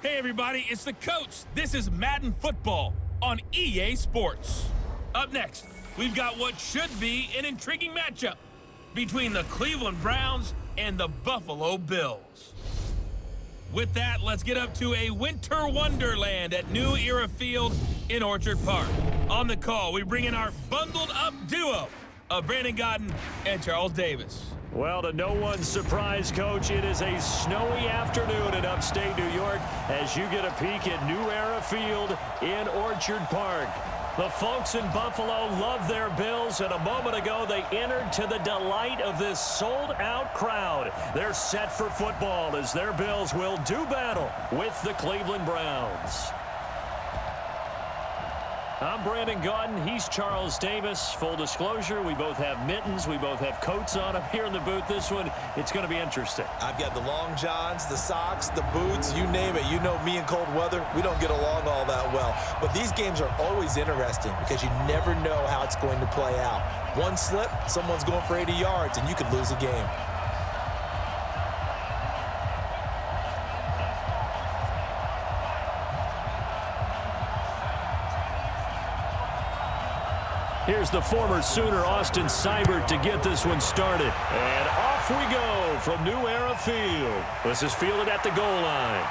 Hey everybody, it's the coach. This is Madden Football on EA Sports. Up next, we've got what should be an intriguing matchup between the Cleveland Browns and the Buffalo Bills. With that, let's get up to a winter wonderland at New Era Field in Orchard Park. On the call, we bring in our bundled up duo of Brandon Godden and Charles Davis. Well, to no one's surprise, Coach, it is a snowy afternoon in upstate New York as you get a peek at New Era Field in Orchard Park. The folks in Buffalo love their Bills, and a moment ago they entered to the delight of this sold-out crowd. They're set for football as their Bills will do battle with the Cleveland Browns. I'm Brandon Godden. He's Charles Davis. Full disclosure, we both have mittens. We both have coats on up here in the booth. This one, it's going to be interesting. I've got the long johns, the socks, the boots, you name it. You know me in cold weather, we don't get along all that well. But these games are always interesting because you never know how it's going to play out. One slip, someone's going for 80 yards, and you could lose a game. Here's the former Sooner, Austin Seibert, to get this one started. And off we go from New Era Field. This is fielded at the goal line.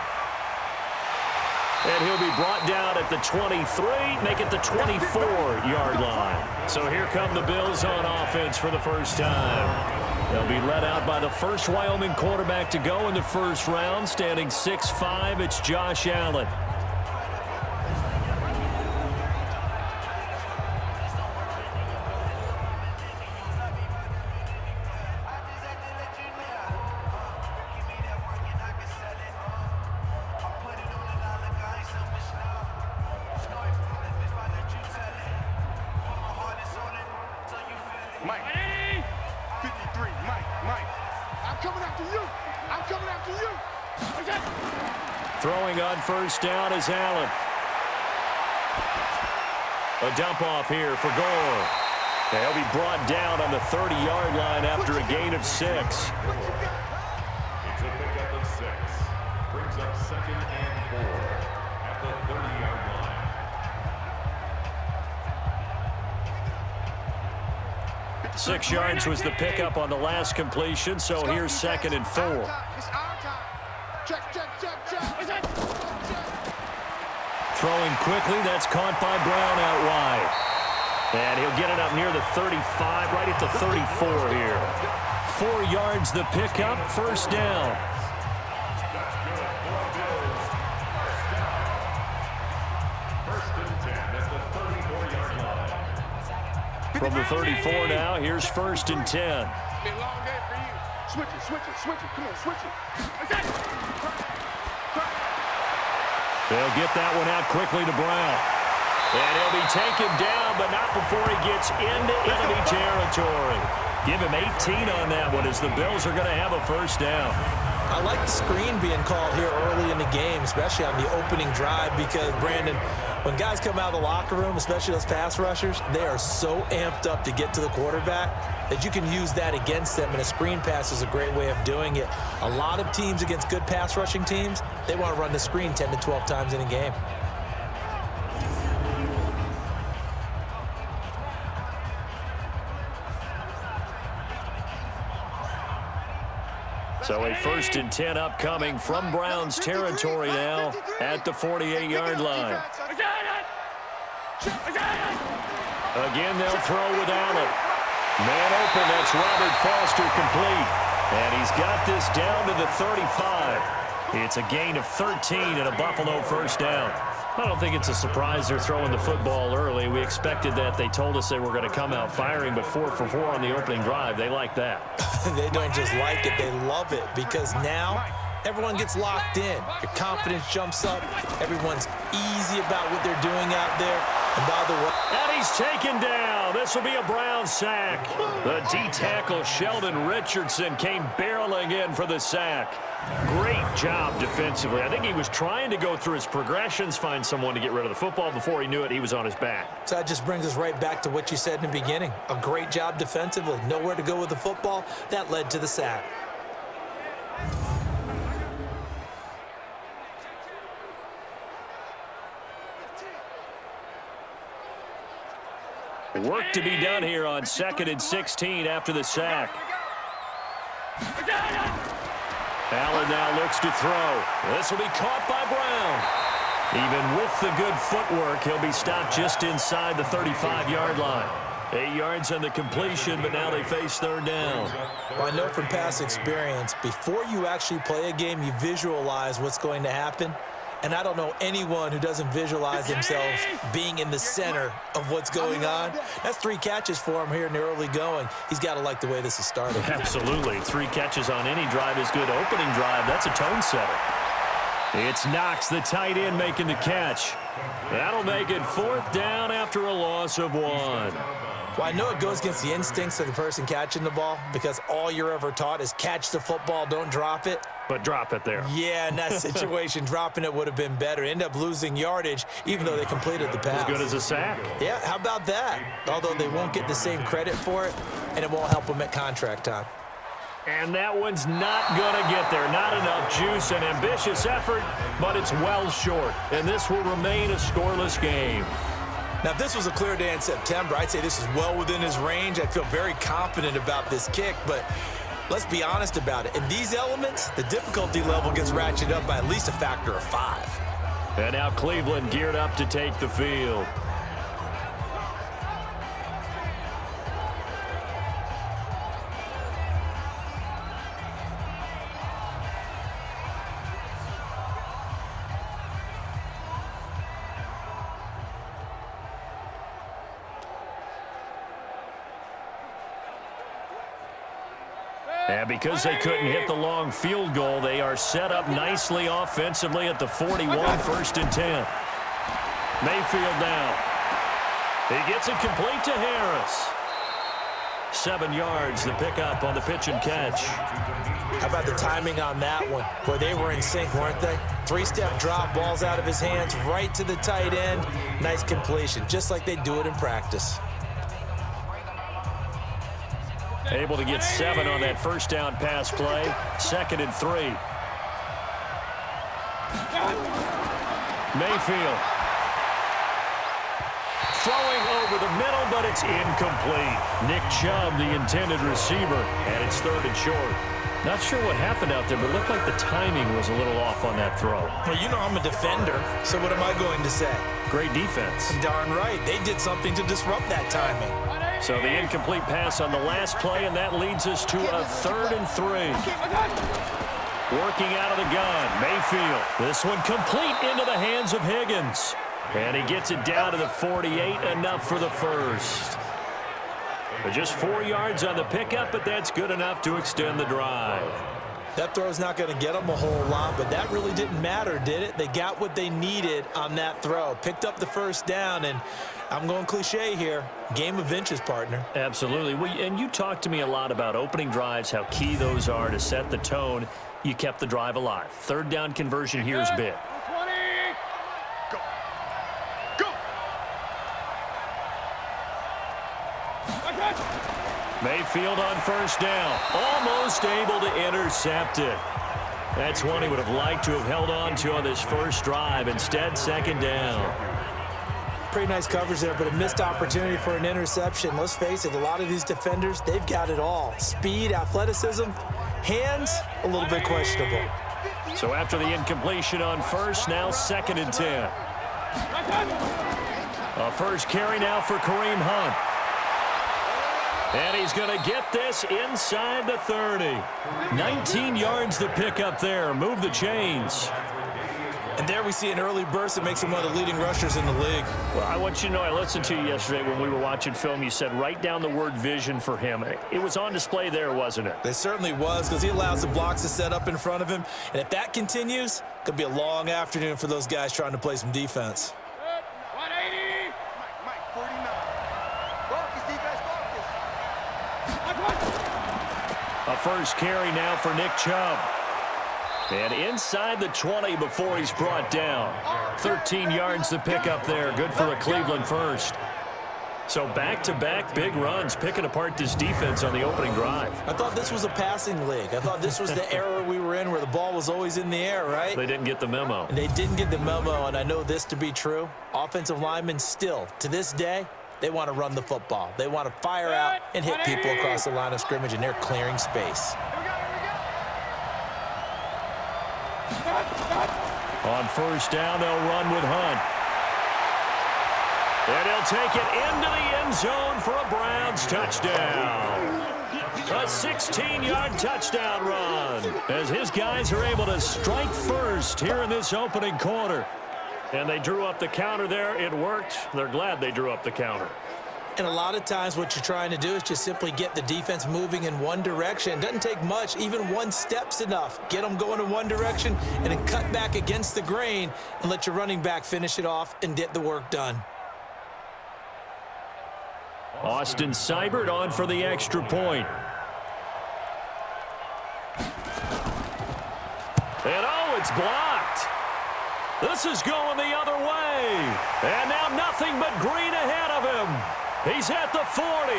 And he'll be brought down at the 23, make it the 24-yard line. So here come the Bills on offense for the first time. They'll be led out by the first Wyoming quarterback to go in the first round, standing 6'5". It's Josh Allen. Mike. 53. Mike. I'm coming after you. I'm coming after you. Throwing on first down is Allen. A dump off here for Gore. They'll be brought down on the 30-yard line after a gain of 6. It's a pickup of 6. Brings up 2nd and 4 at the 30-yard line. 6 yards was the pickup on the last completion, so here's 2nd and 4. It's our time. Check. Throwing quickly, that's caught by Brown out wide. And he'll get it up near the 35, right at the 34 here. 4 yards the pickup, first down. From the 34 now, here's 1st and 10. It's been a long day for you. Switch it. Come on, switch it. They'll get that one out quickly to Brown. And he'll be taken down, but not before he gets into enemy territory. Give him 18 on that one as the Bills are going to have a first down. I like the screen being called here early in the game, especially on the opening drive, because, Brandon, when guys come out of the locker room, especially those pass rushers, they are so amped up to get to the quarterback that you can use that against them, and a screen pass is a great way of doing it. A lot of teams against good pass rushing teams, they want to run the screen 10 to 12 times in a game. So a 1st and 10 upcoming from Browns territory now at the 48-yard line. Again, they'll throw with Allen. Man open, that's Robert Foster complete. And he's got this down to the 35. It's a gain of 13 and a Buffalo first down. I don't think it's a surprise they're throwing the football early. We expected that. They told us they were going to come out firing, but 4 for 4 on the opening drive. They like that. They don't just like it, they love it, because now everyone gets locked in. Your confidence jumps up. Everyone's easy about what they're doing out there. And by the way, and he's taken down. This will be a Brown sack. The D-tackle Sheldon Richardson came barreling in for the sack. Great job defensively. I think he was trying to go through his progressions, find someone to get rid of the football. Before he knew it, he was on his back. So that just brings us right back to what you said in the beginning. A great job defensively. Nowhere to go with the football. That led to the sack. work to be done here on 2nd and 16 after the sack. Allen now looks to throw. This will be caught by Brown. Even with the good footwork, he'll be stopped just inside the 35-yard line. 8 yards on the completion, but now they face 3rd down. Well, I know from past experience, before you actually play a game, you visualize what's going to happen. And I don't know anyone who doesn't visualize themselves being in the center of what's going on. That's 3 catches for him here in the early going. He's got to like the way this is starting. Absolutely. 3 catches on any drive is good. Opening drive, that's a tone setter. It's Knox, the tight end, making the catch. That'll make it 4th down after a loss of 1. Well, I know it goes against the instincts of the person catching the ball because all you're ever taught is catch the football, don't drop it. But drop it there. Yeah, in that situation, dropping it would have been better. End up losing yardage, even though they completed the pass. As good as a sack. Yeah, how about that? Although they won't get the same credit for it, and it won't help them at contract time. And that one's not going to get there. Not enough juice. An ambitious effort, but it's well short. And this will remain a scoreless game. Now, if this was a clear day in September, I'd say this is well within his range. I'd feel very confident about this kick, but let's be honest about it. In these elements, the difficulty level gets ratcheted up by at least a factor of 5. And now Cleveland geared up to take the field. And because they couldn't hit the long field goal, they are set up nicely offensively at the 41, 1st and 10. Mayfield now. He gets it complete to Harris. 7 yards, the pickup on the pitch and catch. How about the timing on that one? Boy, they were in sync, weren't they? 3-step drop, balls out of his hands, right to the tight end. Nice completion, just like they do it in practice. Able to get 7 on that 1st down pass play. 2nd and 3. Mayfield. Throwing over the middle, but it's incomplete. Nick Chubb, the intended receiver, and it's 3rd and short. Not sure what happened out there, but it looked like the timing was a little off on that throw. Well, you know I'm a defender, so what am I going to say? Great defense. Darn right. They did something to disrupt that timing. So the incomplete pass on the last play, and that leads us to a 3rd and 3. Working out of the gun, Mayfield. This one complete into the hands of Higgins. And he gets it down to the 48, enough for the first. But just 4 yards on the pickup, but that's good enough to extend the drive. That throw's not going to get them a whole lot, but that really didn't matter, did it? They got what they needed on that throw. Picked up the 1st down, and I'm going cliche here. Game of inches, partner. Absolutely. Well, and you talked to me a lot about opening drives, how key those are to set the tone. You kept the drive alive. 3rd down conversion here is big. Go. Go. Mayfield on 1st down. Almost able to intercept it. That's one he would have liked to have held on to on this 1st drive. Instead, 2nd down. Pretty nice coverage there, but a missed opportunity for an interception. Let's face it, a lot of these defenders, they've got it all. Speed, athleticism, hands, a little bit questionable. So after the incompletion on 1st, now 2nd and 10. A 1st carry now for Kareem Hunt. And he's going to get this inside the 30. 19 yards to pick up there. Move the chains. And there we see an early burst that makes him one of the leading rushers in the league. Well, I want you to know, I listened to you yesterday when we were watching film. You said write down the word vision for him. It was on display there, wasn't it? It certainly was, because he allows the blocks to set up in front of him. And if that continues, it could be a long afternoon for those guys trying to play some defense. 180. Mike, 49. Focus, defense, focus. A 1st carry now for Nick Chubb. And inside the 20 before he's brought down. 13 yards to pick up there. Good for a Cleveland 1st. So back-to-back big runs, picking apart this defense on the opening drive. I thought this was a passing league. I thought this was the era we were in where the ball was always in the air, right? They didn't get the memo. And they didn't get the memo, and I know this to be true. Offensive linemen still, to this day, They want to run the football. They want to fire out and hit people across the line of scrimmage, and they're clearing space. On first down, they'll run with Hunt. And he'll take it into the end zone for a Browns touchdown. A 16-yard touchdown run as his guys are able to strike first here in this opening quarter. And they drew up the counter there. It worked. They're glad they drew up the counter. And a lot of times what you're trying to do is just simply get the defense moving in one direction. It doesn't take much. Even one step's enough. Get them going in one direction and then cut back against the grain and let your running back finish it off and get the work done. Austin Seibert on for the extra point. And oh, it's blocked. This is going the other way. And now nothing but green ahead of him. He's at the 40,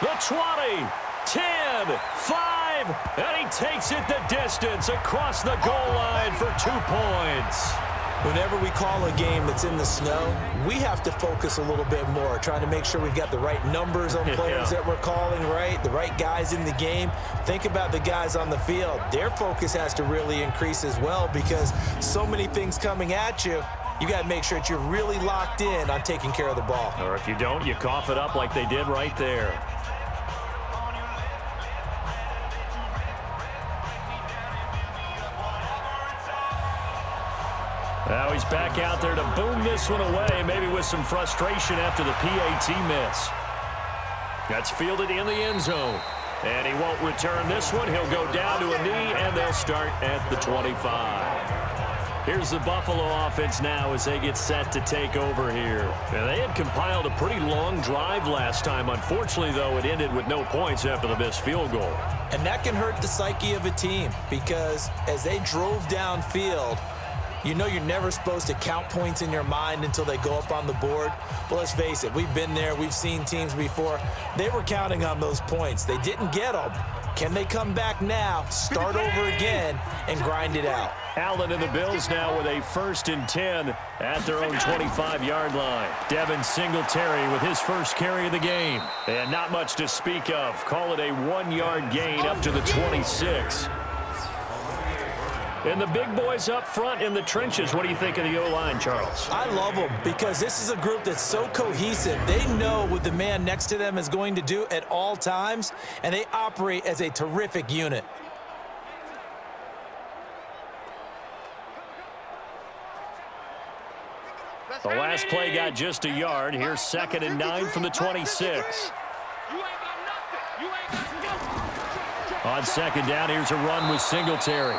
the 20, 10, 5, and he takes it the distance across the goal line for 2 points. Whenever we call a game that's in the snow, we have to focus a little bit more, trying to make sure we've got the right numbers on players that we're calling, right? The right guys in the game. Think about the guys on the field. Their focus has to really increase as well because so many things coming at you. You got to make sure that you're really locked in on taking care of the ball. Or if you don't, you cough it up like they did right there. Now he's back out there to boom this one away, maybe with some frustration after the PAT miss. That's fielded in the end zone. And he won't return this one. He'll go down to a knee, and they'll start at the 25. Here's the Buffalo offense now as they get set to take over here. And they had compiled a pretty long drive last time. Unfortunately, though, it ended with no points after the missed field goal. And that can hurt the psyche of a team because as they drove downfield, you know you're never supposed to count points in your mind until they go up on the board. But let's face it, we've been there. We've seen teams before. They were counting on those points. They didn't get them. Can they come back now, start over again, and grind it out? Allen and the Bills now with a 1st and 10 at their own 25-yard line. Devin Singletary with his first carry of the game. And not much to speak of. Call it a 1-yard gain up to the 26. And the big boys up front in the trenches. What do you think of the O-line, Charles? I love them because this is a group that's so cohesive. They know what the man next to them is going to do at all times, and they operate as a terrific unit. The last play got just a yard. Here's 2nd and 9 from the 26. On 2nd down, here's a run with Singletary.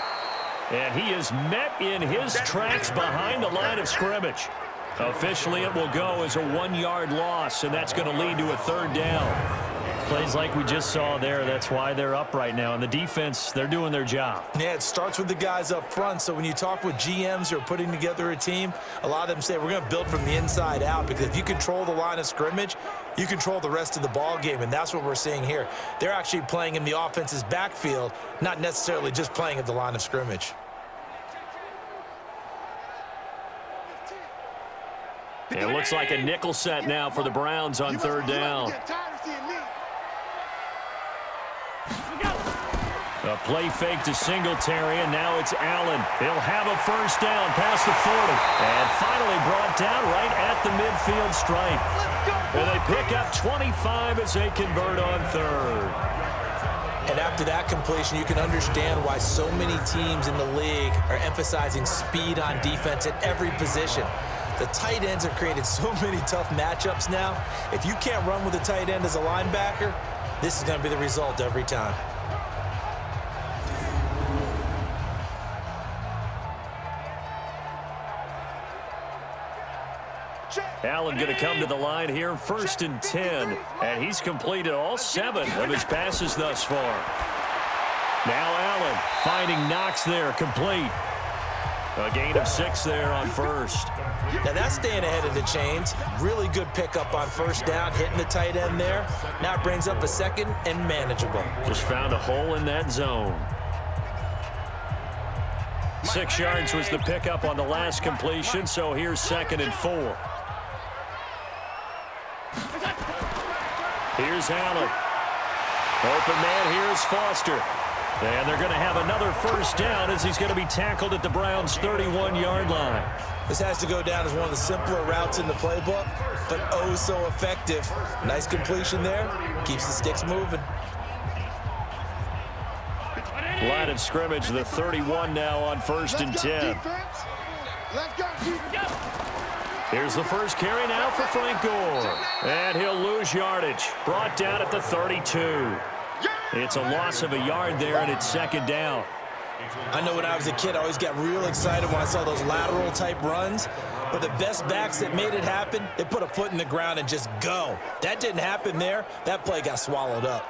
And he is met in his tracks behind the line of scrimmage. Officially, it will go as a 1-yard loss, and that's going to lead to a 3rd down. Plays like we just saw there, that's why they're up right now. And the defense, they're doing their job. Yeah, it starts with the guys up front. So when you talk with GMs who are putting together a team, a lot of them say we're going to build from the inside out because if you control the line of scrimmage, you control the rest of the ball game, and that's what we're seeing here. They're actually playing in the offense's backfield, not necessarily just playing at the line of scrimmage. It looks like a nickel set now for the Browns on 3rd down. A play fake to Singletary, and now it's Allen. He'll have a 1st down past the 40. And finally brought down right at the midfield stripe. And they pick up 25 as they convert on 3rd. And after that completion, you can understand why so many teams in the league are emphasizing speed on defense at every position. The tight ends have created so many tough matchups now. If you can't run with a tight end as a linebacker, this is going to be the result every time. Allen going to come to the line here, 1st and 10. And he's completed all 7 of his passes thus far. Now Allen finding Knox there, complete. A gain of 6 there on 1st. Now that's staying ahead of the chains. Really good pickup on 1st down, hitting the tight end there. Now it brings up a 2nd and manageable. Just found a hole in that zone. 6 yards was the pickup on the last completion, so here's 2nd and 4. Here's Allen. Open man here is Foster. And they're going to have another first down as he's going to be tackled at the Browns' 31-yard line. This has to go down as one of the simpler routes in the playbook, but oh so effective. Nice completion there. Keeps the sticks moving. Line of scrimmage, the 31 now on 1st and 10. Here's the first carry now for Frank Gore. And he'll lose yardage. Brought down at the 32. It's a loss of a yard there, and it's 2nd down. I know when I was a kid, I always got real excited when I saw those lateral-type runs. But the best backs that made it happen, they put a foot in the ground and just go. That didn't happen there. That play got swallowed up.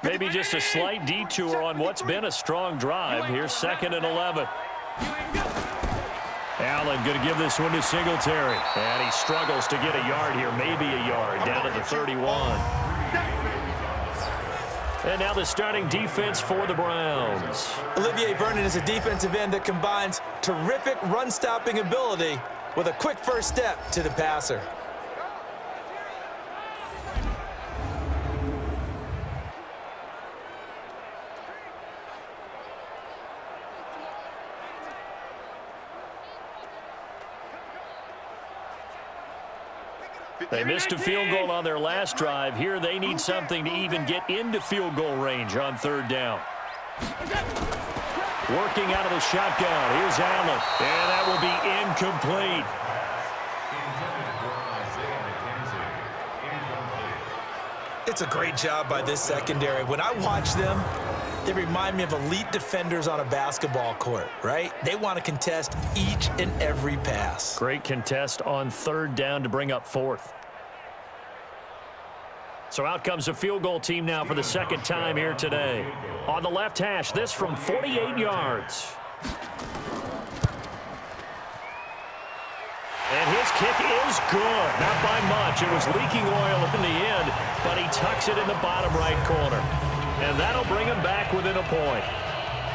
Maybe just a slight detour on what's been a strong drive. Here's 2nd and 11. Allen going to give this one to Singletary. And he struggles to get a yard here, maybe a yard, down to the 31. And now the starting defense for the Browns. Olivier Vernon is a defensive end that combines terrific run-stopping ability with a quick first step to the passer. They missed a field goal on their last drive. Here they need something to even get into field goal range on 3rd down. Working out of the shotgun. Here's Allen. And that will be incomplete. It's a great job by this secondary. When I watch them, they remind me of elite defenders on a basketball court, right? They want to contest each and every pass. Great contest on 3rd down to bring up 4th. So out comes a field goal team now for the 2nd time here today. On the left hash, this from 48 yards. And his kick is good. Not by much. It was leaking oil in the end, but he tucks it in the bottom right corner. And that'll bring him back within a point.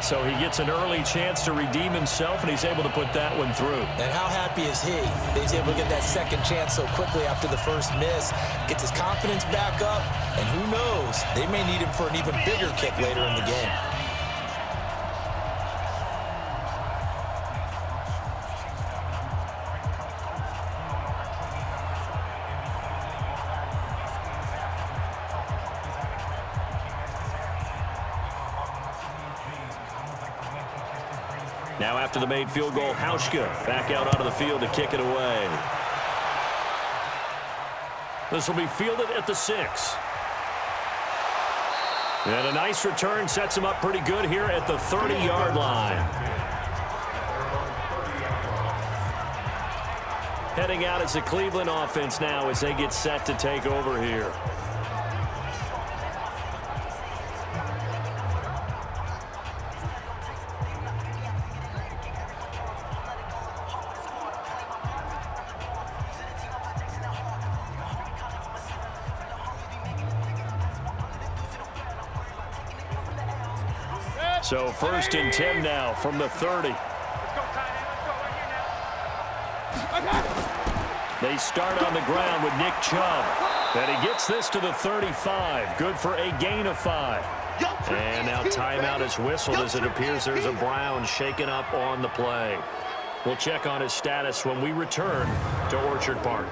So he gets an early chance to redeem himself, and he's able to put that one through. And how happy is he that he's able to get that second chance so quickly after the first miss, gets his confidence back up, and who knows, they may need him for an even bigger kick later in the game. Now after the made field goal, Hauschka back out onto the field to kick it away. This will be fielded at the 6. And a nice return sets him up pretty good here at the 30-yard line. Heading out as the Cleveland offense now as they get set to take over here. So 1st and 10 now from the 30. They start on the ground with Nick Chubb. And he gets this to the 35. Good for a gain of 5. And now timeout is whistled as it appears there's a Brown shaken up on the play. We'll check on his status when we return to Orchard Park.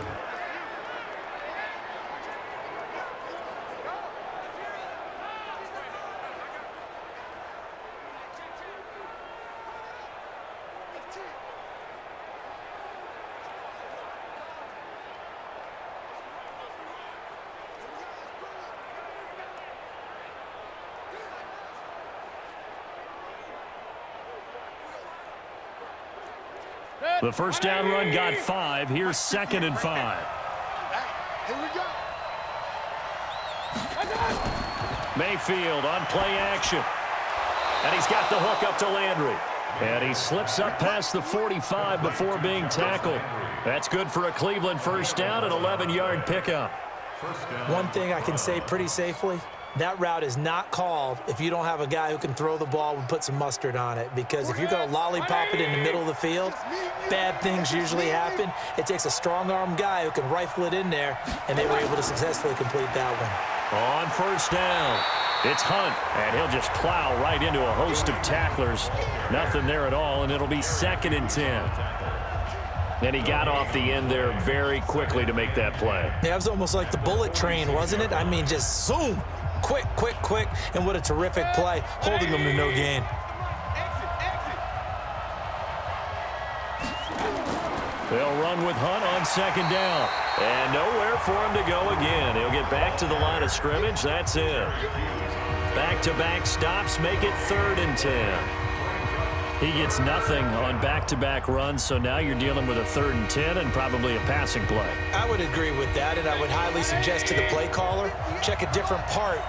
The first down run got 5. Here's 2nd and 5. Here we go. Mayfield on play action. And he's got the hook up to Landry. And he slips up past the 45 before being tackled. That's good for a Cleveland first down, an 11-yard pickup. One thing I can say pretty safely, that route is not called if you don't have a guy who can throw the ball and put some mustard on it. Because if you're going to lollipop it in the middle of the field, bad things usually happen. It takes a strong-arm guy who can rifle it in there, and they were able to successfully complete that one. On first down, it's Hunt, and he'll just plow right into a host of tacklers. Nothing there at all, and it'll be 2nd and 10. And he got off the end there very quickly to make that play. Yeah, it was almost like the bullet train, wasn't it? I mean, just zoom. Quick, quick, quick. And what a terrific play, holding them to no gain. They'll run with Hunt on 2nd down. And nowhere for him to go again. He'll get back to the line of scrimmage. That's it. Back-to-back stops make it 3rd and 10. He gets nothing on back-to-back runs, so now you're dealing with a 3rd and 10 and probably a passing play. I would agree with that, and I would highly suggest to the play caller, check a different part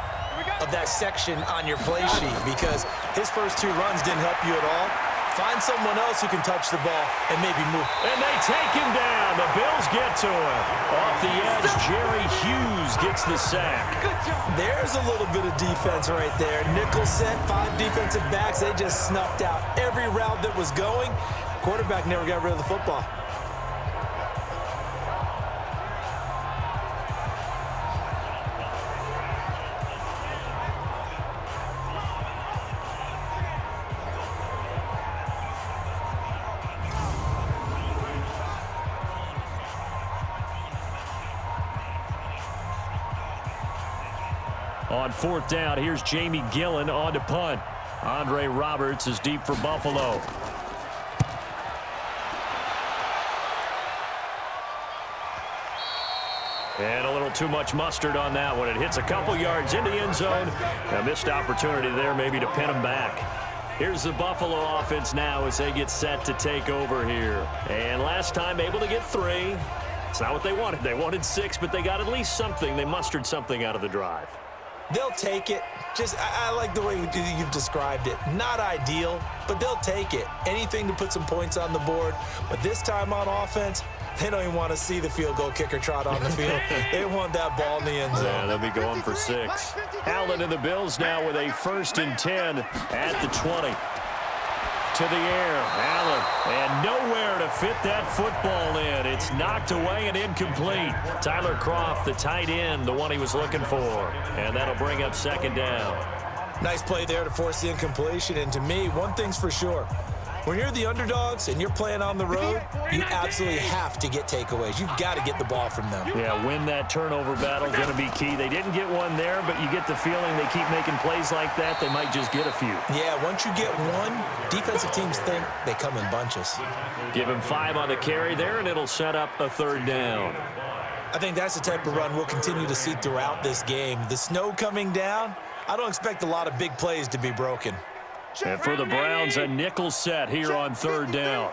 of that section on your play sheet, because his first 2 runs didn't help you at all. Find someone else who can touch the ball and maybe move. And they take him down. The Bills get to him. Off the edge, Jerry Hughes gets the sack. There's a little bit of defense right there. Nickel set, 5 defensive backs. They just snuffed out every route that was going. Quarterback never got rid of the football. On 4th down, here's Jamie Gillen on to punt. Andre Roberts is deep for Buffalo. And a little too much mustard on that one. It hits a couple yards in the end zone. A missed opportunity there maybe to pin him back. Here's the Buffalo offense now as they get set to take over here. And last time able to get 3. It's not what they wanted. They wanted 6, but they got at least something. They mustered something out of the drive. They'll take it. I like the way you've described it. Not ideal, but they'll take it. Anything to put some points on the board. But this time on offense, they don't even want to see the field goal kicker trot on the field. They want that ball in the end zone. Yeah, they'll be going for 6. Allen and the Bills now with a 1st and 10 at the 20. To the air, Allen, and nowhere to fit that football in. It's knocked away and incomplete. Tyler Kroft, the tight end, the one he was looking for. And that'll bring up 2nd down. Nice play there to force the incompletion. And to me, one thing's for sure. When you're the underdogs and you're playing on the road, you absolutely have to get takeaways. You've got to get the ball from them. Yeah, win that turnover battle, going to be key. They didn't get one there, but you get the feeling they keep making plays like that, they might just get a few. Yeah, once you get one, defensive teams think they come in bunches. Give him 5 on the carry there, and it'll set up a 3rd down. I think that's the type of run we'll continue to see throughout this game. The snow coming down, I don't expect a lot of big plays to be broken. And for the Browns, a nickel set here on 3rd down.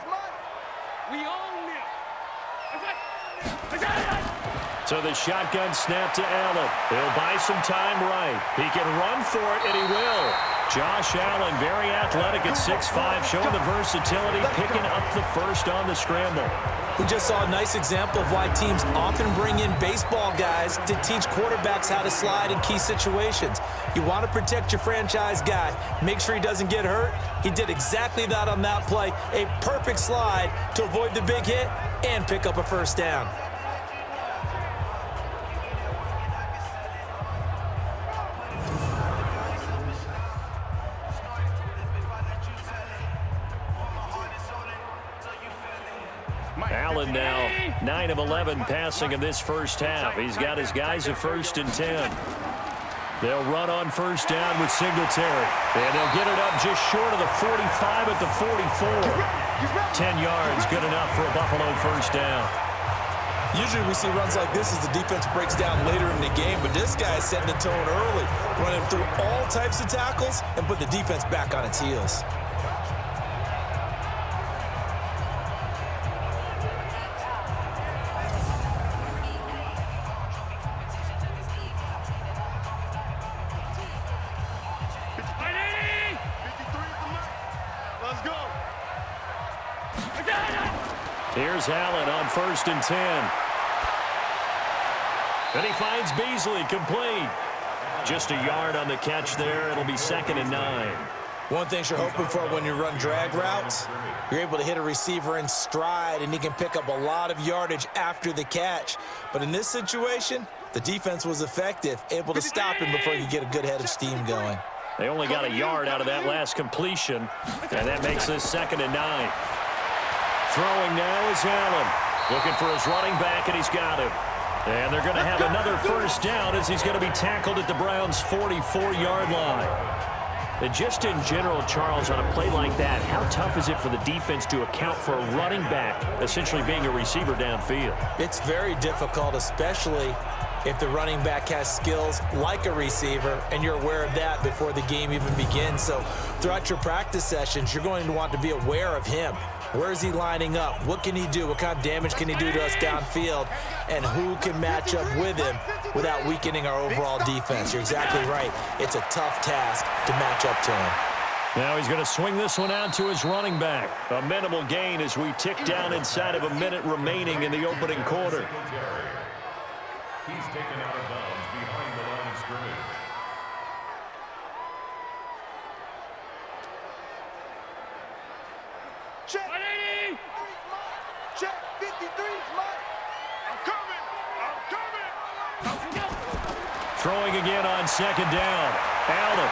So the shotgun snap to Allen. He'll buy some time right. He can run for it, and he will. Josh Allen, very athletic at 6'5", showing the versatility, picking up the 1st on the scramble. We just saw a nice example of why teams often bring in baseball guys to teach quarterbacks how to slide in key situations. You want to protect your franchise guy. Make sure he doesn't get hurt. He did exactly that on that play. A perfect slide to avoid the big hit and pick up a 1st down. Allen now 9 of 11 passing in this 1st half. He's got his guys a 1st and 10. They'll run on 1st down with Singletary. And they'll get it up just short of the 45 at the 44. 10 yards, good enough for a Buffalo 1st down. Usually we see runs like this as the defense breaks down later in the game, but this guy is setting the tone early, running through all types of tackles and put the defense back on its heels. Here's Allen on 1st and 10. And he finds Beasley complete. Just a yard on the catch there. It'll be 2nd and 9. One thing you're hoping for when you run drag routes, you're able to hit a receiver in stride, and he can pick up a lot of yardage after the catch. But in this situation, the defense was effective, able to stop him before you get a good head of steam going. They only got a yard out of that last completion, and that makes this 2nd and 9. Throwing now is Allen. Looking for his running back, and he's got him. And they're going to have another first down as he's going to be tackled at the Browns' 44-yard line. And just in general, Charles, on a play like that, how tough is it for the defense to account for a running back essentially being a receiver downfield? It's very difficult, especially if the running back has skills like a receiver, and you're aware of that before the game even begins. So throughout your practice sessions, you're going to want to be aware of him. Where is he lining up? What can he do? What kind of damage can he do to us downfield? And who can match up with him without weakening our overall defense? You're exactly right. It's a tough task to match up to him. Now he's going to swing this one out to his running back. A minimal gain as we tick down inside of a minute remaining in the opening quarter. He's taken out of bounds behind the line of scrimmage. Check. 180. Check. 53's mine. I'm coming. Throwing again on 2nd down. Allen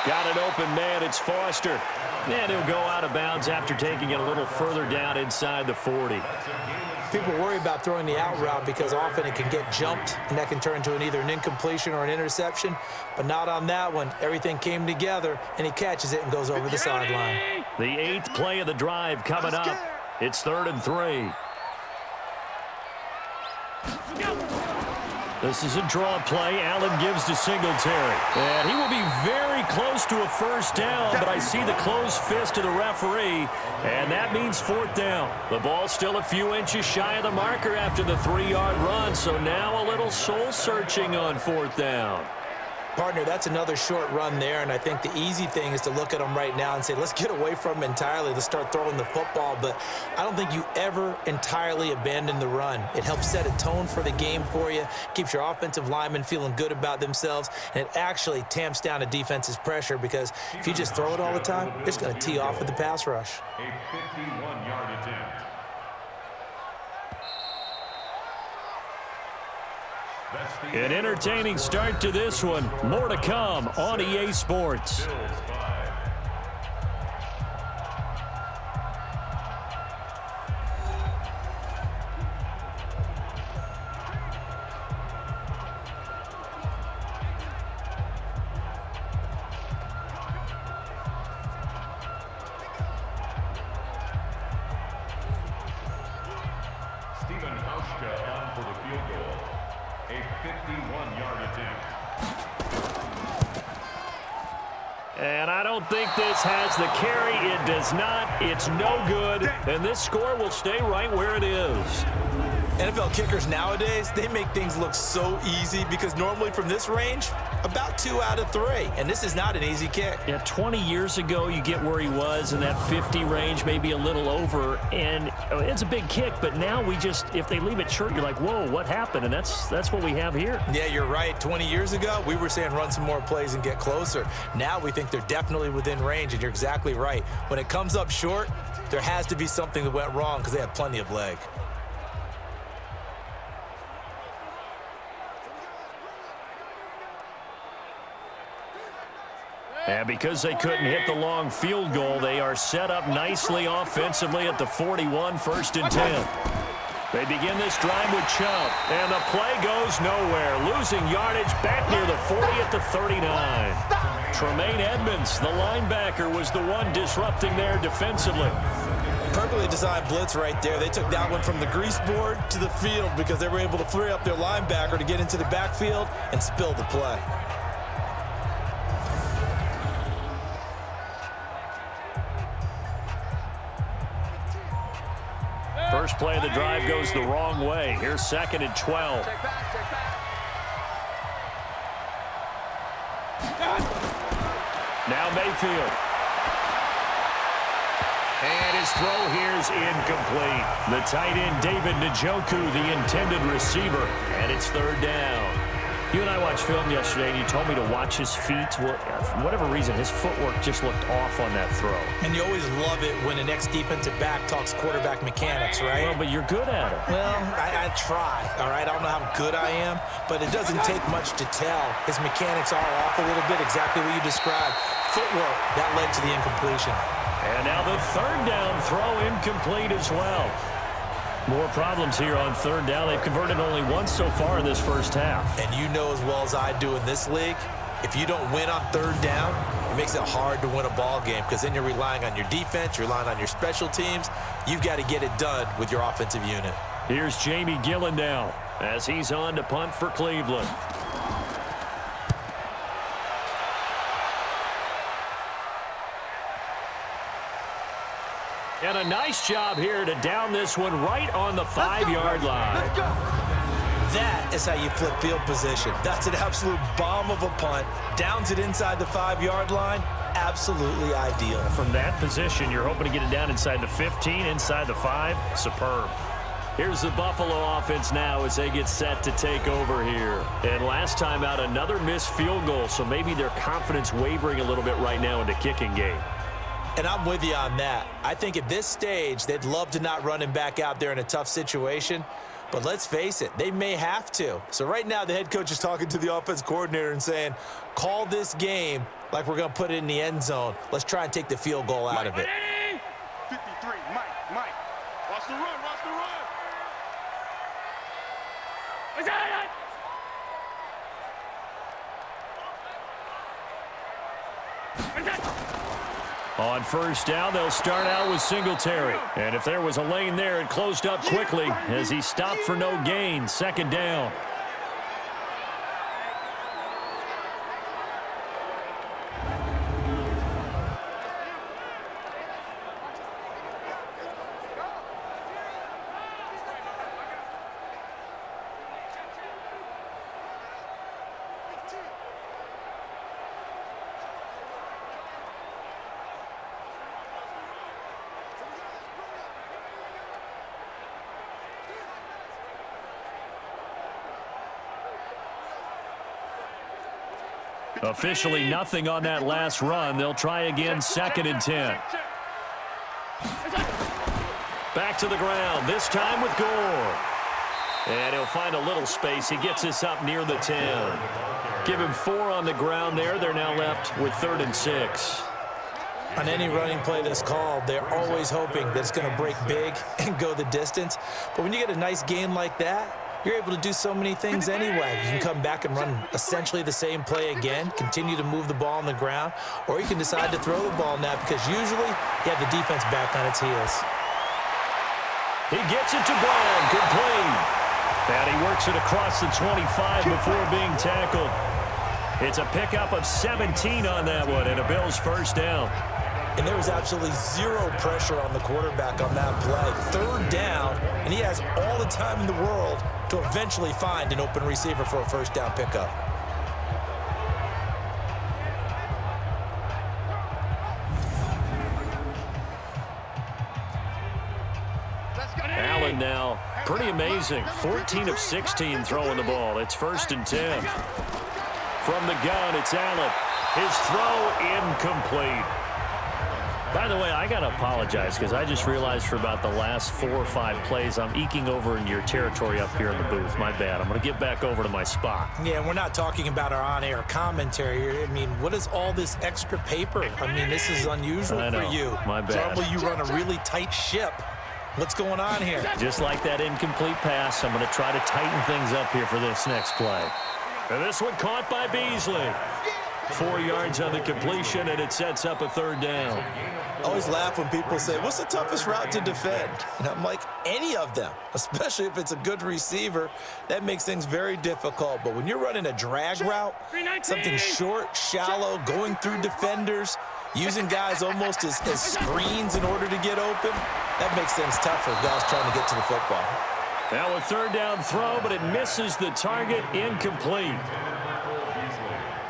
got an open man. It's Foster. And he'll go out of bounds after taking it a little further down inside the 40. People worry about throwing the out route because often it can get jumped, and that can turn into either an incompletion or an interception. But not on that one. Everything came together, and he catches it and goes over the sideline. The 8th play of the drive coming up. It's 3rd and 3. This is a draw play. Allen gives to Singletary. And he will be very close to a first down, but I see the closed fist of the referee, and that means 4th down. The ball's still a few inches shy of the marker after the 3-yard run, so now a little soul-searching on 4th down. Partner, that's another short run there, and I think the easy thing is to look at him right now and say, let's get away from him entirely. Let's start throwing the football, but I don't think you ever entirely abandon the run. It helps set a tone for the game for you, keeps your offensive linemen feeling good about themselves, and it actually tamps down a defense's pressure because if you just throw it all the time, it's going to tee off with the pass rush. A 51-yard attempt. An entertaining start to this one. More to come on EA Sports. And I don't think this has the carry. It does not. It's no good. And this score will stay right where it is. NFL kickers nowadays, they make things look so easy because normally from this range, about 2 out of 3. And this is not an easy kick. Yeah, 20 years ago, you get where he was in that 50 range, maybe a little over. And it's a big kick, but now we just, if they leave it short, you're like, whoa, what happened? And that's what we have here. Yeah, you're right. 20 years ago, we were saying run some more plays and get closer. Now we think they're definitely within range, and you're exactly right. When it comes up short, there has to be something that went wrong because they have plenty of leg. And because they couldn't hit the long field goal, they are set up nicely offensively at the 41, 1st and 10. They begin this drive with Chubb, and the play goes nowhere. Losing yardage back near the 40 at the 39. Tremaine Edmonds, the linebacker, was the one disrupting there defensively. Perfectly designed blitz right there. They took that one from the grease board to the field because they were able to free up their linebacker to get into the backfield and spill the play. First play of the drive goes the wrong way. Here's 2nd and 12. Now Mayfield. And his throw here's incomplete. The tight end, David Njoku, the intended receiver. And it's 3rd down. You and I watched film yesterday, and you told me to watch his feet. Well, for whatever reason, his footwork just looked off on that throw. And you always love it when an ex-defensive back talks quarterback mechanics, right? Well, but you're good at it. Well, I try, all right? I don't know how good I am, but it doesn't take much to tell. His mechanics are off a little bit, exactly what you described. Footwork, that led to the incompletion. And now the third down throw incomplete as well. More problems here on third down. They've converted only once so far in this first half. And you know as well as I do in this league, if you don't win on third down, it makes it hard to win a ball game because then you're relying on your defense, you're relying on your special teams. You've got to get it done with your offensive unit. Here's Jamie Gillen now as he's on to punt for Cleveland. And a nice job here to down this one right on the 5-yard line. Let's go. That is how you flip field position. That's an absolute bomb of a punt. Downs it inside the 5-yard line. Absolutely ideal. From that position, you're hoping to get it down inside the 15, inside the 5. Superb. Here's the Buffalo offense now as they get set to take over here. And last time out, another missed field goal, so maybe their confidence wavering a little bit right now in the kicking game. And I'm with you on that. I think at this stage, they'd love to not run him back out there in a tough situation. But let's face it, they may have to. So right now, the head coach is talking to the offense coordinator and saying, call this game like we're going to put it in the end zone. Let's try and take the field goal out of it. 53, Mike. Watch the run. On first down, they'll start out with Singletary. And if there was a lane there, it closed up quickly as he stopped for no gain. Second down. Officially nothing on that last run. They'll try again, 2nd and 10. Back to the ground, this time with Gore. And he'll find a little space. He gets this up near the 10. Give him 4 on the ground there. They're now left with 3rd and 6. On any running play that's called, they're always hoping that it's going to break big and go the distance. But when you get a nice gain like that, you're able to do so many things anyway. You can come back and run essentially the same play again, continue to move the ball on the ground, or you can decide to throw the ball now because usually you have the defense back on its heels. He gets it to Brown, complete. And he works it across the 25 before being tackled. It's a pickup of 17 on that one and a Bills first down. And there was absolutely zero pressure on the quarterback on that play. 3rd down, and he has all the time in the world to eventually find an open receiver for a first down pickup. Allen now, pretty amazing. 14 of 16 throwing the ball. It's 1st and 10. From the gun, it's Allen. His throw incomplete. By the way, I got to apologize because I just realized for about the last 4 or 5 plays, I'm eking over in your territory up here in the booth. My bad. I'm going to get back over to my spot. Yeah, we're not talking about our on-air commentary. I mean, what is all this extra paper? I mean, this is unusual for you. My bad. Normally, you run a really tight ship. What's going on here? Just like that incomplete pass, I'm going to try to tighten things up here for this next play. And this one caught by Beasley. 4 yards on the completion, and it sets up a 3rd down. I always laugh when people say, what's the toughest route to defend? And I'm like, any of them, especially if it's a good receiver. That makes things very difficult. But when you're running a drag route, something short, shallow, going through defenders, using guys almost as screens in order to get open, that makes things tougher, guys trying to get to the football. Now a 3rd down throw, but it misses the target, incomplete.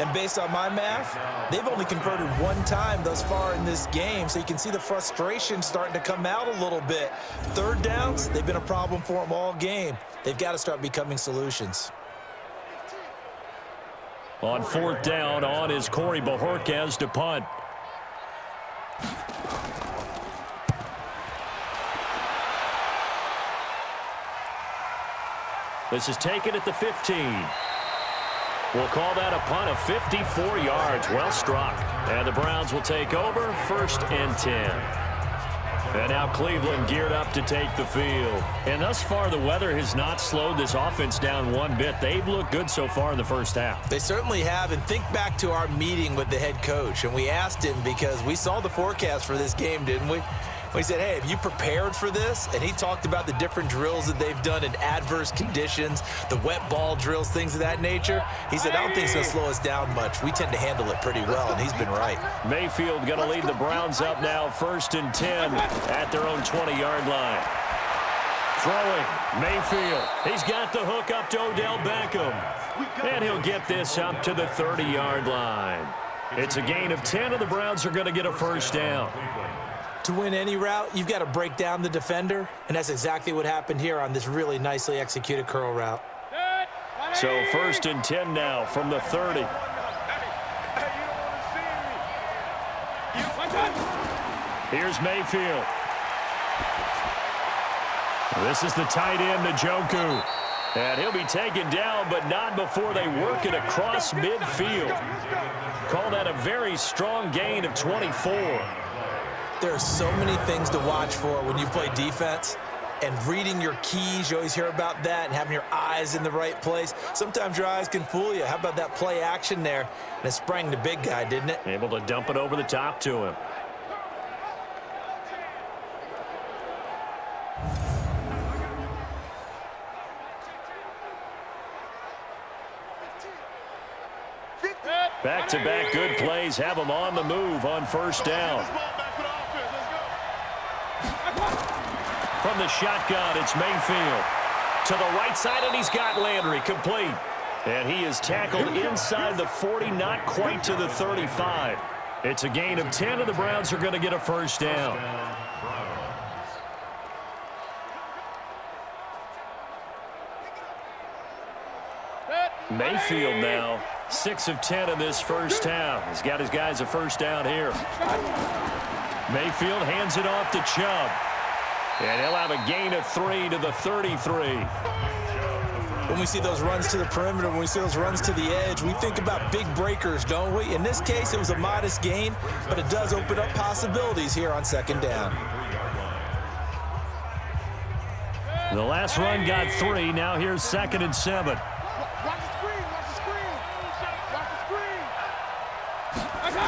And based on my math, they've only converted 1 time thus far in this game, so you can see the frustration starting to come out a little bit. 3rd downs, they've been a problem for them all game. They've got to start becoming solutions. On 4th down, on is Corey Bojorquez to punt. This is taken at the 15. We'll call that a punt of 54 yards. Well struck. And the Browns will take over 1st and 10. And now Cleveland geared up to take the field. And thus far, the weather has not slowed this offense down one bit. They've looked good so far in the first half. They certainly have. And think back to our meeting with the head coach. And we asked him, because we saw the forecast for this game, didn't we? We said, hey, have you prepared for this? And he talked about the different drills that they've done in adverse conditions, the wet ball drills, things of that nature. He said, I don't think it's going to slow us down much. We tend to handle it pretty well, and he's been right. Mayfield going to lead the Browns up now, 1st and 10 at their own 20-yard line. Throwing, Mayfield. He's got the hook up to Odell Beckham. And he'll get this up to the 30-yard line. It's a gain of 10, and the Browns are going to get a 1st down. To win any route, you've got to break down the defender, and that's exactly what happened here on this really nicely executed curl route. So 1st and 10 now from the 30. Here's Mayfield. This is the tight end, Njoku. And he'll be taken down, but not before they work it across midfield. Call that a very strong gain of 24. There are so many things to watch for when you play defense, and reading your keys, you always hear about that, and having your eyes in the right place. Sometimes your eyes can fool you. How about that play action there? And it sprang the big guy, didn't it? Able to dump it over the top to him. Back-to-back good plays have him on the move on 1st down. From the shotgun, it's Mayfield. To the right side, and he's got Landry complete. And he is tackled inside the 40, not quite to the 35. It's a gain of 10, and the Browns are going to get a 1st down. Mayfield now, 6 of 10 in this first half. He's got his guys a 1st down here. Mayfield hands it off to Chubb. And he'll have a gain of 3 to the 33. When we see those runs to the perimeter, when we see those runs to the edge, we think about big breakers, don't we? In this case, it was a modest gain, but it does open up possibilities here on 2nd down. The last run got 3. Now here's 2nd and 7. Watch the screen, watch the screen. Watch the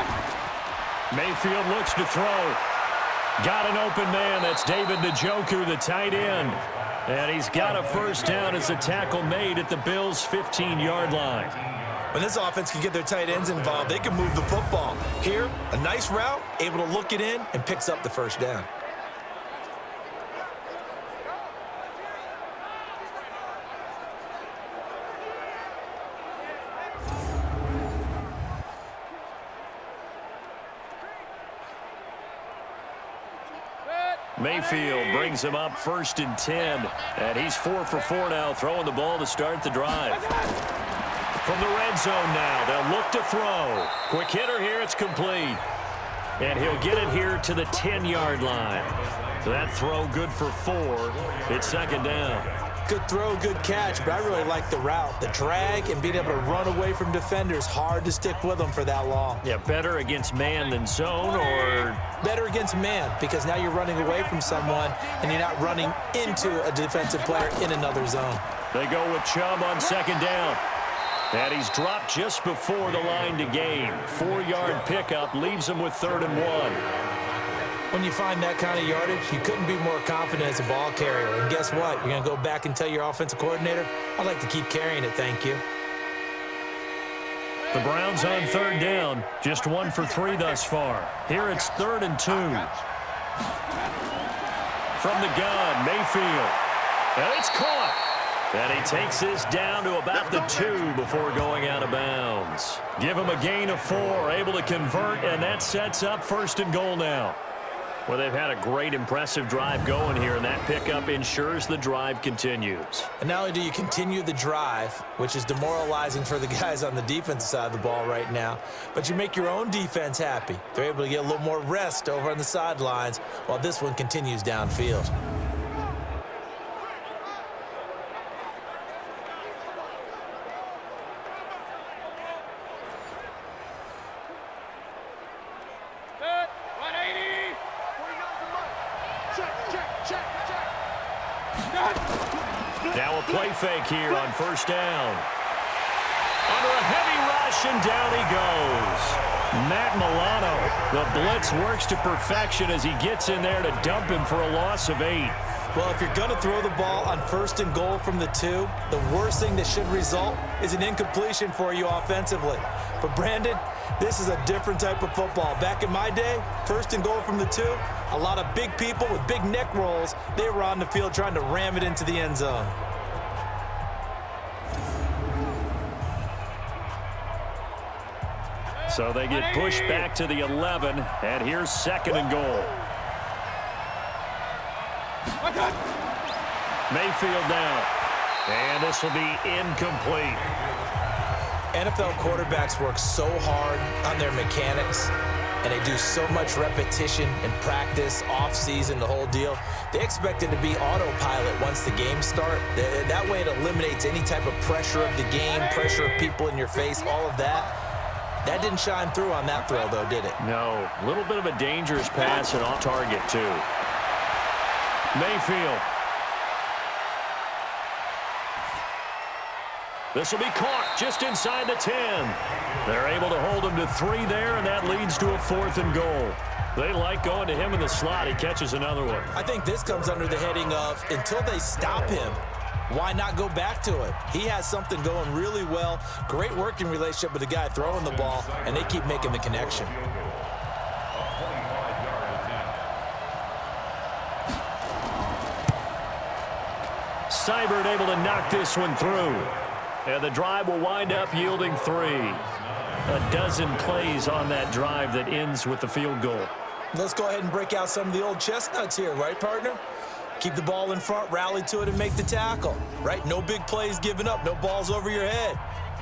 screen. Mayfield looks to throw. Got an open man. That's David Njoku, the tight end. And he's got a 1st down as a tackle made at the Bills' 15-yard line. When this offense can get their tight ends involved, they can move the football. Here, a nice route, able to look it in, and picks up the 1st down. Mayfield brings him up 1st and 10. And he's 4 for 4 now, throwing the ball to start the drive. From the red zone now, they'll look to throw. Quick hitter here, it's complete. And he'll get it here to the 10-yard line. So that throw good for 4. It's 2nd down. Good throw, good catch, but I really like the route. The drag and being able to run away from defenders, hard to stick with them for that long. Yeah, better against man than zone, or? Better against man, because now you're running away from someone and you're not running into a defensive player in another zone. They go with Chubb on 2nd down. And he's dropped just before the line to gain. 4-yard pickup leaves him with 3rd and 1. When you find that kind of yardage, you couldn't be more confident as a ball carrier. And guess what? You're going to go back and tell your offensive coordinator, I'd like to keep carrying it, thank you. The Browns on 3rd down, just 1 for 3 thus far. Here it's 3rd and 2. From the gun, Mayfield. And it's caught. And he takes this down to about the 2 before going out of bounds. Give him a gain of 4, able to convert, and that sets up 1st and goal now. Well, they've had a great, impressive drive going here, and that pickup ensures the drive continues. And not only do you continue the drive, which is demoralizing for the guys on the defensive side of the ball right now, but you make your own defense happy. They're able to get a little more rest over on the sidelines while this one continues downfield. Now a play fake here on first down. Under a heavy rush, and down he goes. Matt Milano, the blitz works to perfection as he gets in there to dump him for a loss of 8. Well, if you're going to throw the ball on 1st and goal from the 2, the worst thing that should result is an incompletion for you offensively. But, Brandon, this is a different type of football. Back in my day, 1st and goal from the 2, a lot of big people with big neck rolls, they were on the field trying to ram it into the end zone. So they get pushed back to the 11, and here's 2nd and goal. Mayfield now, and this will be incomplete. NFL quarterbacks work so hard on their mechanics, and they do so much repetition and practice, off-season, the whole deal. They expect it to be autopilot once the games start. That way it eliminates any type of pressure of the game, pressure of people in your face, all of that. That didn't shine through on that throw, though, did it? No. A little bit of a dangerous pass and off target, too. Mayfield. This will be caught just inside the 10. They're able to hold him to 3 there, and that leads to a 4th and goal. They like going to him in the slot. He catches another one. I think this comes under the heading of until they stop him, why not go back to it? He has something going really well. Great working relationship with the guy throwing the ball, and they keep making the connection. Seibert able to knock this one through. And the drive will wind up yielding 3. A dozen plays on that drive that ends with the field goal. Let's go ahead and break out some of the old chestnuts here, right, partner? Keep the ball in front, rally to it, and make the tackle, right? No big plays given up, no balls over your head.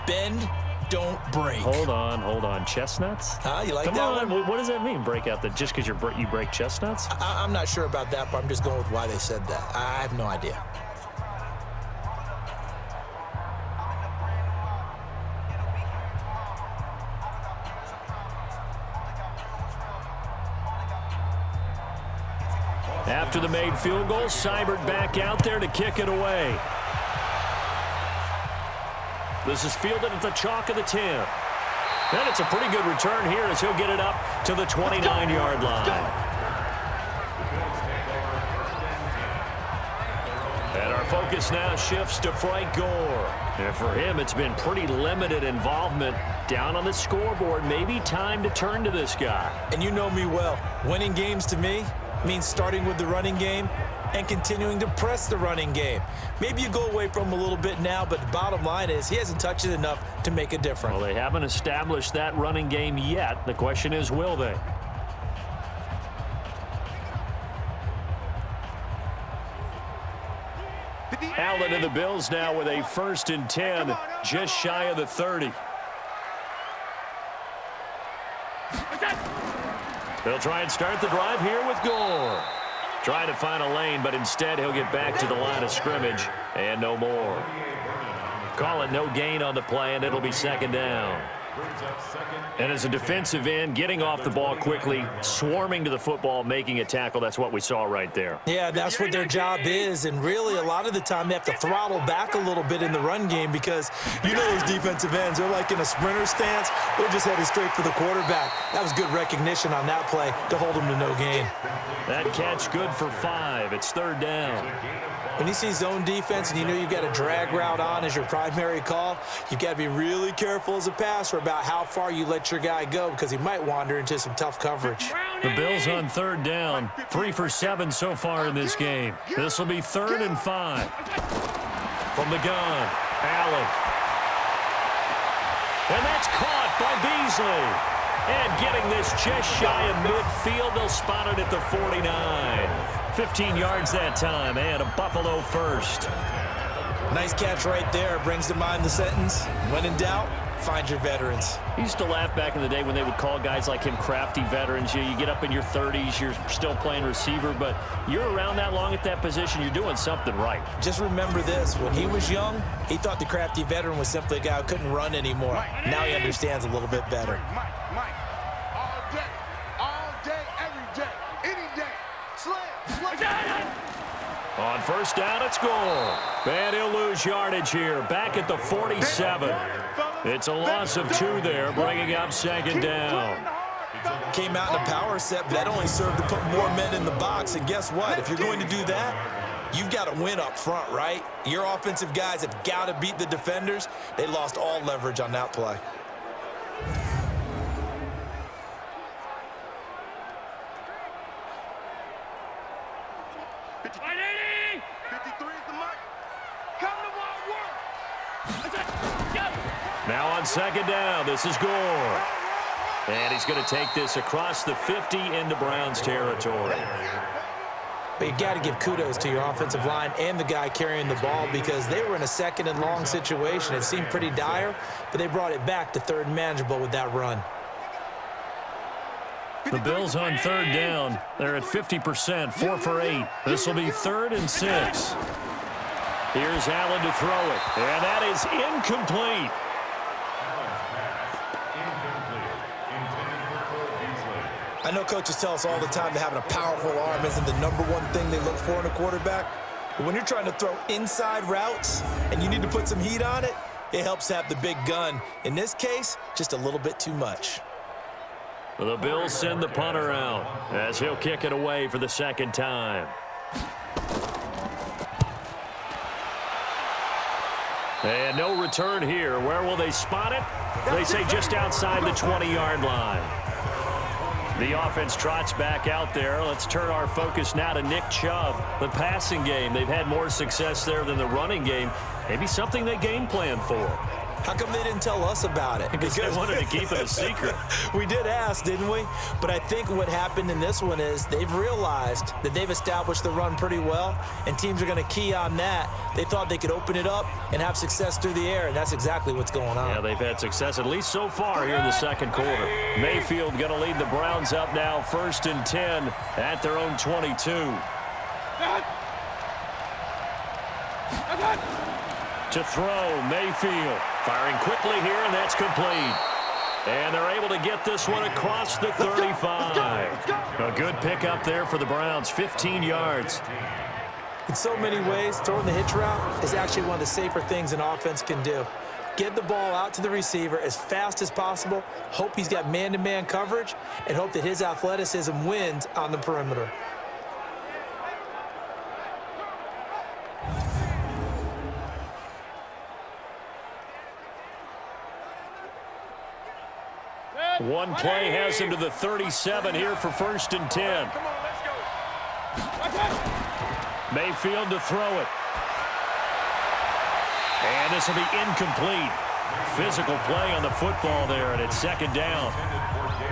Bend, don't break. Hold on. Chestnuts? You like Come that on. one? What does that mean, break out? Just because you break chestnuts? I'm not sure about that, but I'm just going with why they said that. I have no idea. After the made field goal, Seibert back out there to kick it away. This is fielded at the chalk of the 10. And it's a pretty good return here as he'll get it up to the 29-yard line. And our focus now shifts to Frank Gore. And for him, it's been pretty limited involvement down on the scoreboard. Maybe time to turn to this guy. And you know me well. Winning games to me means starting with the running game and continuing to press the running game. Maybe you go away from him a little bit now, but the bottom line is he hasn't touched it enough to make a difference. Well, they haven't established that running game yet. The question is, will they? Allen and the Bills now with a 1st and 10, just shy of the 30. They'll try and start the drive here with Gore. Trying to find a lane, but instead he'll get back to the line of scrimmage and no more. Call it no gain on the play, and it'll be 2nd down. And as a defensive end, getting off the ball quickly, swarming to the football, making a tackle, that's what we saw right there. Yeah, that's what their job is, and really a lot of the time they have to throttle back a little bit in the run game because you know those defensive ends, they're like in a sprinter stance. They're just headed straight for the quarterback. That was good recognition on that play to hold them to no gain. That catch good for 5. It's 3rd down. When you see zone defense and you know you've got a drag route on as your primary call, you've got to be really careful as a passer about how far you let your guy go because he might wander into some tough coverage. The Bills on 3rd down, 3 for 7 so far in this game. This will be 3rd and 5. From the gun, Allen. And that's caught by Beasley. And getting this just shy of midfield, they'll spot it at the 49. 15 yards that time, and a Buffalo first. Nice catch right there. Brings to mind the sentence, when in doubt, find your veterans. I used to laugh back in the day when they would call guys like him crafty veterans. You get up in your 30s, you're still playing receiver, but you're around that long at that position, you're doing something right. Just remember this. When he was young, he thought the crafty veteran was simply a guy who couldn't run anymore. Now he understands a little bit better. Mike, all day, every day, any day. Slam. On first down, it's goal. And he'll lose yardage here. Back at the 47. It's a loss of 2 there, bringing up second down. Came out in a power set, but that only served to put more men in the box. And guess what? If you're going to do that, you've got to win up front, right? Your offensive guys have got to beat the defenders. They lost all leverage on that play. Now on second down, this is Gore. And he's going to take this across the 50 into Browns territory. But you got to give kudos to your offensive line and the guy carrying the ball because they were in a second and long situation. It seemed pretty dire, but they brought it back to third and manageable with that run. The Bills on third down. They're at 50%, 4 for 8. This will be 3rd and 6. Here's Allen to throw it, and that is incomplete. I know coaches tell us all the time that having a powerful arm isn't the #1 thing they look for in a quarterback. But when you're trying to throw inside routes and you need to put some heat on it, it helps have the big gun. In this case, just a little bit too much. The Bills send the punter out as he'll kick it away for the second time. And no return here. Where will they spot it? They say just outside the 20-yard line. The offense trots back out there. Let's turn our focus now to Nick Chubb. The passing game, they've had more success there than the running game. Maybe something they game plan for. How come they didn't tell us about it? Because they wanted to keep it a secret. We did ask, didn't we? But I think what happened in this one is they've realized that they've established the run pretty well, and teams are going to key on that. They thought they could open it up and have success through the air, and that's exactly what's going on. Yeah, they've had success at least so far here in the second quarter. Mayfield going to lead the Browns up now, 1st and 10 at their own 22. To throw, Mayfield. Firing quickly here, and that's complete. And they're able to get this one across the 35. A good pickup there for the Browns, 15 yards. In so many ways, throwing the hitch route is actually one of the safer things an offense can do. Get the ball out to the receiver as fast as possible, hope he's got man-to-man coverage, and hope that his athleticism wins on the perimeter. One play has him to the 37 here for 1st and 10. Mayfield to throw it. And this will be incomplete. Physical play on the football there, and it's 2nd down.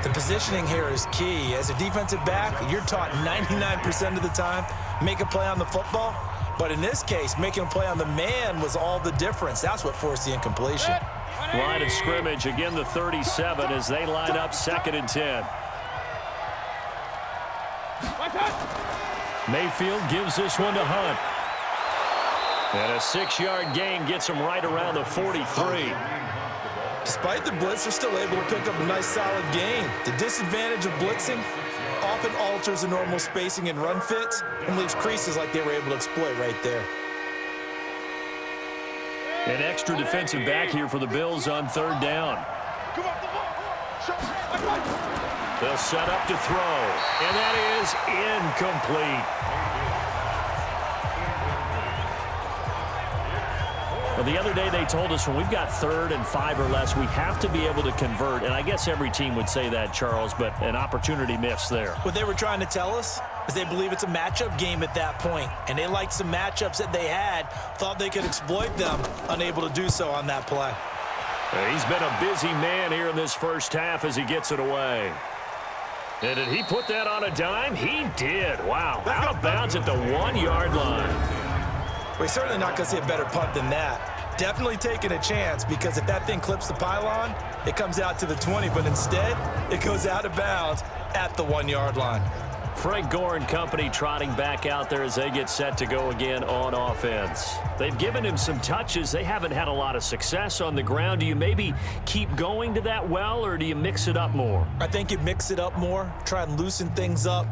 The positioning here is key. As a defensive back, you're taught 99% of the time, make a play on the football. But in this case, making a play on the man was all the difference. That's what forced the incompletion. Line of scrimmage, again the 37 as they line up 2nd and 10. Mayfield gives this one to Hunt. And a 6-yard gain gets him right around the 43. Despite the blitz, they're still able to pick up a nice solid gain. The disadvantage of blitzing often alters the normal spacing and run fits and leaves creases like they were able to exploit right there. An extra defensive back here for the Bills on 3rd down. They'll set up to throw, and that is incomplete. Well, the other day they told us when we've got 3rd and 5 or less, we have to be able to convert, and I guess every team would say that, Charles, but an opportunity missed there. What they were trying to tell us is they believe it's a matchup game at that point, and they liked some matchups that they had, thought they could exploit them, unable to do so on that play. He's been a busy man here in this first half as he gets it away. And did he put that on a dime? He did. Wow. Out of bounds at the 1-yard line. We're certainly not going to see a better punt than that. Definitely taking a chance, because if that thing clips the pylon, it comes out to the 20, but instead it goes out of bounds at the 1-yard line. Frank Gore and company trotting back out there as they get set to go again on offense. They've given him some touches. They haven't had a lot of success on the ground. Do you maybe keep going to that well, or do you mix it up more? I think you mix it up more, try and loosen things up.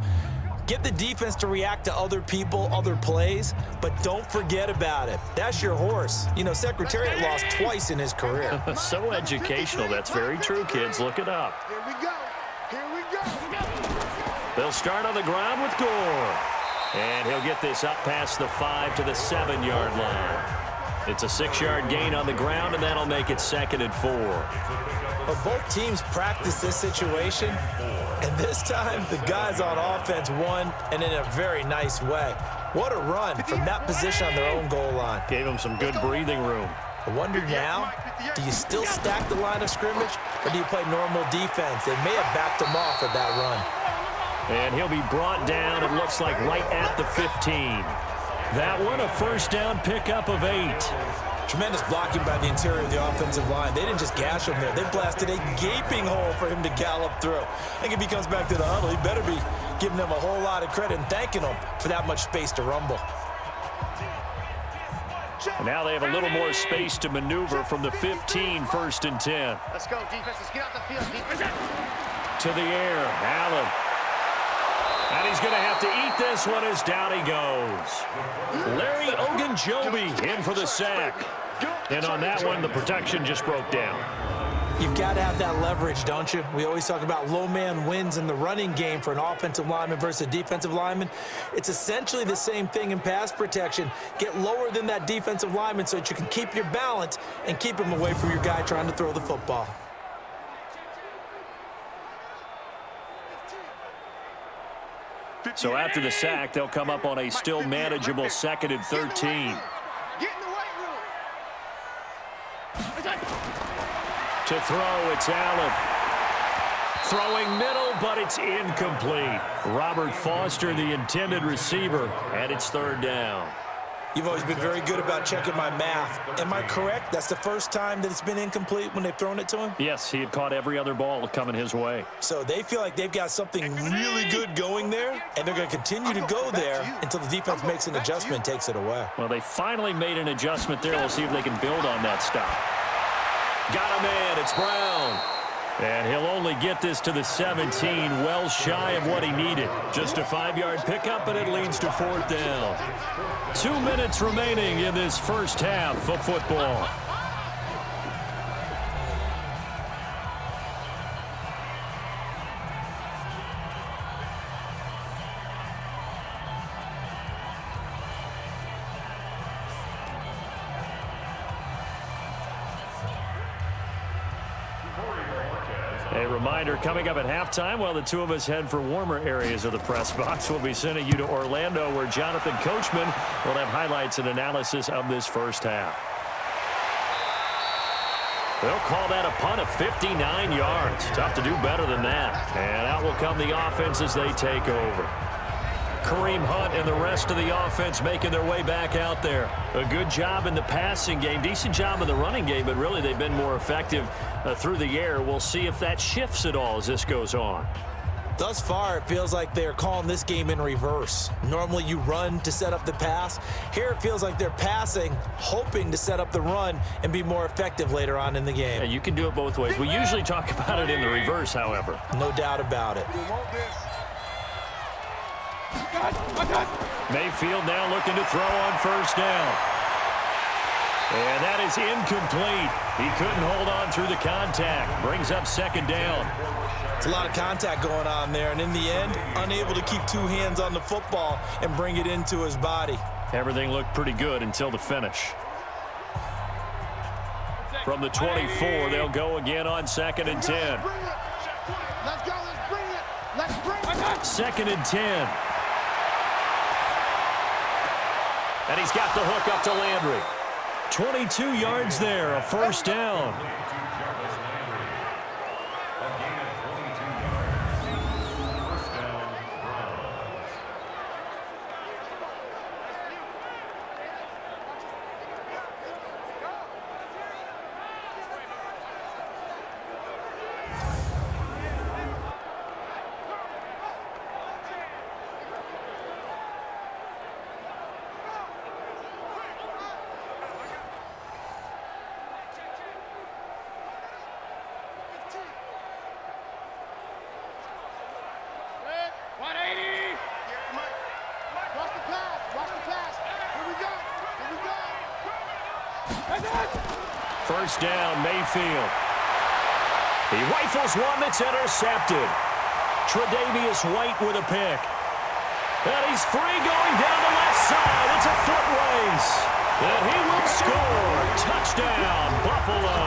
Get the defense to react to other people, other plays, but don't forget about it. That's your horse. You know, Secretariat lost twice in his career. So educational. That's very true, kids. Look it up. Here we go. Here we go. They'll start on the ground with Gore. And he'll get this up past the 5 to the 7-yard line. It's a 6-yard gain on the ground, and that'll make it 2nd and 4. But both teams practice this situation, and this time the guys on offense won, and in a very nice way. What a run from that position on their own goal line. Gave them some good breathing room. I wonder now, do you still stack the line of scrimmage, or do you play normal defense? They may have backed them off with that run. And he'll be brought down, it looks like, right at the 15. That one, a first down pickup of 8. Tremendous blocking by the interior of the offensive line. They didn't just gash him there. They blasted a gaping hole for him to gallop through. I think if he comes back to the huddle, he better be giving them a whole lot of credit and thanking them for that much space to rumble. And now they have a little more space to maneuver from the 15, 1st and 10. Let's go, defense. Let's get out the field, defense. To the air, Allen. And he's going to have to eat this one as down he goes. Larry Ogunjobi in for the sack. And on that one, the protection just broke down. You've got to have that leverage, don't you? We always talk about low man wins in the running game for an offensive lineman versus a defensive lineman. It's essentially the same thing in pass protection. Get lower than that defensive lineman so that you can keep your balance and keep him away from your guy trying to throw the football. So after the sack, they'll come up on a still manageable 2nd and 13. Get in the weight room. To throw, it's Allen. Throwing middle, but it's incomplete. Robert Foster, the intended receiver, and it's 3rd down. You've always been very good about checking my math. Am I correct? That's the first time that it's been incomplete when they've thrown it to him? Yes, he had caught every other ball coming his way. So they feel like they've got something really good going there, and they're going to continue to go there until the defense makes an adjustment and takes it away. Well, they finally made an adjustment there. We'll see if they can build on that stop. Got a man. It's Brown. And he'll only get this to the 17, well shy of what he needed. Just a 5-yard pickup, and it leads to 4th down. 2 minutes remaining in this first half of football. A reminder, coming up at halftime, while the two of us head for warmer areas of the press box, we'll be sending you to Orlando, where Jonathan Coachman will have highlights and analysis of this first half. They'll call that a punt of 59 yards. Tough to do better than that. And out will come the offense as they take over. Kareem Hunt and the rest of the offense making their way back out there. A good job in the passing game, decent job in the running game, but really they've been more effective through the air. We'll see if that shifts at all as this goes on. Thus far, it feels like they're calling this game in reverse. Normally you run to set up the pass. Here it feels like they're passing, hoping to set up the run and be more effective later on in the game. Yeah, you can do it both ways. We usually talk about it in the reverse, however. No doubt about it. Mayfield now looking to throw on 1st down. And that is incomplete. He couldn't hold on through the contact. Brings up 2nd down. It's a lot of contact going on there, and in the end, unable to keep 2 hands on the football and bring it into his body. Everything looked pretty good until the finish. From the 24, they'll go again on 2nd and 10. Let's go, let's bring it. Let's bring it. 2nd and 10. And he's got the hook up to Landry. 22 yards there, a first down. First down, Mayfield. He rifles one that's intercepted. Tre'Davious White with a pick. And he's free going down the left side. It's a foot race. And he will score. Touchdown, Buffalo.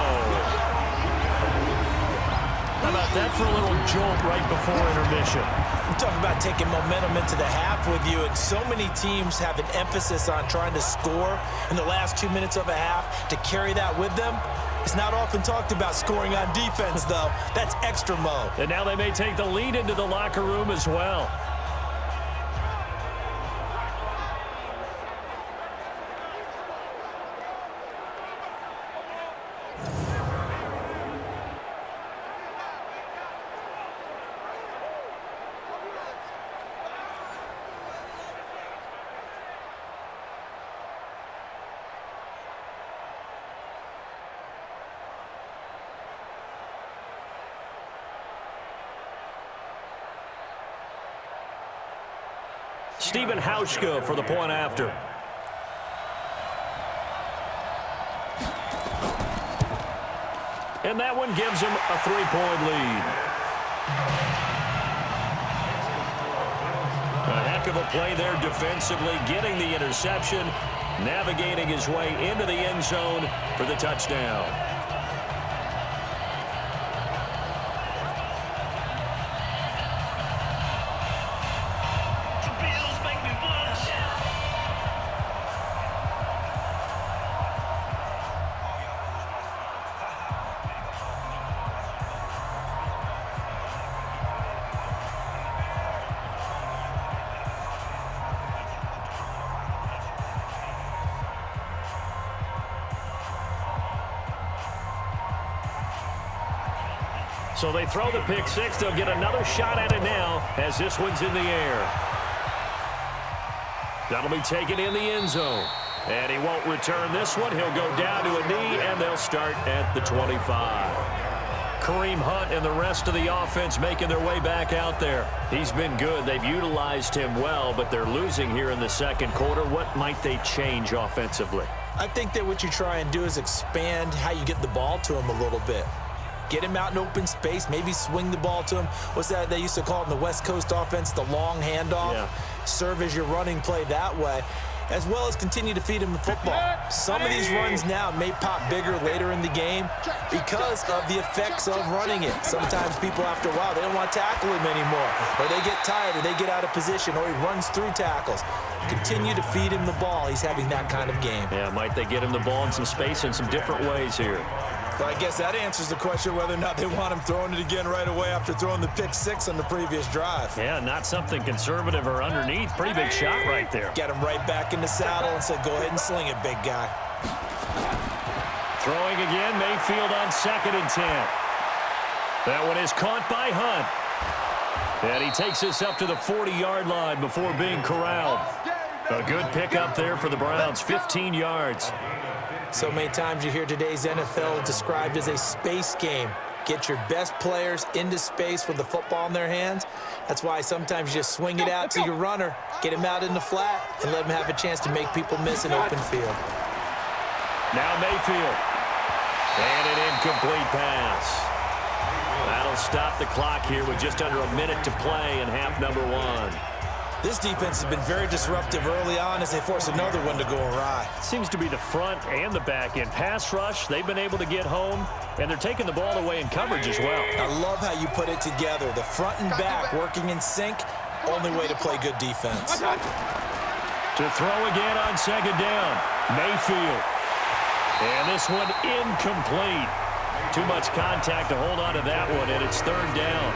How about that for a little jolt right before intermission? I'm talking about taking momentum into the half with you, and so many teams have an emphasis on trying to score in the last 2 minutes of a half to carry that with them. It's not often talked about scoring on defense, though. That's extra mode. And now they may take the lead into the locker room as well. Stephen Hauschka for the point after. And that one gives him a 3-point lead. A heck of a play there defensively, getting the interception, navigating his way into the end zone for the touchdown. So they throw the pick six. They'll get another shot at it now as this one's in the air. That'll be taken in the end zone. And he won't return this one. He'll go down to a knee, and they'll start at the 25. Kareem Hunt and the rest of the offense making their way back out there. He's been good. They've utilized him well, but they're losing here in the second quarter. What might they change offensively? I think that what you try and do is expand how you get the ball to him a little bit. Get him out in open space, maybe swing the ball to him. What's that they used to call it in the West Coast offense, the long handoff? Yeah. Serve as your running play that way, as well as continue to feed him the football. Some of these runs now may pop bigger later in the game because of the effects of running it. Sometimes people, after a while, they don't want to tackle him anymore, or they get tired, or they get out of position, or he runs through tackles. Continue to feed him the ball. He's having that kind of game. Yeah, might they get him the ball in some space in some different ways here? So I guess that answers the question whether or not they want him throwing it again right away after throwing the pick six on the previous drive. Yeah, not something conservative or underneath. Pretty big shot right there. Get him right back in the saddle and said, go ahead and sling it, big guy. Throwing again, Mayfield on 2nd and 10. That one is caught by Hunt. And he takes us up to the 40-yard line before being corralled. A good pickup there for the Browns, 15 yards. So many times you hear today's NFL described as a space game. Get your best players into space with the football in their hands. That's why sometimes you just swing it out to your runner, get him out in the flat, and let him have a chance to make people miss an open field. Now Mayfield. And an incomplete pass. That'll stop the clock here with just under a minute to play in half number one. This defense has been very disruptive early on as they force another one to go awry. Seems to be the front and the back end. Pass rush, they've been able to get home, and they're taking the ball away in coverage as well. I love how you put it together. The front and back working in sync, only way to play good defense. To throw again on 2nd down, Mayfield. And this one incomplete. Too much contact to hold on to that one, and it's third down.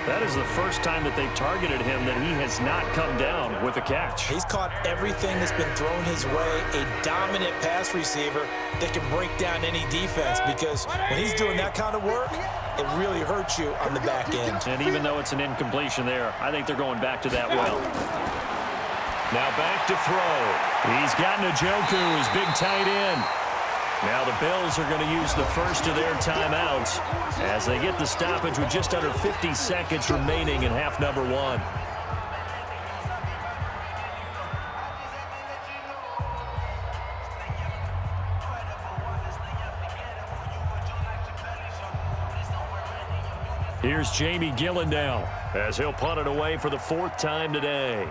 That is the first time that they've targeted him that he has not come down with a catch. He's caught everything that's been thrown his way, a dominant pass receiver that can break down any defense, because when he's doing that kind of work, it really hurts you on the back end. And even though it's an incompletion there, I think they're going back to that well. Now back to throw. He's got Njoku, his big tight end. Now the Bills are going to use the first of their timeouts as they get the stoppage with just under 50 seconds remaining in half number one. Here's Jamie Gillen now as he'll punt it away for the fourth time today.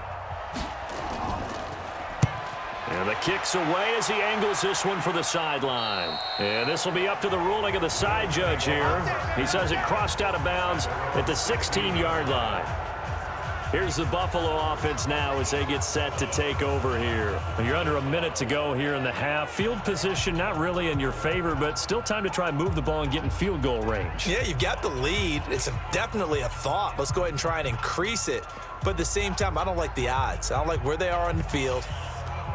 And the kick's away as he angles this one for the sideline. And this will be up to the ruling of the side judge here. He says it crossed out of bounds at the 16-yard line. Here's the Buffalo offense now as they get set to take over here. You're under a minute to go here in the half. Field position not really in your favor, but still time to try and move the ball and get in field goal range. Yeah, you've got the lead. It's definitely a thought. Let's go ahead and try and increase it. But at the same time, I don't like the odds. I don't like where they are on the field.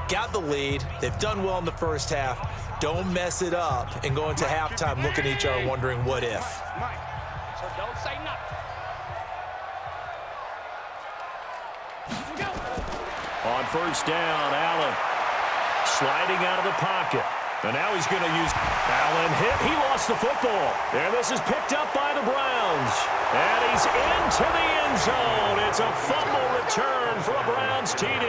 Got the lead. They've done well in the first half. Don't mess it up and go into halftime looking at each other wondering what if. So don't say nothing. On first down, Allen sliding out of the pocket. And now he's going to use Allen hit. He lost the football. And this is picked up by the Browns. And he's into the end zone. It's a fumble return for a Browns TD.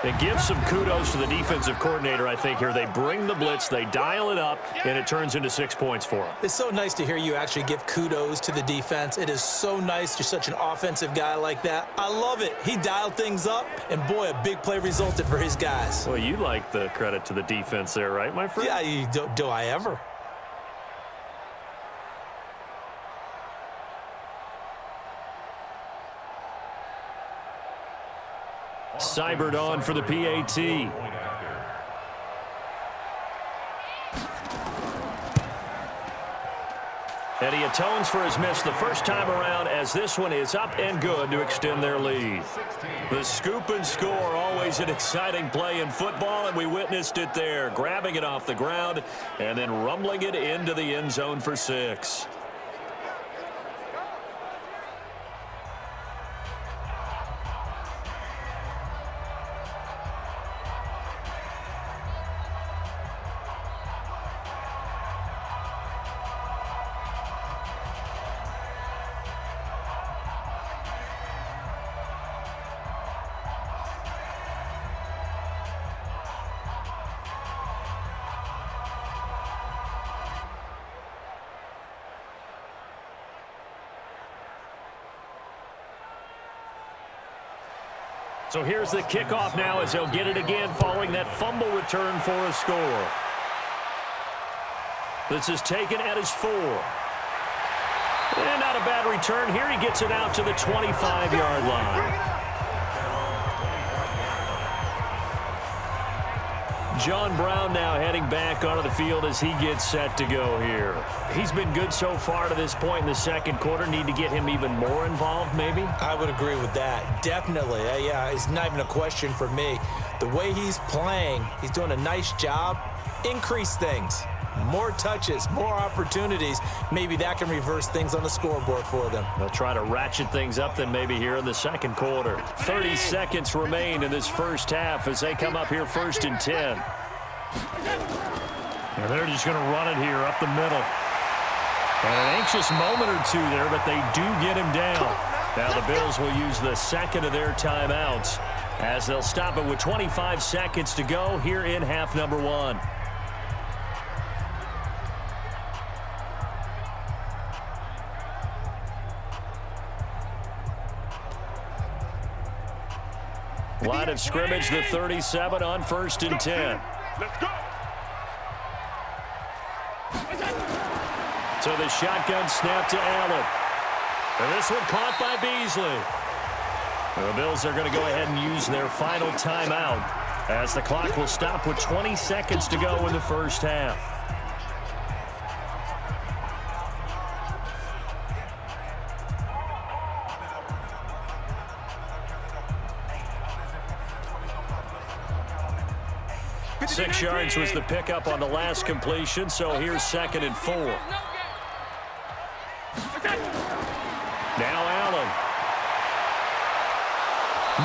It gives some kudos to the defensive coordinator, I think, here. They bring the blitz, they dial it up, and it turns into 6 points for them. It's so nice to hear you actually give kudos to the defense. It is so nice. You're such an offensive guy like that. I love it. He dialed things up, and boy, a big play resulted for his guys. Well, you like the credit to the defense there, right, my friend? Yeah, do I ever? Seibert on for the PAT. And he atones for his miss the first time around as this one is up and good to extend their lead. The scoop and score, always an exciting play in football, and we witnessed it there, grabbing it off the ground and then rumbling it into the end zone for 6. So here's the kickoff now as they'll get it again following that fumble return for a score. This is taken at his 4. And not a bad return. Here he gets it out to the 25-yard line. John Brown now heading back onto the field as he gets set to go here. He's been good so far to this point in the second quarter. Need to get him even more involved, maybe? I would agree with that. Definitely. Yeah, it's not even a question for me. The way he's playing, he's doing a nice job. Increase things. More touches, more opportunities. Maybe that can reverse things on the scoreboard for them. They'll try to ratchet things up then maybe here in the second quarter. 30 seconds remain in this first half as they come up here first and 10. And they're just going to run it here up the middle. And an anxious moment or two there, but they do get him down. Now the Bills will use the second of their timeouts as they'll stop it with 25 seconds to go here in half number 1. Line of scrimmage, the 37 on first and 10. Let's go. So the shotgun snap to Allen. And this one caught by Beasley. The Bills are going to go ahead and use their final timeout as the clock will stop with 20 seconds to go in the first half. Six yards was the pickup on the last completion, so here's 2nd and 4. Now Allen.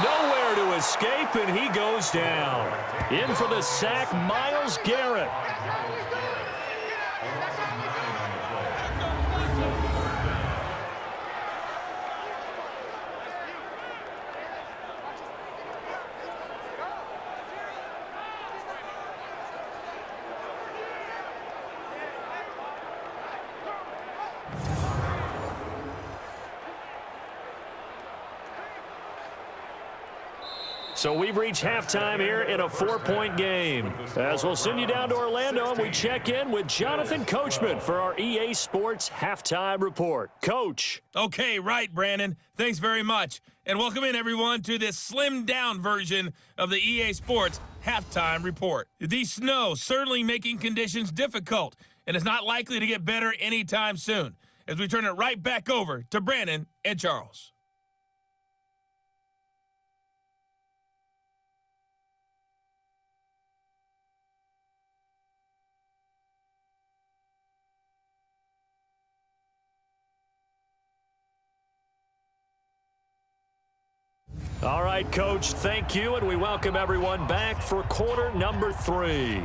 Nowhere to escape, and he goes down. In for the sack, Myles Garrett. So we've reached halftime here in a 4-point game. As we'll send you down to Orlando, and we check in with Jonathan Coachman for our EA Sports Halftime Report. Coach. Okay, right, Brandon. Thanks very much. And welcome in, everyone, to this slimmed-down version of the EA Sports Halftime Report. The snow certainly making conditions difficult, and it's not likely to get better anytime soon, as we turn it right back over to Brandon and Charles. All right, Coach, thank you, and we welcome everyone back for quarter number 3.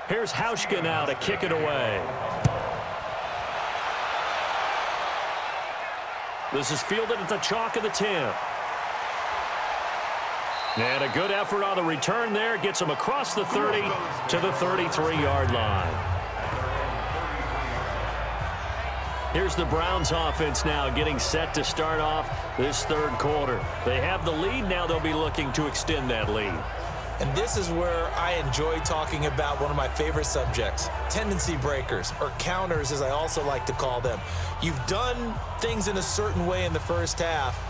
Here's Hauschka now to kick it away. This is fielded at the chalk of the 10. And a good effort on the return there. Gets him across the 30 to the 33-yard line. Here's the Browns offense now getting set to start off this third quarter. They have the lead. Now they'll be looking to extend that lead. And this is where I enjoy talking about one of my favorite subjects, tendency breakers, or counters as I also like to call them. You've done things in a certain way in the first half,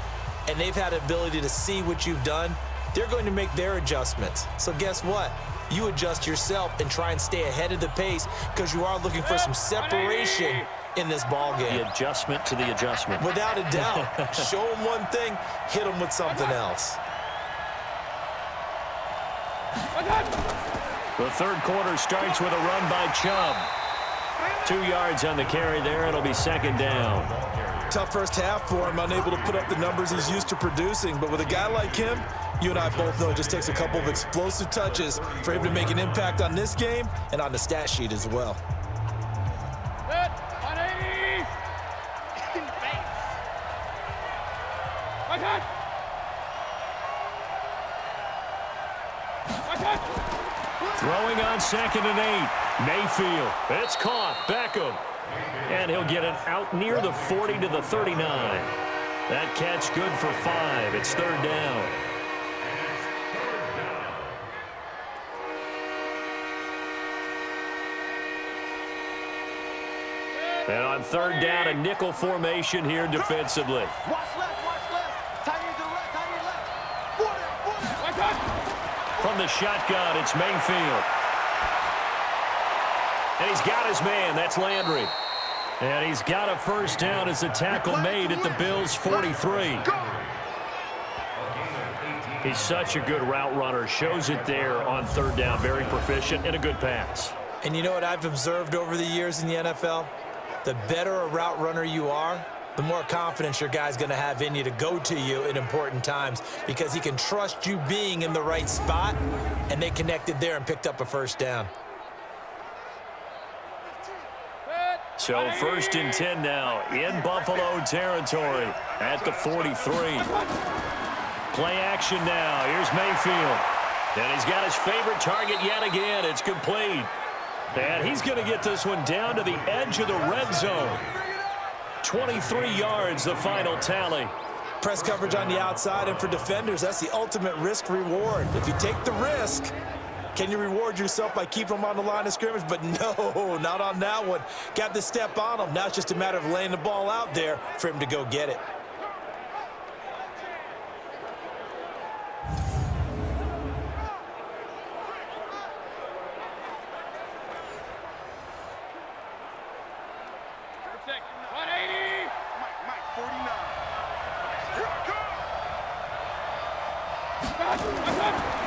and they've had the ability to see what you've done. They're going to make their adjustments. So guess what? You adjust yourself and try and stay ahead of the pace because you are looking for some separation in this ball game. The adjustment to the adjustment. Without a doubt. Show them one thing, hit them with something else. The third quarter starts with a run by Chubb. 2 yards on the carry there. It'll be 2nd down. Tough first half for him, unable to put up the numbers he's used to producing. But with a guy like him, you and I both know it just takes a couple of explosive touches for him to make an impact on this game and on the stat sheet as well. Good. 180. Throwing on 2nd and 8. Mayfield. It's caught. Beckham. And he'll get it out near the 40 to the 39. That catch good for 5. It's 3rd down. And on 3rd down, a nickel formation here defensively. Watch left. Tight end to the left, tight end left. From the shotgun, it's Mayfield. And he's got his man. That's Landry. And he's got a first down as the tackle made at the Bills' 43. He's such a good route runner. Shows it there on 3rd down. Very proficient and a good pass. And you know what I've observed over the years in the NFL? The better a route runner you are, the more confidence your guy's going to have in you to go to you at important times because he can trust you being in the right spot, and they connected there and picked up a first down. So 1st and 10 now in Buffalo territory at the 43. Play action now. Here's Mayfield. And he's got his favorite target yet again. It's complete. And he's going to get this one down to the edge of the red zone. 23 yards, the final tally. Press coverage on the outside, and for defenders, that's the ultimate risk-reward. If you take the risk, can you reward yourself by keeping them on the line of scrimmage? But no, not on that one. Got the step on him. Now it's just a matter of laying the ball out there for him to go get it.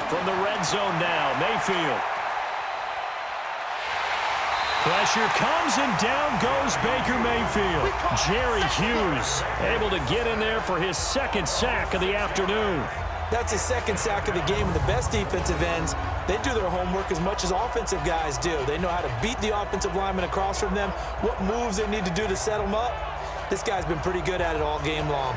From the red zone now, Mayfield. Pressure comes and down goes Baker Mayfield. Jerry Hughes able to get in there for his 2nd sack of the afternoon. That's his 2nd sack of the game, and the best defensive ends, they do their homework as much as offensive guys do. They know how to beat the offensive lineman across from them, what moves they need to do to set them up. This guy's been pretty good at it all game long.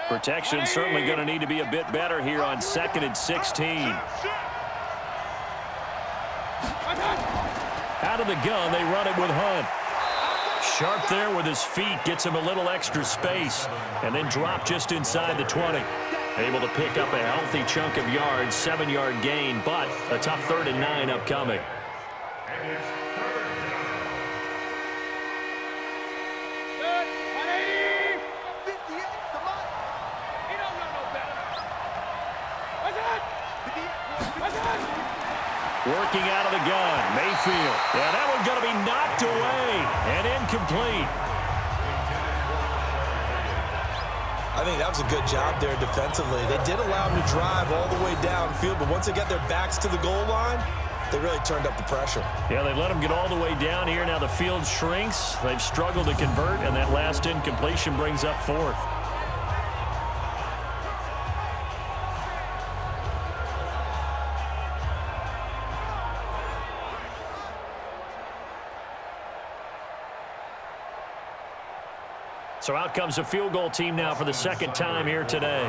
Protection certainly going to need to be a bit better here on 2nd and 16. Out of the gun, they run it with Hunt. Sharp there with his feet, gets him a little extra space, and then drop just inside the 20. Able to pick up a healthy chunk of yards, 7-yard gain, but a tough 3rd and 9 upcoming. Working out of the gun, Mayfield. Yeah, that one's going to be knocked away and incomplete. I think that was a good job there defensively. They did allow him to drive all the way downfield, but once they got their backs to the goal line, they really turned up the pressure. Yeah, they let him get all the way down here. Now the field shrinks. They've struggled to convert, and that last incompletion brings up 4th. So out comes a field goal team now for the 2nd time here today.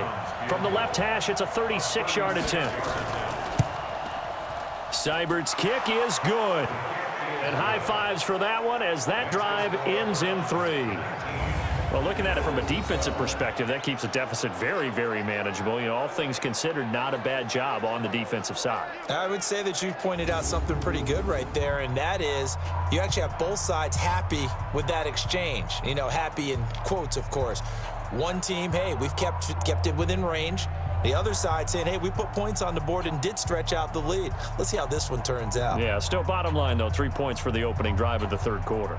From the left hash, it's a 36-yard attempt. Seibert's kick is good. And high fives for that one as that drive ends in 3. Well, looking at it from a defensive perspective, that keeps the deficit very, very manageable. You know, all things considered, not a bad job on the defensive side. I would say that you've pointed out something pretty good right there, and that is you actually have both sides happy with that exchange. You know, happy in quotes, of course. One team, hey, we've kept it within range. The other side saying, hey, we put points on the board and did stretch out the lead. Let's see how this one turns out. Yeah, still bottom line, though, 3 points for the opening drive of the 3rd quarter.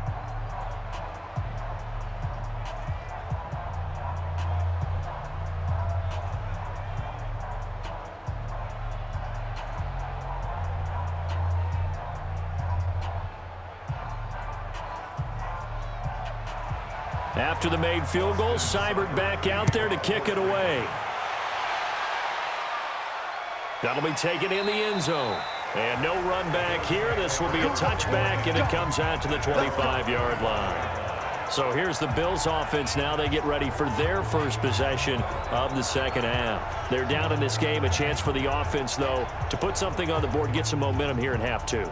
After the made field goal, Seibert back out there to kick it away. That'll be taken in the end zone. And no run back here. This will be a touchback, and it comes out to the 25-yard line. So here's the Bills offense now. They get ready for their first possession of the 2nd half. They're down in this game. A chance for the offense, though, to put something on the board, get some momentum here in half 2.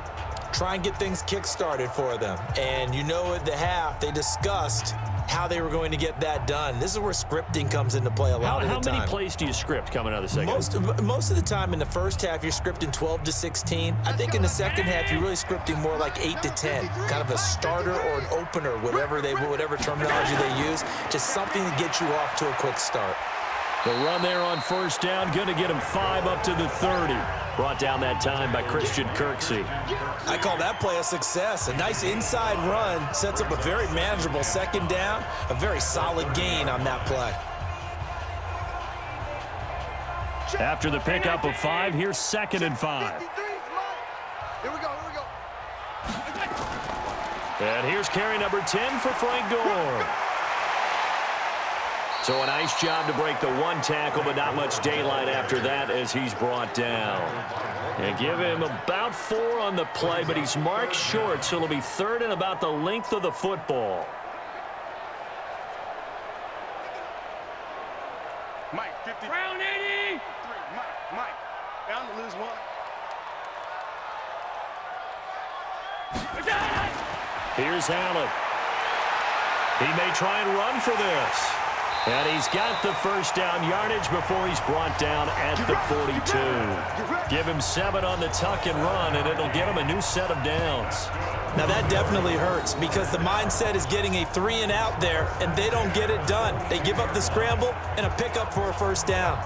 Try and get things kick-started for them. And you know at the half, they discussed how they were going to get that done. This is where scripting comes into play a lot of the time. How many plays do you script coming out of the 2nd half? Most of the time in the first half, you're scripting 12 to 16. I think in the 2nd half, you're really scripting more like 8 to 10. Kind of a starter or an opener, whatever terminology they use. Just something to get you off to a quick start. The run there on 1st down, going to get him 5 up to the 30. Brought down that time by Christian Kirksey. I call that play a success. A nice inside run sets up a very manageable 2nd down. A very solid gain on that play. After the pickup of 5, here's 2nd and 5. Here we go, here we go. And here's carry number 10 for Frank Gore. So a nice job to break the one tackle, but not much daylight after that as he's brought down. And give him about 4 on the play, but he's marked short, so it'll be 3rd and about the length of the football. Mike, 50. Round 80. Mike. Down to lose 1. Here's Allen. He may try and run for this. And he's got the first down yardage before he's brought down at the 42. Give him 7 on the tuck and run, and it'll get him a new set of downs. Now that definitely hurts because the mindset is getting a 3 and out there, and they don't get it done. They give up the scramble and a pickup for a first down.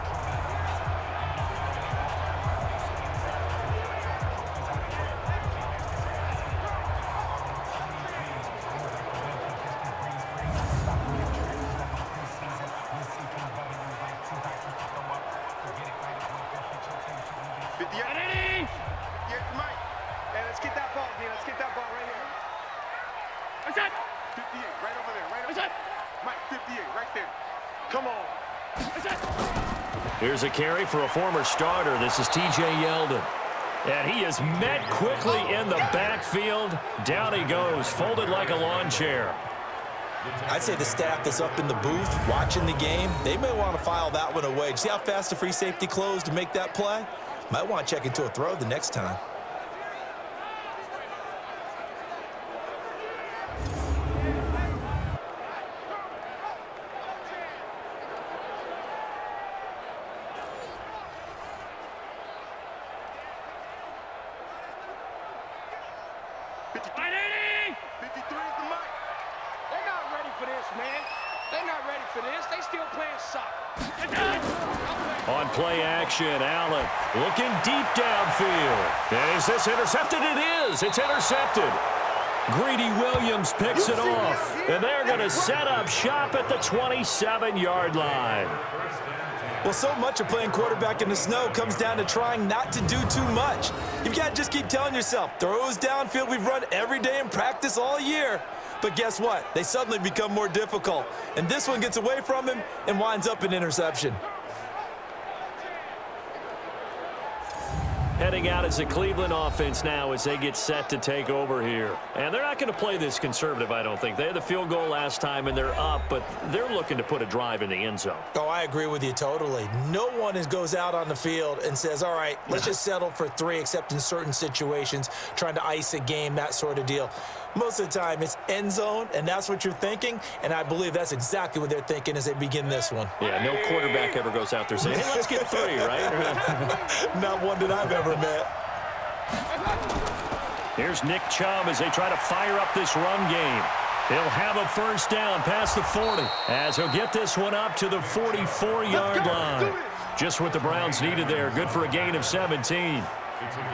Here's a carry for a former starter. This is T.J. Yeldon. And he is met quickly in the backfield. Down he goes, folded like a lawn chair. I'd say the staff that's up in the booth watching the game, they may want to file that one away. See how fast the free safety closed to make that play? Might want to check into a throw the next time. On play action, Allen looking deep downfield. Is this intercepted? It is. It's intercepted. Greedy Williams picks it off. And they're going to set up shop at the 27-yard line. Well, so much of playing quarterback in the snow comes down to trying not to do too much. You've got to just keep telling yourself, throws downfield we've run every day in practice all year. But guess what? They suddenly become more difficult. And this one gets away from him and winds up an interception. Heading out as the Cleveland offense now as they get set to take over here. And they're not going to play this conservative, I don't think. They had the field goal last time, and they're up, but they're looking to put a drive in the end zone. Oh, I agree with you totally. No one goes out on the field and says, all right, let's just settle for 3, except in certain situations, trying to ice a game, that sort of deal. Most of the time, it's end zone, and that's what you're thinking, and I believe that's exactly what they're thinking as they begin this one. Yeah, no quarterback ever goes out there saying, hey, let's get 3, right? Not one that I've ever met. Here's Nick Chubb as they try to fire up this run game. He'll have a first down past the 40 as he'll get this one up to the 44-yard line. Just what the Browns needed there. Good for a gain of 17.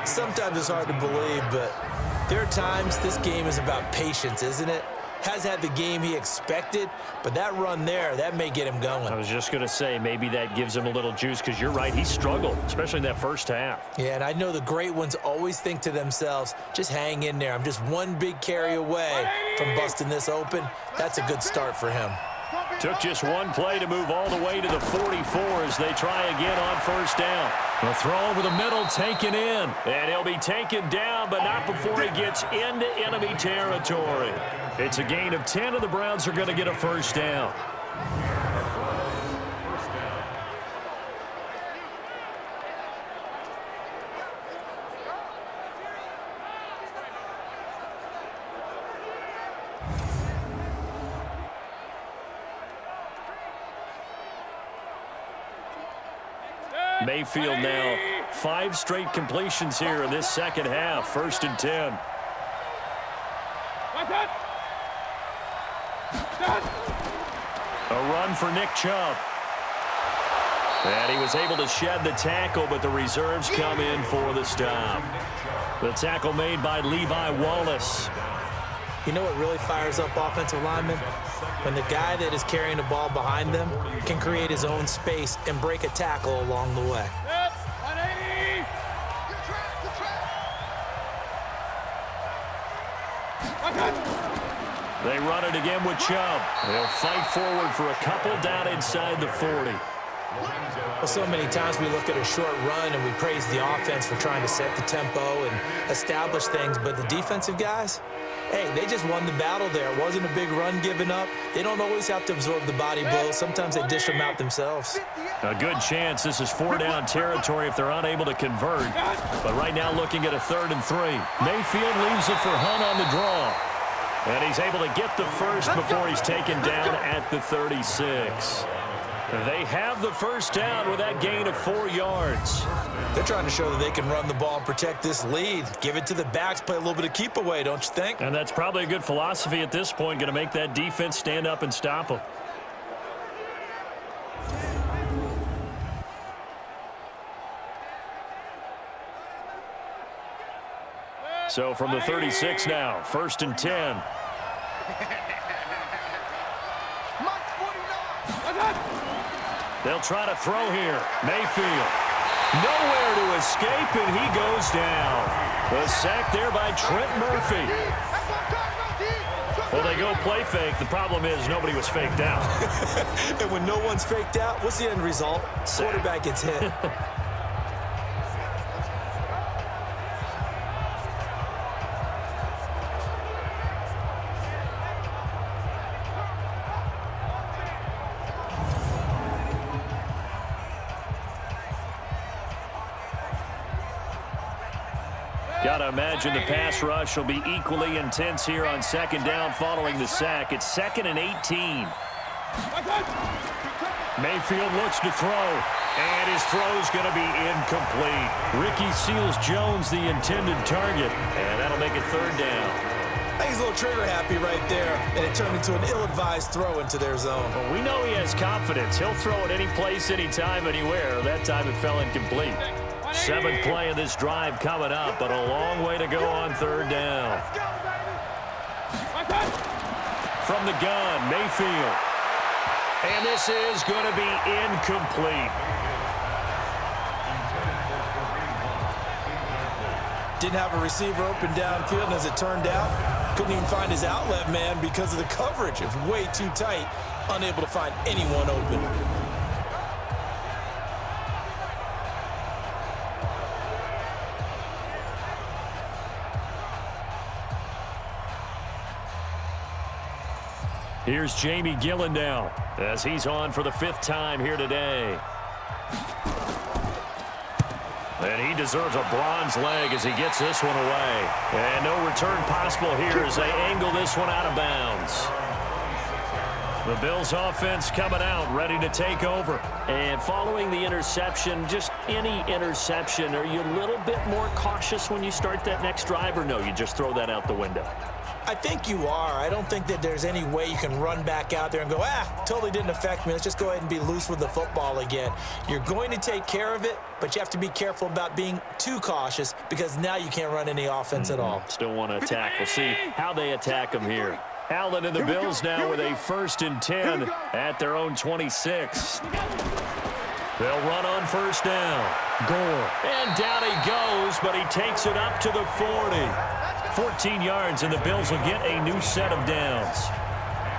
Sometimes it's hard to believe, but there are times this game is about patience, isn't it? Has had the game he expected, but that run there, that may get him going. I was just going to say, maybe that gives him a little juice, because you're right, he struggled, especially in that first half. Yeah, and I know the great ones always think to themselves, just hang in there. I'm just one big carry away from busting this open. That's a good start for him. Took just one play to move all the way to the 44 as they try again on first down. The throw over the middle, taken in. And he'll be taken down, but not before he gets into enemy territory. It's a gain of 10, and the Browns are going to get a first down. Mayfield now 5 straight completions here in this second half. 1st and 10. A run for Nick Chubb. And he was able to shed the tackle, but the reserves come in for the stop. The tackle made by Levi Wallace. You know what really fires up offensive linemen? When the guy that is carrying the ball behind them can create his own space and break a tackle along the way. They run it again with Chubb. They'll fight forward for a couple down inside the 40. Well, so many times we look at a short run and we praise the offense for trying to set the tempo and establish things, but the defensive guys, hey, they just won the battle there. It wasn't a big run given up. They don't always have to absorb the body blows. Sometimes they dish them out themselves. A good chance this is 4-down territory if they're unable to convert. But right now looking at a 3rd and 3. Mayfield leaves it for Hunt on the draw. And he's able to get the first before he's taken down at the 36. They have the first down with that gain of 4 yards. They're trying to show that they can run the ball and protect this lead. Give it to the backs, play a little bit of keep away, don't you think? And that's probably a good philosophy at this point, going to make that defense stand up and stop them. So from the 36 now, 1st and 10. They'll try to throw here. Mayfield. Nowhere to escape, and he goes down. The sack there by Trent Murphy. Well, they go play fake. The problem is nobody was faked out. And when no one's faked out, what's the end result? Quarterback gets hit. Got to imagine the pass rush will be equally intense here on 2nd down following the sack. It's 2nd and 18. Mayfield looks to throw, and his throw's going to be incomplete. Ricky Seals-Jones, the intended target, and that'll make it 3rd down. I think he's a little trigger happy right there, and it turned into an ill-advised throw into their zone. Well, we know he has confidence. He'll throw it any place, anytime, anywhere. That time it fell incomplete. 7th play of this drive coming up, but a long way to go on 3rd down. From the gun, Mayfield. And this is going to be incomplete. Didn't have a receiver open downfield, and as it turned out, couldn't even find his outlet man because of the coverage. It was way too tight, unable to find anyone open. Here's Jamie Gillen now as he's on for the 5th time here today. And he deserves a bronze leg as he gets this one away. And no return possible here as they angle this one out of bounds. The Bills offense coming out, ready to take over. And following the interception, just any interception, are you a little bit more cautious when you start that next drive, or no, you just throw that out the window? I think you are. I don't think that there's any way you can run back out there and go, totally didn't affect me. Let's just go ahead and be loose with the football again. You're going to take care of it, but you have to be careful about being too cautious because now you can't run any offense at all. Still want to attack. We'll see how they attack them here. Allen and the Bills now with a 1st and 10 at their own 26. They'll run on 1st down. Gore. And down he goes, but he takes it up to the 40. 14 yards, and the Bills will get a new set of downs.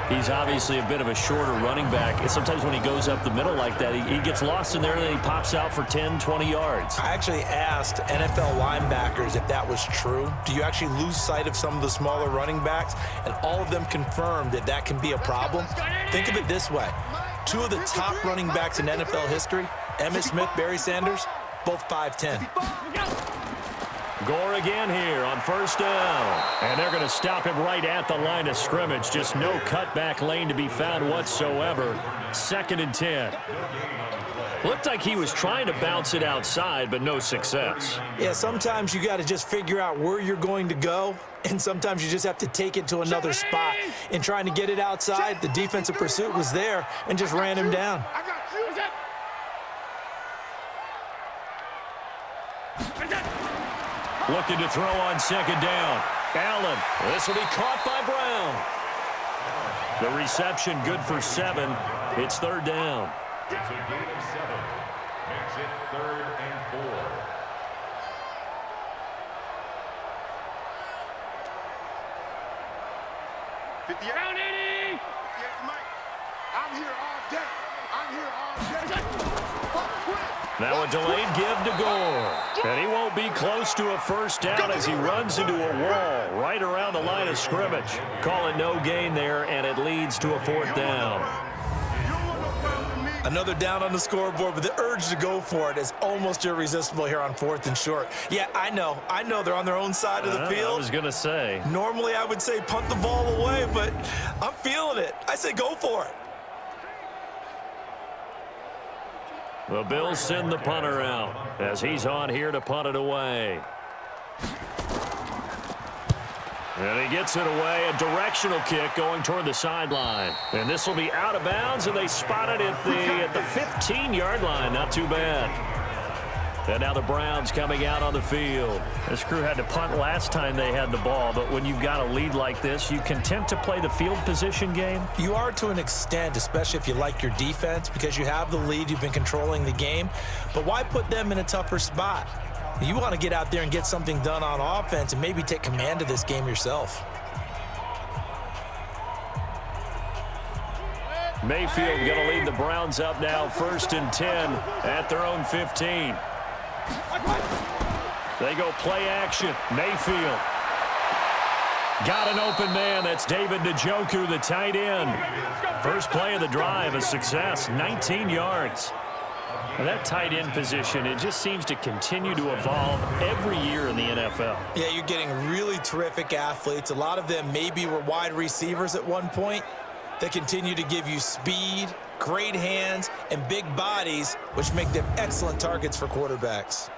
He's obviously a bit of a shorter running back. And sometimes when he goes up the middle like that, he gets lost in there, and then he pops out for 10, 20 yards. I actually asked NFL linebackers if that was true. Do you actually lose sight of some of the smaller running backs? And all of them confirmed that that can be a problem. Think of it this way. 2 of the top running backs in NFL history, Emmitt Smith, Barry Sanders, both 5'10". Gore again here on 1st down. And they're going to stop him right at the line of scrimmage. Just no cutback lane to be found whatsoever. 2nd and 10. Looked like he was trying to bounce it outside, but no success. Yeah, sometimes you got to just figure out where you're going to go, and sometimes you just have to take it to another spot. In trying to get it outside, the defensive pursuit was there and just ran him down. Looking to throw on 2nd down. Allen. This will be caught by Brown. The reception good for 7. It's 3rd down. It's a gain of 7. Makes it 3rd and 4. 58. Down 80. Yeah, Mike. I'm here all day. I'm here all day. Now a delayed give to Gore. And he won't be close to a first down as he runs into a wall right around the line of scrimmage. Call it no gain there, and it leads to a fourth down. Another down on the scoreboard, but the urge to go for it is almost irresistible here on 4th and short. Yeah, I know they're on their own side of the field. I was going to say. Normally I would say punt the ball away, but I'm feeling it. I say go for it. The Bills send the punter out as he's on here to punt it away. And he gets it away, a directional kick going toward the sideline. And this will be out of bounds, and they spot it at the 15-yard line. Not too bad. And now the Browns coming out on the field. This crew had to punt last time they had the ball, but when you've got a lead like this, you content to play the field position game? You are to an extent, especially if you like your defense, because you have the lead, you've been controlling the game. But why put them in a tougher spot? You want to get out there and get something done on offense and maybe take command of this game yourself. Mayfield going to lead the Browns up now, 1st and 10 at their own 15. They go play action. Mayfield. Got an open man. That's David Njoku, the tight end. First play of the drive, a success, 19 yards. And that tight end position, it just seems to continue to evolve every year in the NFL. Yeah, you're getting really terrific athletes. A lot of them maybe were wide receivers at one point. They continue to give you speed, great hands, and big bodies, which make them excellent targets for quarterbacks.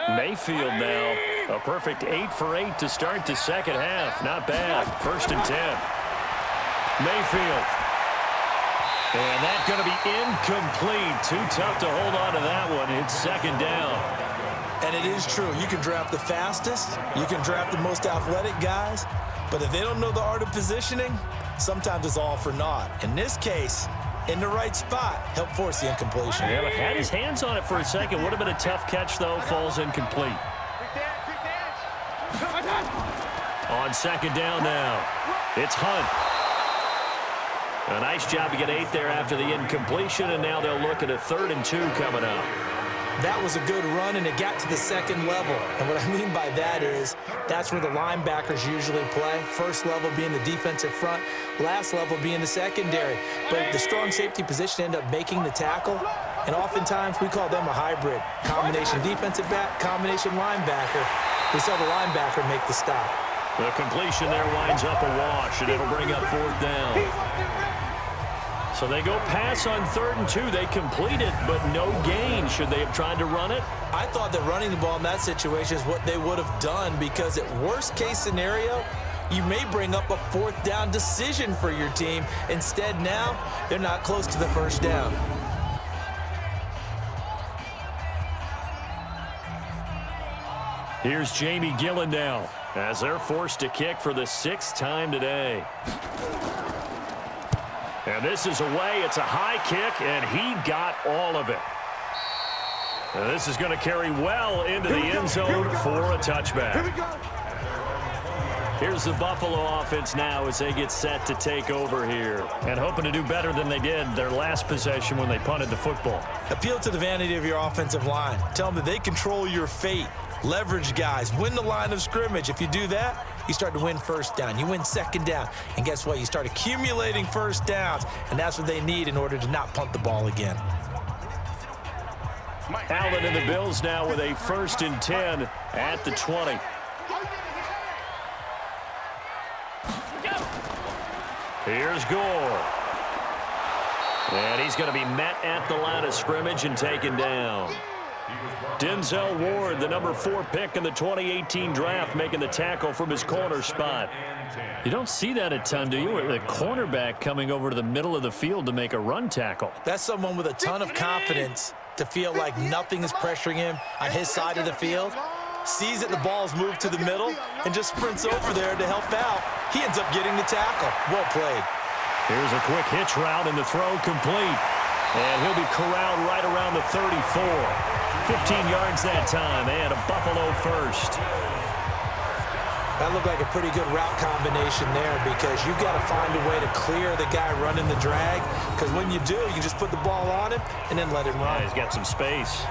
Mayfield now, a perfect 8 for 8 to start the second half. Not bad. 1st and 10. Mayfield. And that's going to be incomplete. Too tough to hold on to that one. It's 2nd down. And it is true. You can draft the fastest. You can draft the most athletic guys. But if they don't know the art of positioning, sometimes it's all for naught. In this case, in the right spot, help force the incompletion. Yeah, but had his hands on it for a second. Would have been a tough catch, though. Falls incomplete. On 2nd down now, it's Hunt. A nice job to get 8 there after the incompletion, and now they'll look at a 3rd and 2 coming up. That was a good run, and it got to the 2nd level. And what I mean by that is that's where the linebackers usually play. First level being the defensive front, last level being the secondary. But the strong safety position ended up making the tackle, and oftentimes we call them a hybrid. Combination defensive back, combination linebacker. We saw the linebacker make the stop. The completion there winds up a wash, and it'll bring up 4th down. So they go pass on 3rd and 2. They complete it, but no gain. Should they have tried to run it? I thought that running the ball in that situation is what they would have done, because at worst case scenario, you may bring up a 4th down decision for your team. Instead, now they're not close to the 1st down. Here's Jamie Gillen now as they're forced to kick for the 6th time today. And this is away. It's a high kick, and he got all of it. And this is going to carry well into the end zone for a touchback. Here's the Buffalo offense now as they get set to take over here, and hoping to do better than they did their last possession when they punted the football. Appeal to the vanity of your offensive line. Tell them that they control your fate. Leverage guys. Win the line of scrimmage. If you do that, you start to win 1st down. You win 2nd down. And guess what? You start accumulating 1st downs. And that's what they need in order to not punt the ball again. Allen and the Bills now with a 1st and 10 at the 20. Here's Gore. And he's going to be met at the line of scrimmage and taken down. Denzel Ward, the number 4 pick in the 2018 draft, making the tackle from his corner spot. You don't see that a ton, do you? The cornerback coming over to the middle of the field to make a run tackle. That's someone with a ton of confidence to feel like nothing is pressuring him on his side of the field. Sees that the ball's moved to the middle and just sprints over there to help out. He ends up getting the tackle. Well played. Here's a quick hitch route, and the throw complete. And he'll be corralled right around the 34. 15 yards that time, and a Buffalo 1st. That looked like a pretty good route combination there because you've got to find a way to clear the guy running the drag, because when you do, you just put the ball on him and then let him run. Yeah, he's got some space.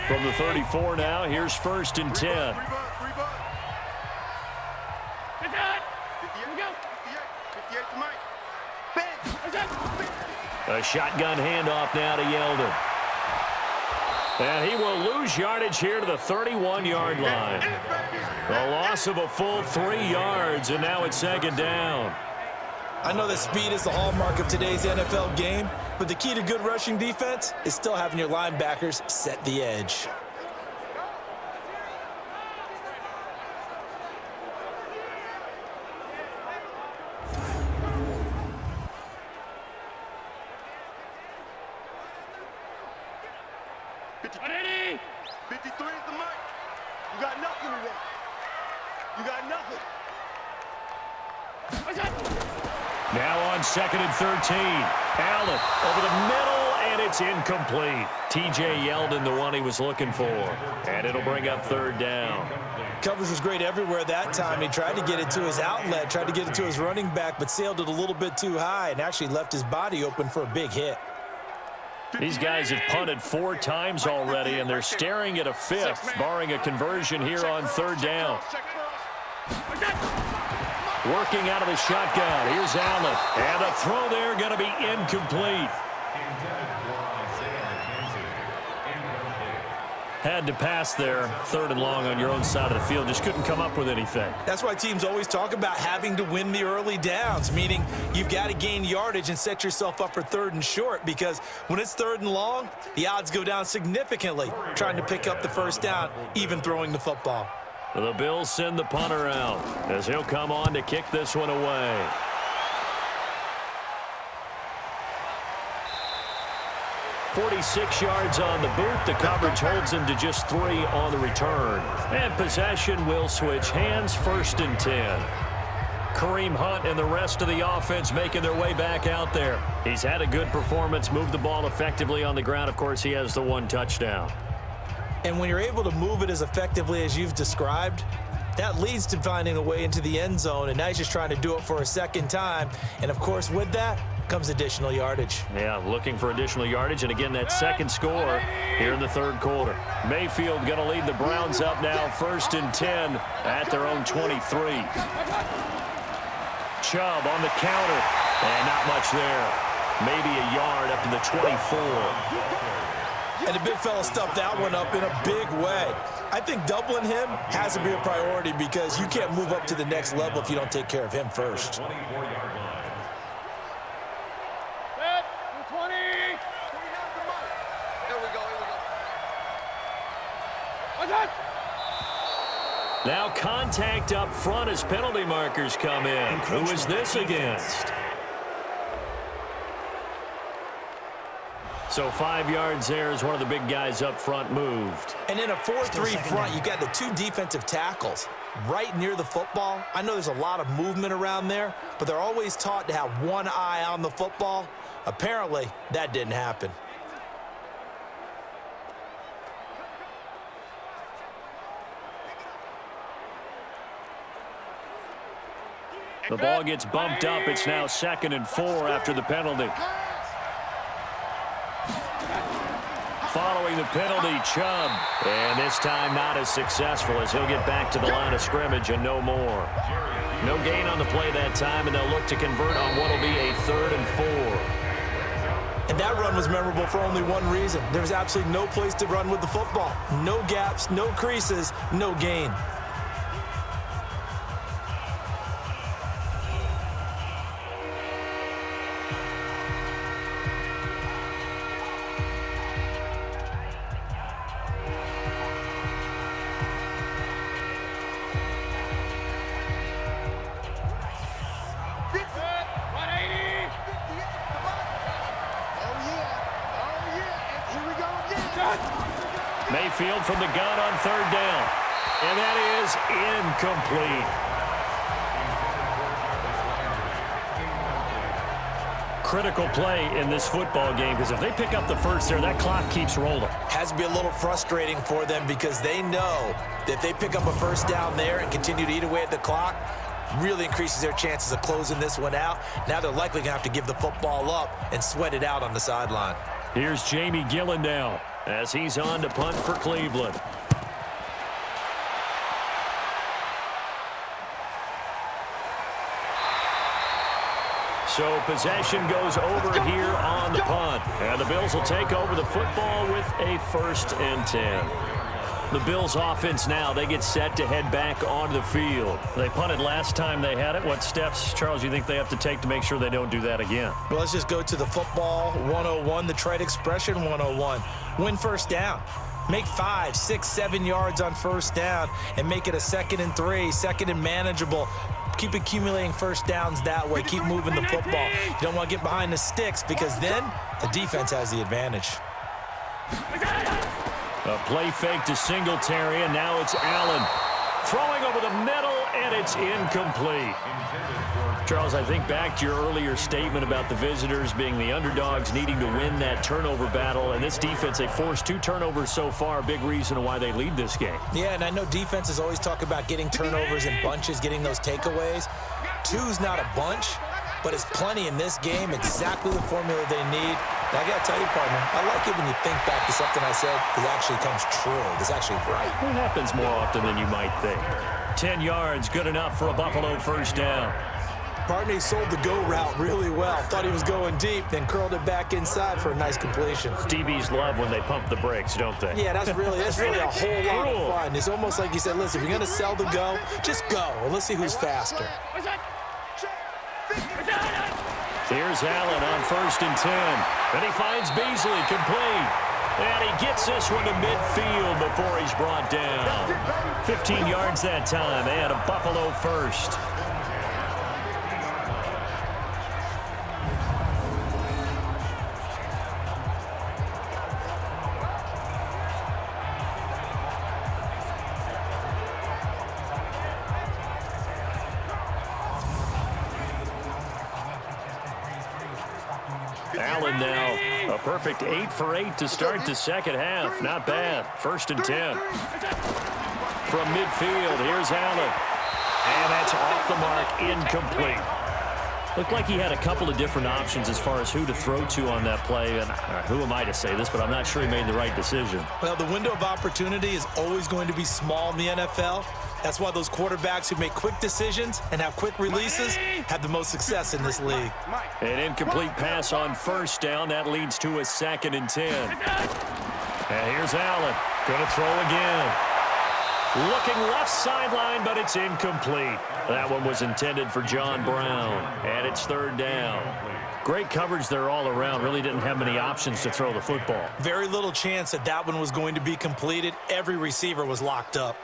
From the 34 now, here's 1st and 10. A shotgun handoff now to Yeldon. And he will lose yardage here to the 31-yard line. A loss of a full 3 yards, and now it's 2nd down. I know that speed is the hallmark of today's NFL game, but the key to good rushing defense is still having your linebackers set the edge. Now on 2nd and 13. Allen over the middle, and it's incomplete. T.J. Yeldon, the one he was looking for. And it'll bring up 3rd down. Coverage was great everywhere that time. He tried to get it to his outlet, tried to get it to his running back, but sailed it a little bit too high and actually left his body open for a big hit. These guys have punted 4 times already, and they're staring at a 5th, barring a conversion here on 3rd down. Working out of the shotgun. Here's Allen. And the throw there going to be incomplete. Had to pass there. 3rd and long on your own side of the field. Just couldn't come up with anything. That's why teams always talk about having to win the early downs, meaning you've got to gain yardage and set yourself up for 3rd and short, because when it's 3rd and long, the odds go down significantly trying to pick up the 1st down, even throwing the football. The Bills send the punter out as he'll come on to kick this one away. .46 yards on the boot. The coverage holds him to just 3 on the return. And possession will switch hands. 1st and 10. Kareem Hunt and the rest of the offense making their way back out there. He's had a good performance, moved the ball effectively on the ground. Of course, he has the 1 touchdown. And when you're able to move it as effectively as you've described, that leads to finding a way into the end zone, and now he's just trying to do it for a 2nd time. And, of course, with that comes additional yardage. Yeah, looking for additional yardage, and again, that 2nd score here in the 3rd quarter. Mayfield going to lead the Browns up now, 1st and 10 at their own 23. Chubb on the counter, and not much there. Maybe a yard up to the 24. And the big fella stuffed that one up in a big way. I think doubling him has to be a priority because you can't move up to the next level if you don't take care of him first. 20. Here we go. Now contact up front as penalty markers come in. Who is this against? So 5 yards there as one of the big guys up front moved. And in a 4-3 front, you've got the 2 defensive tackles right near the football. I know there's a lot of movement around there, but they're always taught to have one eye on the football. Apparently, that didn't happen. The ball gets bumped up. It's now 2nd and 4 after the penalty. Following the penalty, Chubb. And this time not as successful as he'll get back to the line of scrimmage and no more. No gain on the play that time, and they'll look to convert on what will be a 3rd and 4. And that run was memorable for only one reason. There was absolutely no place to run with the football. No gaps, no creases, no gain. Mayfield from the gun on 3rd down. And that is incomplete. critical play in this football game because if they pick up the first there, that clock keeps rolling. Has to be a little frustrating for them because they know that if they pick up a first down there and continue to eat away at the clock, really increases their chances of closing this one out. Now they're likely going to have to give the football up and sweat it out on the sideline. Here's Jamie Gillen now as he's on to punt for Cleveland. So possession goes over here on the punt. And the Bills will take over the football with a 1st and 10. The Bills offense now, they get set to head back onto the field. They punted last time they had it. What steps, Charles, you think they have to take to make sure they don't do that again? Well, let's just go to the football 101, the trade expression 101. Win first down. Make 5, 6, 7 yards on first down and make it a 2nd and 3, 2nd and manageable. Keep accumulating first downs that way. Keep moving the football. You don't want to get behind the sticks because then the defense has the advantage. A play fake to Singletary, and now it's Allen. Throwing over the middle, and it's incomplete. Charles, I think back to your earlier statement about the visitors being the underdogs needing to win that turnover battle. And this defense, they forced 2 turnovers so far. Big reason why they lead this game. Yeah, and I know defenses always talk about getting turnovers in bunches, getting those takeaways. 2's not a bunch, but it's plenty in this game, exactly the formula they need. And I got to tell you, partner, I like it when you think back to something I said that actually comes true. It's actually right. It happens more often than you might think. 10 yards, good enough for a Buffalo first down. Partner, he sold the go route really well. Thought he was going deep, then curled it back inside for a nice completion. DBs love when they pump the brakes, don't they? Yeah, that's really a whole lot of fun. It's almost like you said, listen, if you're going to sell the go, just go. And let's see who's faster. Here's Allen on 1st and 10. And he finds Beasley complete. And he gets this one to midfield before he's brought down. 15 yards that time and a Buffalo first. Allen now, a perfect 8 for 8 to start the second half. Not bad. 1st and 10. From midfield, here's Allen. And that's off the mark, incomplete. Looked like he had a couple of different options as far as who to throw to on that play. And who am I to say this, but I'm not sure he made the right decision. Well, the window of opportunity is always going to be small in the NFL. That's why those quarterbacks who make quick decisions and have quick releases have the most success in this league. An incomplete pass on first down. That leads to a 2nd and 10. And here's Allen. Going to throw again. Looking left sideline, but it's incomplete. That one was intended for John Brown. And it's 3rd down. Great coverage there all around. Really didn't have many options to throw the football. Very little chance that that one was going to be completed. Every receiver was locked up.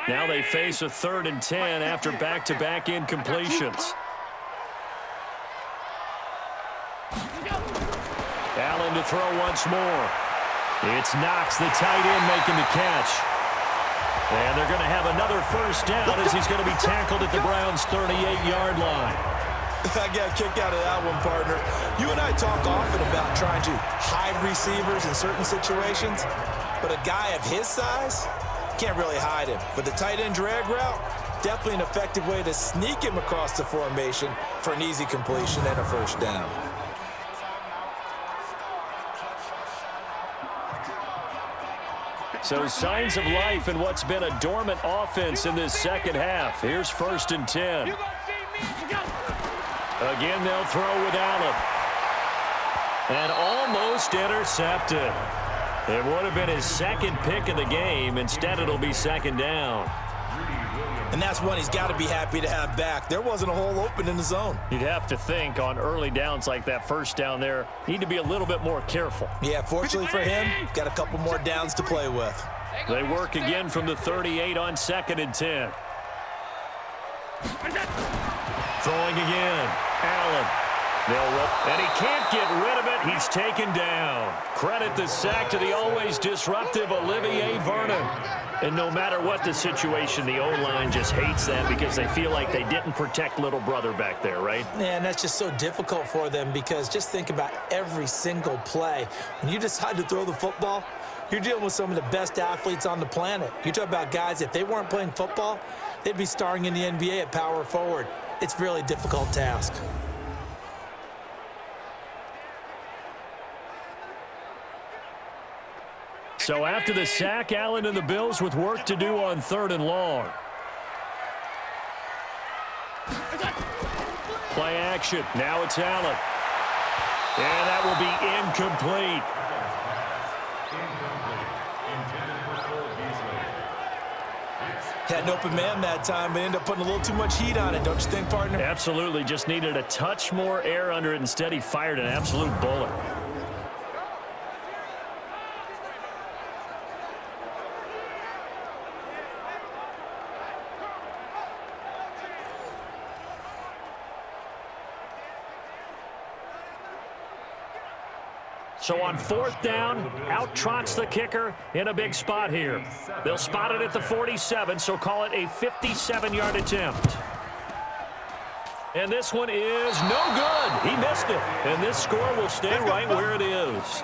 Now they face a 3rd and 10 after back-to-back incompletions. Allen to throw once more. It's Knox, the tight end, making the catch. And they're going to have another first down as he's going to be tackled at the Browns' 38-yard line. I got a kick out of that one, partner. You and I talk often about trying to hide receivers in certain situations, but a guy of his size can't really hide him. But the tight end drag route, definitely an effective way to sneak him across the formation for an easy completion and a first down. So signs of life in what's been a dormant offense in this second half. Here's 1st and 10. Again, they'll throw with Allen. And almost intercepted. It would have been his 2nd pick of the game. Instead, it'll be 2nd down. And that's one he's got to be happy to have back. There wasn't a hole open in the zone. You'd have to think on early downs like that first down there, need to be a little bit more careful. Yeah, fortunately for him, got a couple more downs to play with. They work again from the 38 on 2nd and 10. Throwing again. Allen. And he can't get rid of it. He's taken down. Credit the sack to the always disruptive Olivier Vernon. And no matter what the situation, the O-line just hates that because they feel like they didn't protect little brother back there, right? Yeah, and that's just so difficult for them because just think about every single play. When you decide to throw the football, you're dealing with some of the best athletes on the planet. You talk about guys, if they weren't playing football, they'd be starring in the NBA at power forward. It's a really difficult task. So after the sack, Allen and the Bills with work to do on 3rd and long. Play action. Now it's Allen. And that will be incomplete. Had an open man that time, but ended up putting a little too much heat on it, don't you think, partner? Absolutely. Just needed a touch more air under it. Instead, he fired an absolute bullet. So on 4th down, out trots the kicker in a big spot here. They'll spot it at the 47, so call it a 57-yard attempt. And this one is no good. He missed it. And this score will stay right where it is.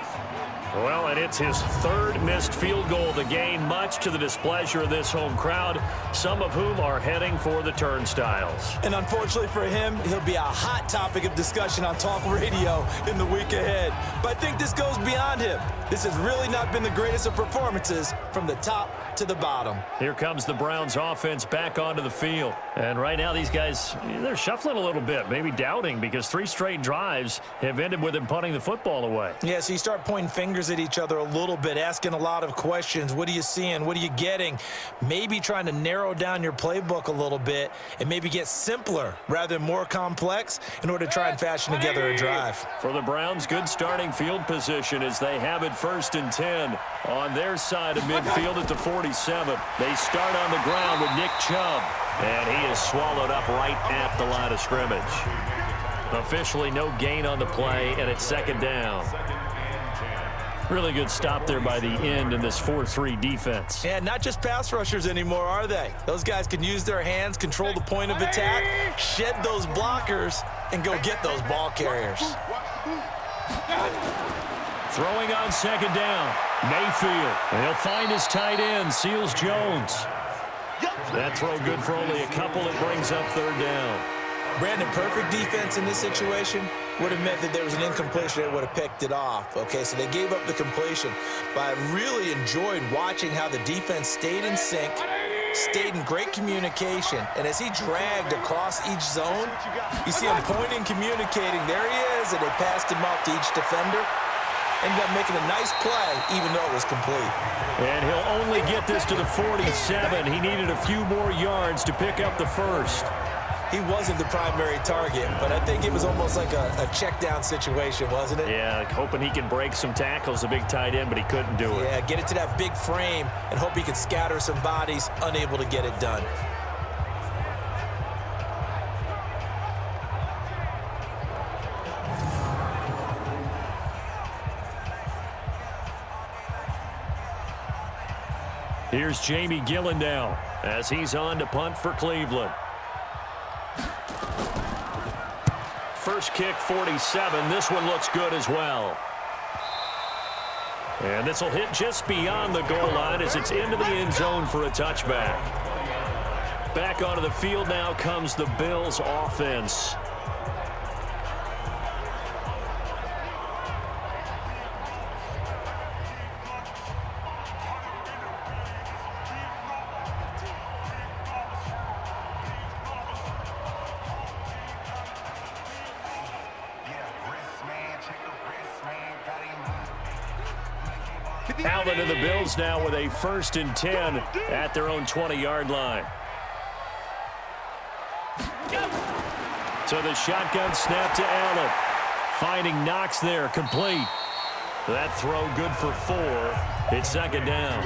Well, and it's his 3rd missed field goal of the game, much to the displeasure of this home crowd, some of whom are heading for the turnstiles. And unfortunately for him, he'll be a hot topic of discussion on talk radio in the week ahead. But I think this goes beyond him. This has really not been the greatest of performances from the top to the bottom. Here comes the Browns offense back onto the field. And right now these guys, they're shuffling a little bit, maybe doubting, because 3 straight drives have ended with them punting the football away. Yeah, so you start pointing fingers at each other a little bit, asking a lot of questions. What are you seeing? What are you getting? Maybe trying to narrow down your playbook a little bit and maybe get simpler rather than more complex in order to try and fashion together a drive. For the Browns, good starting field position as they have it 1st and 10 on their side of midfield at the 47. They start on the ground with Nick Chubb, and he is swallowed up right at the line of scrimmage. Officially no gain on the play, and it's 2nd down. Really good stop there by the end in this 4-3 defense. Yeah, not just pass rushers anymore, are they? Those guys can use their hands, control the point of attack, shed those blockers, and go get those ball carriers. Throwing on 2nd down, Mayfield. And he'll find his tight end, Seals Jones. That throw good for only a couple. It brings up 3rd down. Brandon, perfect defense in this situation would have meant that there was an incompletion that would have picked it off. Okay, so they gave up the completion. But I really enjoyed watching how the defense stayed in sync, stayed in great communication. And as he dragged across each zone, you see him pointing, communicating. There he is, and they passed him off to each defender. Ended up making a nice play, even though it was complete. And he'll only get this to the 47. He needed a few more yards to pick up the 1st. He wasn't the primary target, but I think it was almost like a check-down situation, wasn't it? Yeah, hoping he can break some tackles, a big tight end, but he couldn't do it. Yeah, get it to that big frame and hope he can scatter some bodies, unable to get it done. Here's Jamie Gillen now as he's on to punt for Cleveland. First kick, 47. This one looks good as well. And this will hit just beyond the goal line as it's into the end zone for a touchback. Back onto the field now comes the Bills offense. Allen and the Bills now with a 1st and 10 at their own 20-yard line. So the shotgun snap to Allen. Finding Knox there, complete. That throw good for 4. It's second down.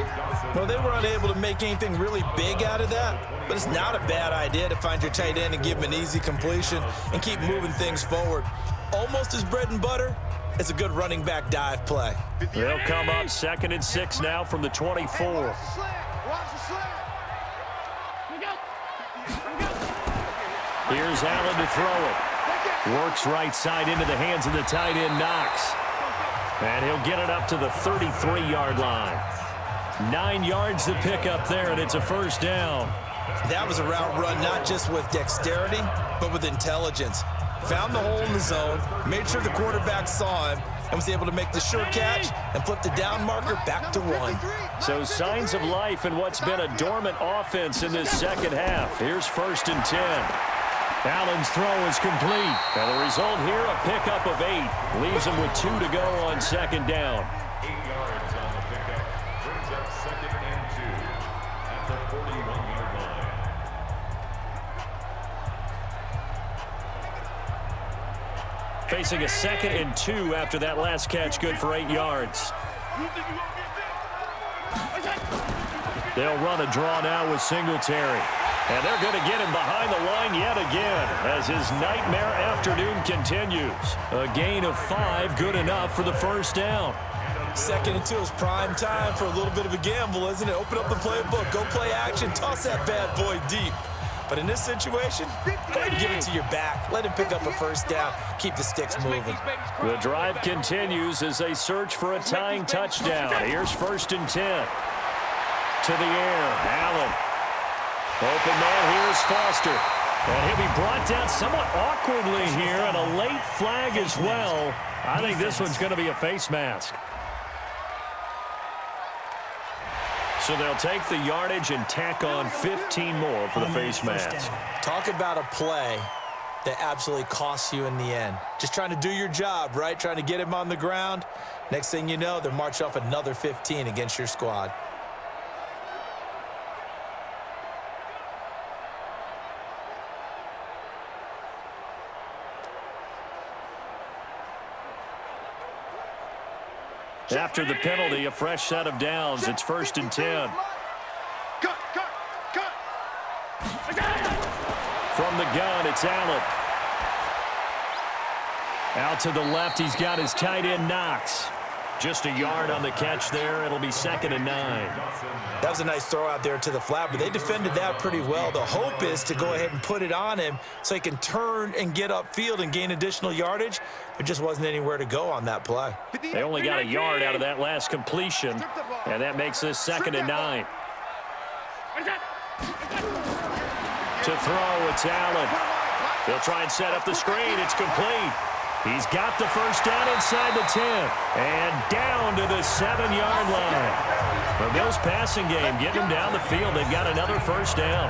Well, they were unable to make anything really big out of that, but it's not a bad idea to find your tight end and give him an easy completion and keep moving things forward. Almost as bread and butter. It's a good running back dive play. They'll come up 2nd and 6 now from the 24. Here's Allen to throw it. Works right side into the hands of the tight end, Knox. And he'll get it up to the 33-yard line. 9 yards to pick up there, and it's a first down. That was a route run not just with dexterity, but with intelligence. Found the hole in the zone, made sure the quarterback saw him, and was able to make the sure catch and flip the down marker back to 1. So signs of life in what's been a dormant offense in this second half. Here's 1st and 10. Allen's throw is complete. And the result here, a pickup of 8. Leaves him with 2 to go on 2nd down. 8 yards on the pickup. Brings up 2nd and 2 at the 41-yard line. Facing a 2nd and 2 after that last catch, good for 8 yards. They'll run a draw now with Singletary. And they're going to get him behind the line yet again as his nightmare afternoon continues. A gain of 5, good enough for the first down. 2nd and 2 is prime time for a little bit of a gamble, isn't it? Open up the playbook, go play action, toss that bad boy deep. But in this situation, go ahead and give it to your back. Let him pick up a first down. Keep the sticks moving. The drive continues as they search for a tying touchdown. Here's 1st and 10. To the air, Allen. Open man, here's Foster. And he'll be brought down somewhat awkwardly here, and a late flag as well. I think this one's going to be a face mask. So they'll take the yardage and tack on 15 more for the face mask. Talk about a play that absolutely costs you in the end. Just trying to do your job, right? Trying to get him on the ground. Next thing you know, they're marching off another 15 against your squad. After the penalty, a fresh set of downs. It's 1st and 10. From the gun, it's Allen. Out to the left, he's got his tight end, Knox. Just a yard on the catch there. It'll be 2nd and 9. That was a nice throw out there to the flat, but they defended that pretty well. The hope is to go ahead and put it on him so he can turn and get upfield and gain additional yardage. There just wasn't anywhere to go on that play. They only got a yard out of that last completion, and that makes this 2nd and 9. To throw, it's Allen. They'll try and set up the screen. It's complete. He's got the first down inside the 10 and down to the 7-yard line. The Bills passing game getting them down the field. They've got another first down.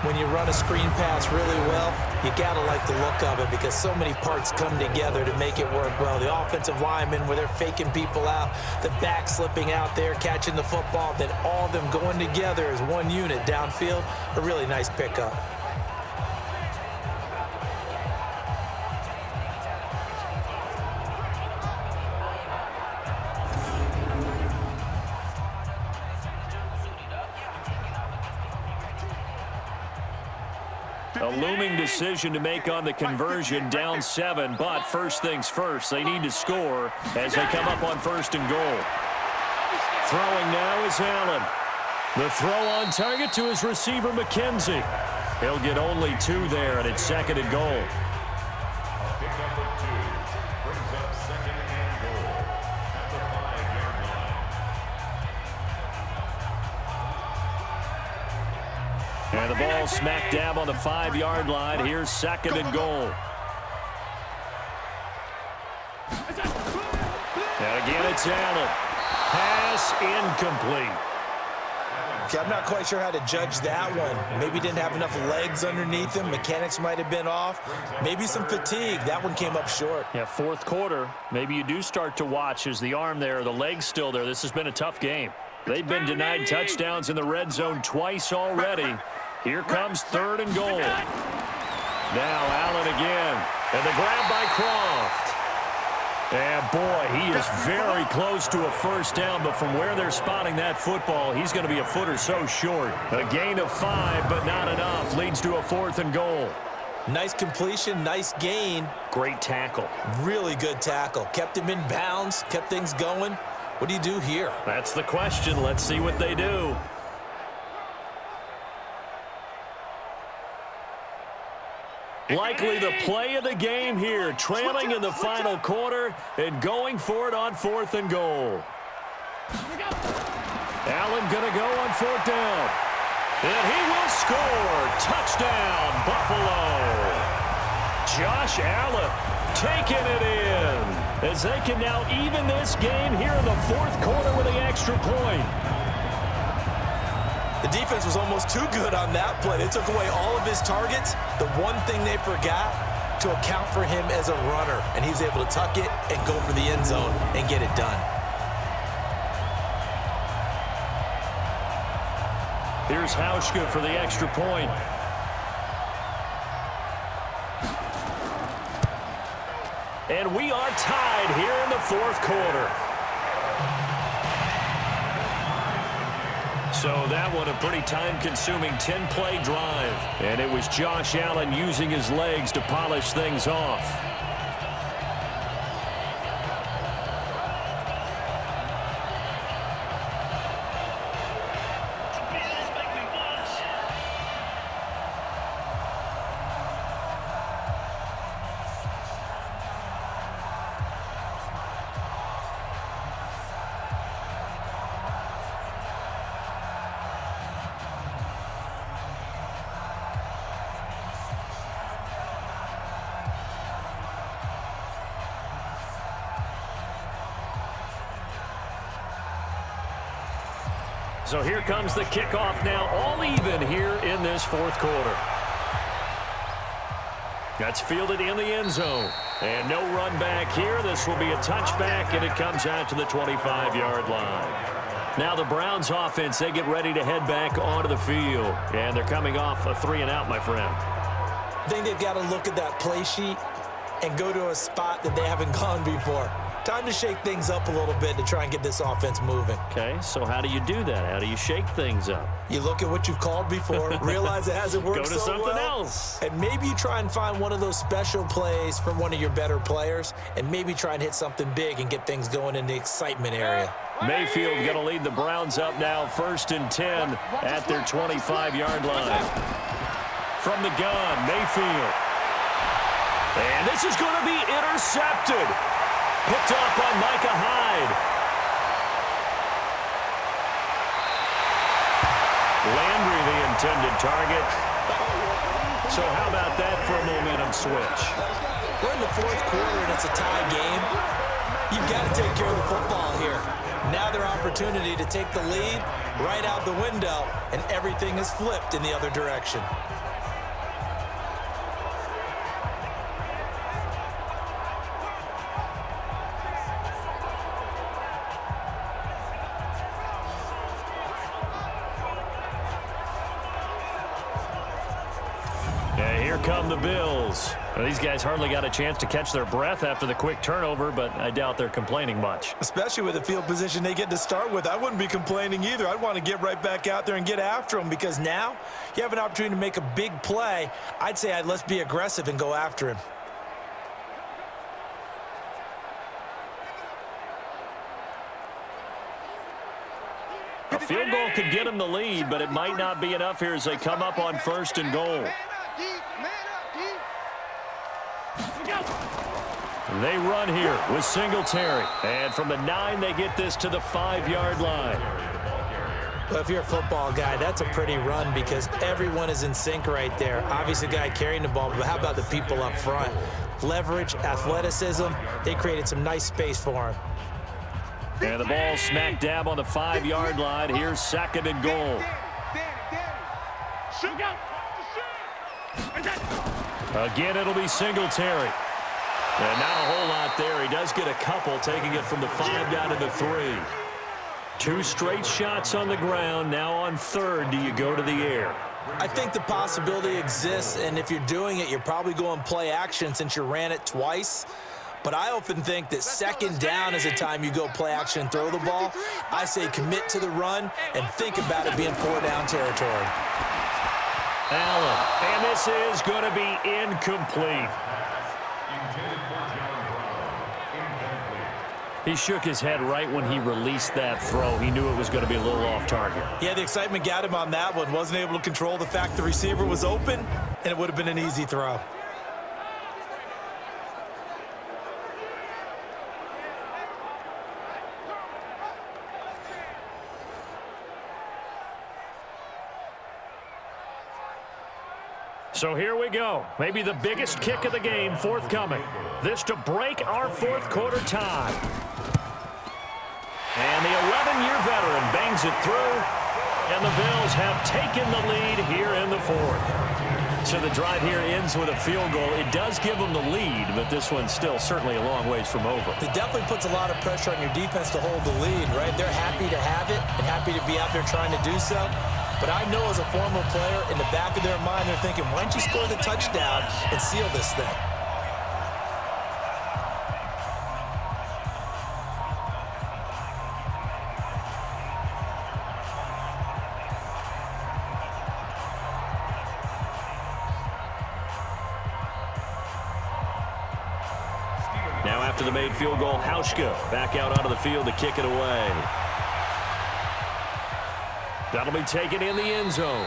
When you run a screen pass really well, you got to like the look of it because so many parts come together to make it work well. The offensive linemen where they're faking people out, the back slipping out there, catching the football, then all of them going together as one unit downfield. A really nice pickup. A looming decision to make on the conversion, down 7, but first things first, they need to score as they come up on 1st and goal. Throwing now is Allen. The throw on target to his receiver, McKenzie. He'll get only 2 there, and it's 2nd and goal. Pickup of 2 brings up 2nd and goal at the 5-yard line. And the ball smack dab on the 5-yard line. Here's 2nd and goal. And again, it's Allen. Pass incomplete. Okay, I'm not quite sure how to judge that one. Maybe didn't have enough legs underneath him. Mechanics might have been off. Maybe some fatigue. That one came up short. Yeah, 4th quarter. Maybe you do start to watch as the arm there, the leg's still there. This has been a tough game. They've been denied touchdowns in the red zone twice already. Here comes 3rd and goal. Now Allen again. And the grab by Croft. And boy, he is very close to a first down, but from where they're spotting that football, he's going to be a foot or so short. A gain of 5, but not enough. Leads to a 4th and goal. Nice completion, nice gain. Great tackle. Really good tackle. Kept him in bounds, kept things going. What do you do here? That's the question. Let's see what they do. Likely the play of the game here, trailing in the final quarter and going for it on 4th and goal. Allen going to go on 4th down. And he will score. Touchdown, Buffalo. Josh Allen taking it in as they can now even this game here in the 4th quarter with the extra point. The defense was almost too good on that play. They took away all of his targets. The one thing they forgot to account for him as a runner, and he's able to tuck it and go for the end zone and get it done. Here's Hauschka for the extra point. And we are tied here in the 4th quarter. So that one a pretty time-consuming 10-play drive. And it was Josh Allen using his legs to polish things off. So here comes the kickoff now, all even here in this 4th quarter. That's fielded in the end zone. And no run back here. This will be a touchback, and it comes out to the 25-yard line. Now the Browns offense, they get ready to head back onto the field. And they're coming off a 3-and-out, my friend. I think they've got to look at that play sheet and go to a spot that they haven't gone before. Time to shake things up a little bit to try and get this offense moving. Okay, so how do you do that? How do you shake things up? You look at what you've called before, realize it hasn't worked so well. Go to something else. else. And maybe you try and find one of those special plays from one of your better players, and maybe try and hit something big and get things going in the excitement area. Mayfield going to lead the Browns up now, 1st and 10 at their 25-yard line. From the gun, Mayfield. And this is going to be intercepted. Picked up by Micah Hyde. Landry, the intended target. So how about that for a momentum switch? We're in the 4th quarter, and it's a tie game. You've got to take care of the football here. Now their opportunity to take the lead right out the window, and everything is flipped in the other direction. Come the Bills. Well, these guys hardly got a chance to catch their breath after the quick turnover, but I doubt they're complaining much. Especially with the field position they get to start with. I wouldn't be complaining either. I'd want to get right back out there and get after them, because now you have an opportunity to make a big play. I'd say let's be aggressive and go after him. A field goal could get them the lead, but it might not be enough here as they come up on 1st and goal. They run here with Singletary. And from the 9, they get this to the 5-yard line. Well, if you're a football guy, that's a pretty run because everyone is in sync right there. Obviously, the guy carrying the ball, but how about the people up front? Leverage, athleticism, they created some nice space for him. And the ball smack dab on the 5-yard line. Here's 2nd and goal. Again, it'll be Singletary. And not a whole lot there. He does get a couple, taking it from the 5 down to the 3. 2 straight shots on the ground. Now on 3rd, do you go to the air? I think the possibility exists, and if you're doing it, you're probably going play action since you ran it twice. But I often think that second down is a time you go play action and throw the ball. I say commit to the run and think about it being 4-down territory. Allen, and this is going to be incomplete. He shook his head right when he released that throw. He knew it was going to be a little off target. Yeah, the excitement got him on that one. Wasn't able to control the fact the receiver was open, and it would have been an easy throw. So here we go. Maybe the biggest kick of the game forthcoming. This to break our fourth quarter tie. And the 11-year veteran bangs it through. And the Bills have taken the lead here in the fourth. So the drive here ends with a field goal. It does give them the lead, but this one's still certainly a long ways from over. It definitely puts a lot of pressure on your defense to hold the lead, right? They're happy to have it and happy to be out there trying to do so. But I know as a former player, in the back of their mind, they're thinking, why don't you score the touchdown and seal this thing? Now after the made field goal, Hauschka back out onto the field to kick it away. That'll be taken in the end zone.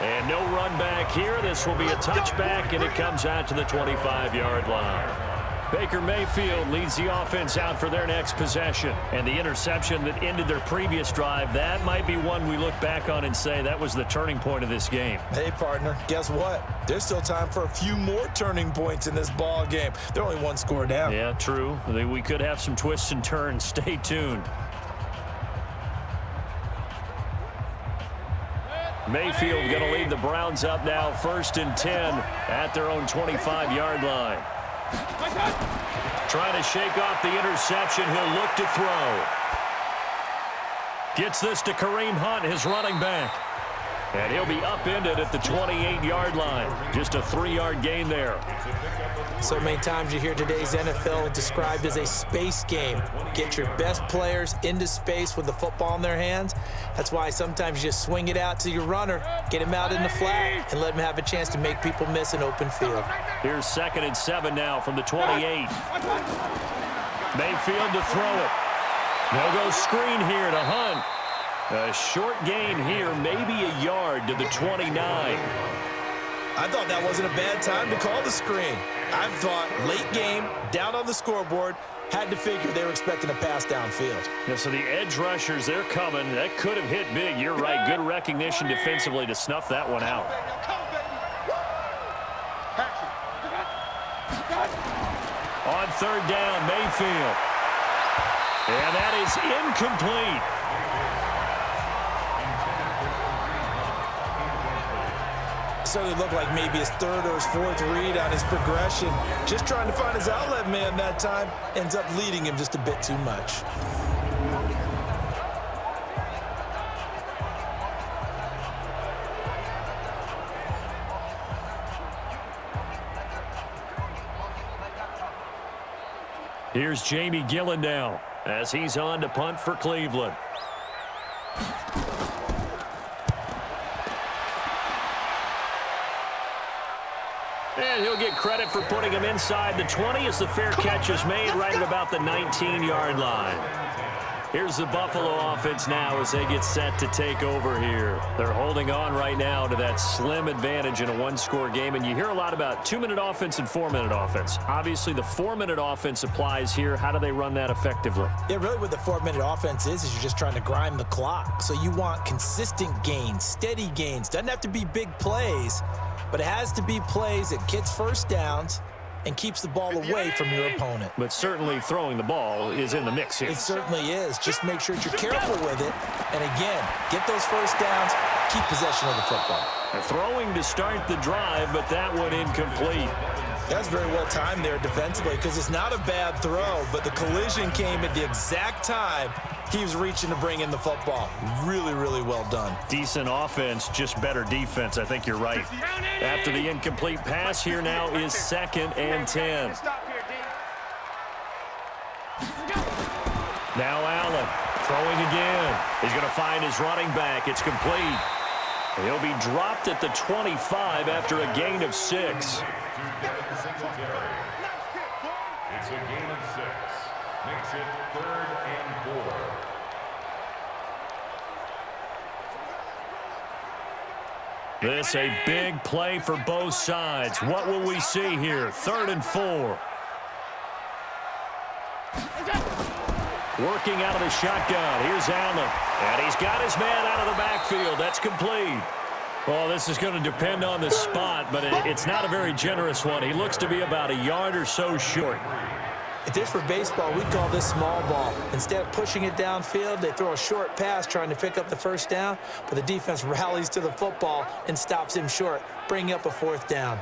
And no run back here. This will be a touchback, and it comes out to the 25-yard line. Baker Mayfield leads the offense out for their next possession. And the interception that ended their previous drive, that might be one we look back on and say that was the turning point of this game. Hey, partner, guess what? There's still time for a few more turning points in this ball game. They're only one score down. Yeah, true. We could have some twists and turns. Stay tuned. Mayfield going to lead the Browns up now, 1st and 10 at their own 25-yard line. Trying to shake off the interception. He'll look to throw. Gets this to Kareem Hunt, his running back. And he'll be upended at the 28-yard line. Just a 3-yard gain there. So many times you hear today's NFL described as a space game. Get your best players into space with the football in their hands. That's why sometimes you just swing it out to your runner, get him out in the flat, and let him have a chance to make people miss an open field. Here's 2nd and 7 now from the 28. Mayfield to throw it. They'll go screen here to Hunt. A short gain here, maybe a yard to the 29. I thought that wasn't a bad time to call the screen. I thought late game, down on the scoreboard, had to figure they were expecting a pass downfield. Yeah, so the edge rushers, they're coming. That could have hit big. You're right. Good recognition defensively to snuff that one out. On 3rd down, Mayfield. And that is incomplete. Certainly looked like maybe his 3rd or his 4th read on his progression. Just trying to find his outlet man that time. Ends up leading him just a bit too much. Here's Jamie Gillen now as he's on to punt for Cleveland. And he'll get credit for putting him inside the 20 as the fair catch is made right at about the 19-yard line. Here's the Buffalo offense now as they get set to take over here. They're holding on right now to that slim advantage in a one-score game. And you hear a lot about 2-minute offense and 4-minute offense. Obviously, the 4-minute offense applies here. How do they run that effectively? Yeah, really what the 4-minute offense is you're just trying to grind the clock. So you want consistent gains, steady gains. Doesn't have to be big plays, but it has to be plays that gets first downs and keeps the ball away from your opponent. But certainly throwing the ball is in the mix here. It certainly is. Just make sure that you're careful with it. And again, get those first downs, keep possession of the football. They're throwing to start the drive, but that one incomplete. That's very well timed there defensively because it's not a bad throw, but the collision came at the exact time he was reaching to bring in the football. Really, really well done. Decent offense, just better defense. I think you're right. After the incomplete pass, here now is 2nd and 10. Now Allen throwing again. He's going to find his running back. It's complete. He'll be dropped at the 25 after a gain of 6. It's a gain of 6. Makes it 3rd and 4. This a big play for both sides. What will we see here? 3rd and 4. Working out of the shotgun. Here's Allen. And he's got his man out of the backfield. That's complete. Well, this is going to depend on the spot, but it's not a very generous one. He looks to be about a yard or so short. If this were baseball, we'd call this small ball. Instead of pushing it downfield, they throw a short pass trying to pick up the 1st down, but the defense rallies to the football and stops him short, bringing up a 4th down.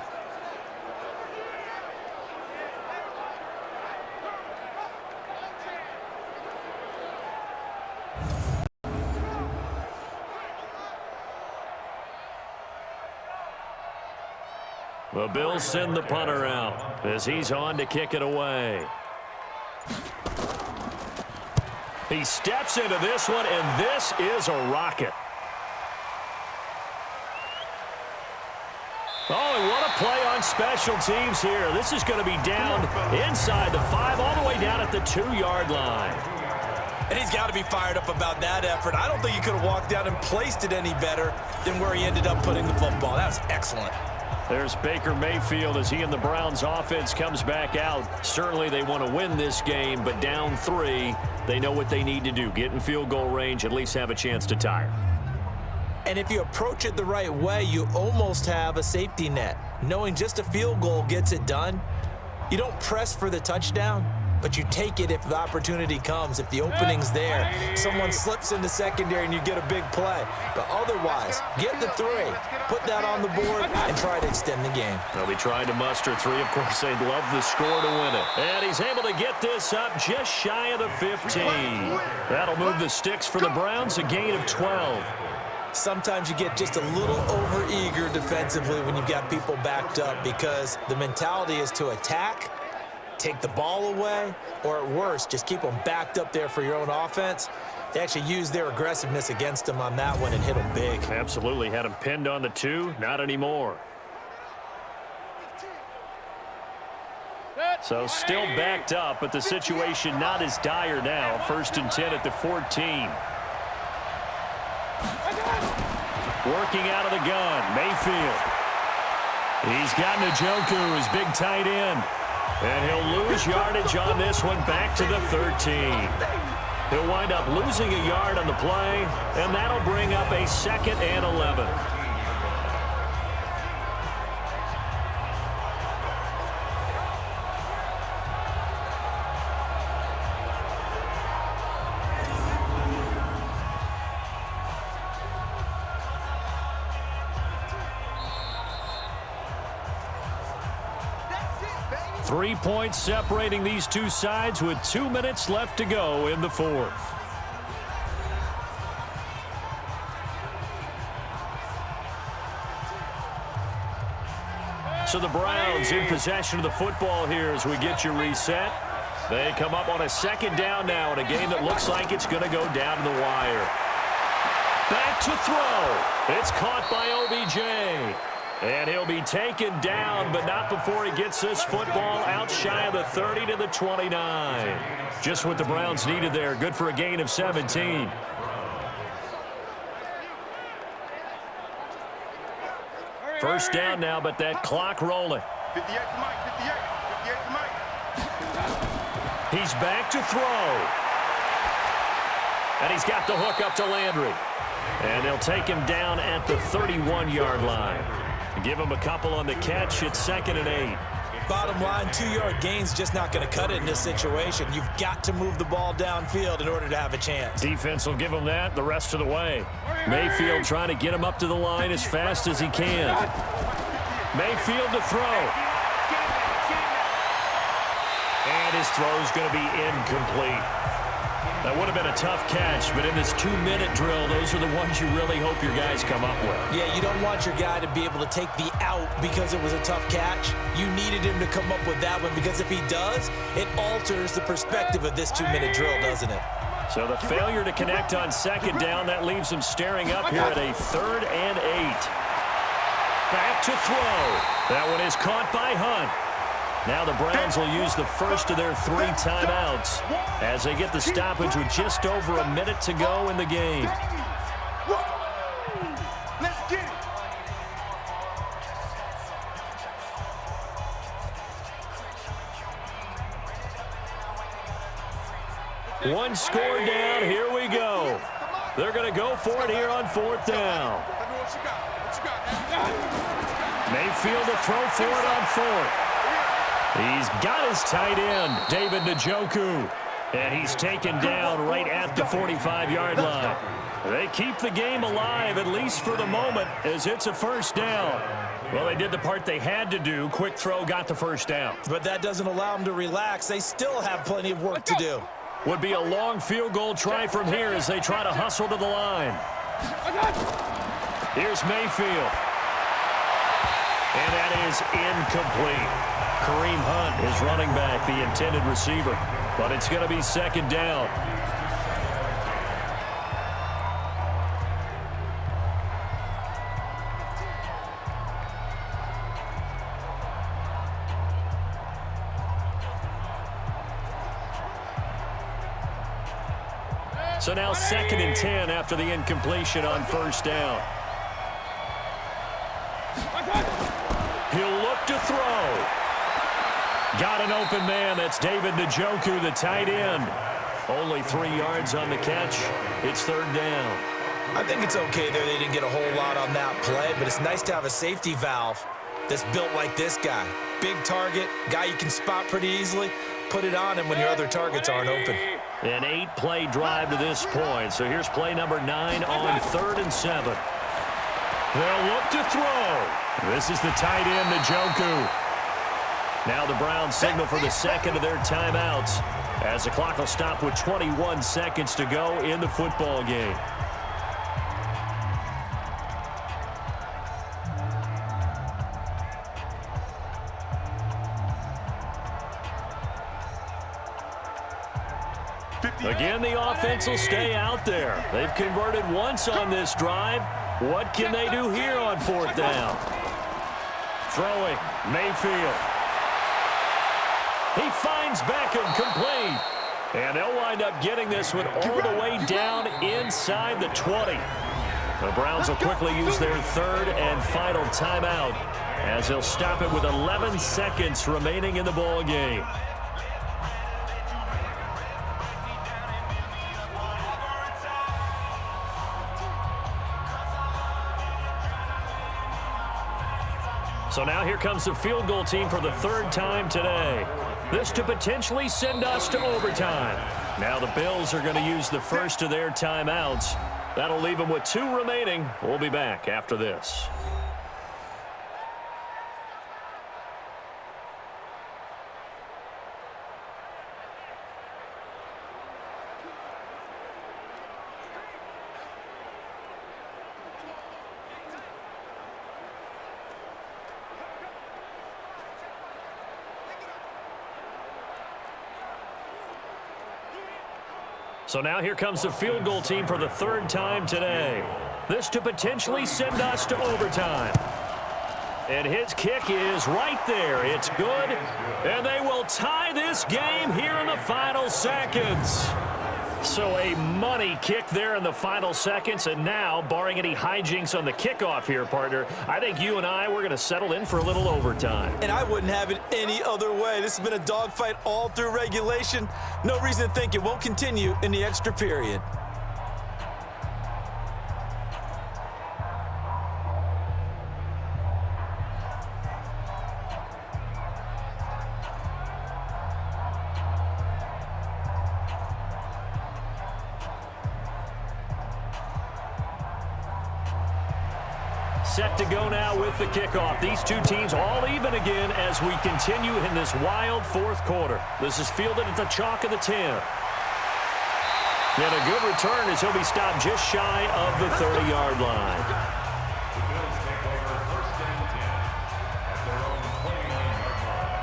The Bills send the punter out as he's on to kick it away. He steps into this one, and this is a rocket. Oh, and what a play on special teams here. This is going to be down inside the 5, all the way down at the 2-yard line. And he's got to be fired up about that effort. I don't think he could have walked down and placed it any better than where he ended up putting the football. That was excellent. There's Baker Mayfield as he and the Browns offense comes back out. Certainly they want to win this game, but down 3, they know what they need to do. Get in field goal range, at least have a chance to tie it. And if you approach it the right way, you almost have a safety net. Knowing just a field goal gets it done. You don't press for the touchdown, but you take it if the opportunity comes. If the opening's there, someone slips into secondary and you get a big play. But otherwise, get the 3, put that on the board, and try to extend the game. They'll be trying to muster 3. Of course, they'd love the score to win it. And he's able to get this up just shy of the 15. That'll move the sticks for the Browns, a gain of 12. Sometimes you get just a little over-eager defensively when you've got people backed up because the mentality is to attack, take the ball away, or at worst, just keep them backed up there for your own offense. They actually used their aggressiveness against them on that one and hit them big. Absolutely. Had him pinned on the 2. Not anymore. So still backed up, but the situation not as dire now. 1st and 10 at the 14. Working out of the gun, Mayfield. He's got Njoku, his big tight end. And he'll lose yardage on this one back to the 13. He'll wind up losing a yard on the play, and that'll bring up a 2nd and 11. Three points separating these two sides with 2 minutes left to go in the 4th. So the Browns in possession of the football here as we get you reset. They come up on a 2nd down now in a game that looks like it's going to go down to the wire. Back to throw. It's caught by OBJ. And he'll be taken down, but not before he gets this football out shy of the 30 to the 29. Just what the Browns needed there. Good for a gain of 17. First down now, but that clock rolling. 58 to Mike, 58 to Mike. He's back to throw. And he's got the hook up to Landry. And they'll take him down at the 31-yard line. Give him a couple on the catch. It's 2nd and 8. Bottom line, 2-yard gain's just not going to cut it in this situation. You've got to move the ball downfield in order to have a chance. Defense will give him that the rest of the way. Mayfield trying to get him up to the line as fast as he can. Mayfield to throw. And his throw's going to be incomplete. That would have been a tough catch, but in this 2-minute drill, those are the ones you really hope your guys come up with. Yeah, you don't want your guy to be able to take the out because it was a tough catch. You needed him to come up with that one because if he does, it alters the perspective of this 2-minute drill, doesn't it? So the failure to connect on second down, that leaves him staring up here at a 3rd and 8. Back to throw. That one is caught by Hunt. Now the Browns will use the first of their 3 timeouts as they get the stoppage with just over a minute to go in the game. Let's get it. One score down. Here we go. They're going to go for it here on 4th down. Mayfield to throw for it on 4th. He's got his tight end, David Njoku, and he's taken down right at the 45-yard line. They keep the game alive, at least for the moment, as it's a 1st down. Well, they did the part they had to do. Quick throw got the 1st down. But that doesn't allow them to relax. They still have plenty of work to do. Would be a long field goal try from here as they try to hustle to the line. Here's Mayfield. And that is incomplete. Kareem Hunt is running back, the intended receiver. But it's going to be 2nd down. So now 2nd and 10 after the incompletion on 1st down. He'll look to throw. Got an open man. That's David Njoku, the tight end. Only 3 yards on the catch. It's 3rd down. I think it's okay there. They didn't get a whole lot on that play, but it's nice to have a safety valve that's built like this guy. Big target, guy you can spot pretty easily. Put it on him when your other targets aren't open. An 8-play drive to this point. So here's play number 9 on 3rd and 7. They'll look to throw. This is the tight end, Njoku. Now the Browns signal for the 2nd of their timeouts as the clock will stop with 21 seconds to go in the football game. Again, the offense will stay out there. They've converted once on this drive. What can they do here on 4th down? Throwing, Mayfield. He finds Beckham complete. And they'll wind up getting this one all the way down inside the 20. The Browns will quickly use their 3rd and final timeout as they'll stop it with 11 seconds remaining in the ball game. So now here comes the field goal team for the 3rd time today. This to potentially send us to overtime. Now the Bills are going to use the first of their timeouts. That'll leave them with 2 remaining. We'll be back after this. So now here comes the field goal team for the 3rd time today. This to potentially send us to overtime. And his kick is right there. It's good. And they will tie this game here in the final seconds. So a money kick there in the final seconds. And now, barring any hijinks on the kickoff here, partner, I think you and we're going to settle in for a little overtime. And I wouldn't have it any other way. This has been a dogfight all through regulation. No reason to think it won't continue in the extra period. Set to go now with the kickoff. These two teams all even again as we continue in this wild 4th quarter. This is fielded at the chalk of the 10. And a good return as he'll be stopped just shy of the 30-yard line. The Bills take over 1st and 10 at their own 29-yard line.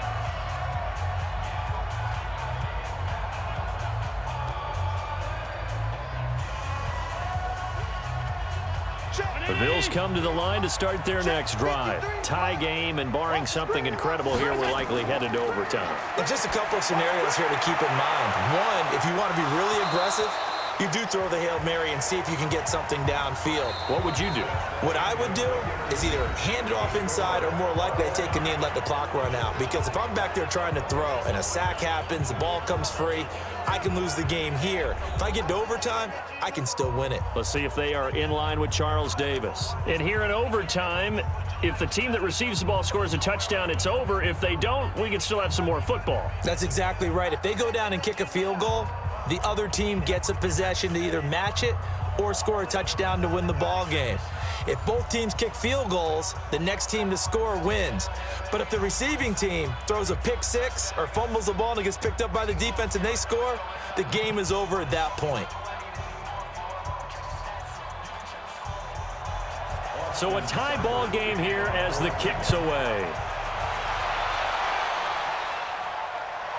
The Bills come to the line to start their next drive. Tie game, and barring something incredible here, we're likely headed to overtime. And just a couple of scenarios here to keep in mind. One, if you want to be really aggressive, you do throw the Hail Mary and see if you can get something downfield. What would you do? What I would do is either hand it off inside or more likely I take a knee and let the clock run out. Because if I'm back there trying to throw and a sack happens, the ball comes free, I can lose the game here. If I get to overtime, I can still win it. Let's see if they are in line with Charles Davis. And here in overtime, if the team that receives the ball scores a touchdown, it's over. If they don't, we can still have some more football. That's exactly right. If they go down and kick a field goal, the other team gets a possession to either match it or score a touchdown to win the ball game. If both teams kick field goals, the next team to score wins. But if the receiving team throws a pick six or fumbles the ball and it gets picked up by the defense and they score, the game is over at that point. So a tie ball game here as the kick's away.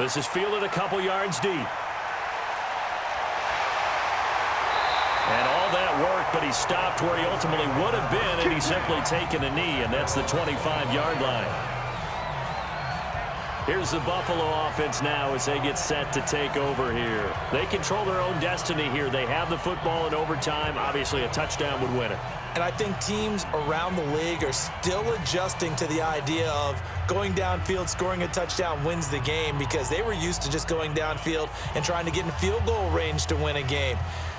This is fielded a couple yards deep. And all that work, but he stopped where he ultimately would have been, and he's simply taken a knee, and that's the 25-yard line. Here's the Buffalo offense now as they get set to take over here. They control their own destiny here. They have the football in overtime. Obviously, a touchdown would win it. And I think teams around the league are still adjusting to the idea of going downfield, scoring a touchdown wins the game, because they were used to just going downfield and trying to get in field goal range to win a game.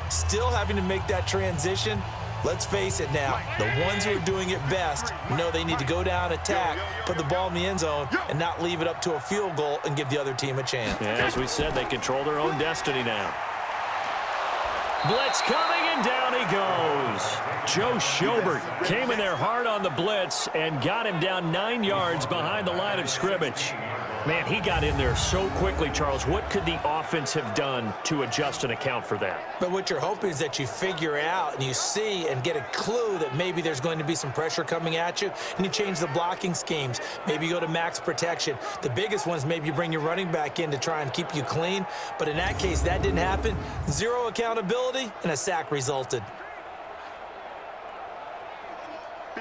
Still having to make that transition. Let's face it now, the ones who are doing it best know they need to go down, attack, put the ball in the end zone, and not leave it up to a field goal and give the other team a chance. Yeah, as we said, they control their own destiny now. Blitz coming, and down he goes. Joe Schobert came in there hard on the blitz and got him down 9 yards behind the line of scrimmage. Man, he got in there so quickly, Charles. What could the offense have done to adjust and account for that? But what you're hoping is that you figure out and you see and get a clue that maybe there's going to be some pressure coming at you, and you change the blocking schemes. Maybe you go to max protection. The biggest ones, maybe you bring your running back in to try and keep you clean. But in that case, that didn't happen. Zero accountability, and a sack resulted.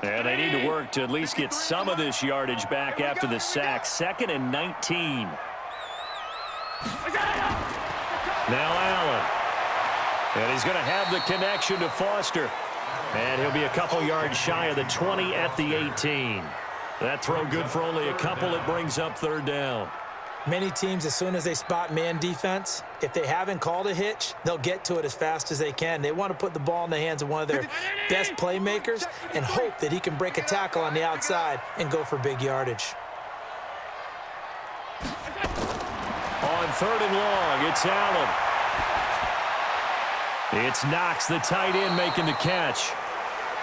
And they need to work to at least get some of this yardage back after the sack. 2nd and 19. Now Allen. And he's going to have the connection to Foster. And he'll be a couple yards shy of the 20 at the 18. That throw good for only a couple. It brings up 3rd down. Many teams, as soon as they spot man defense, if they haven't called a hitch, they'll get to it as fast as they can. They want to put the ball in the hands of one of their best playmakers and hope that he can break a tackle on the outside and go for big yardage. On 3rd and long, it's Allen. It's Knox, the tight end, making the catch.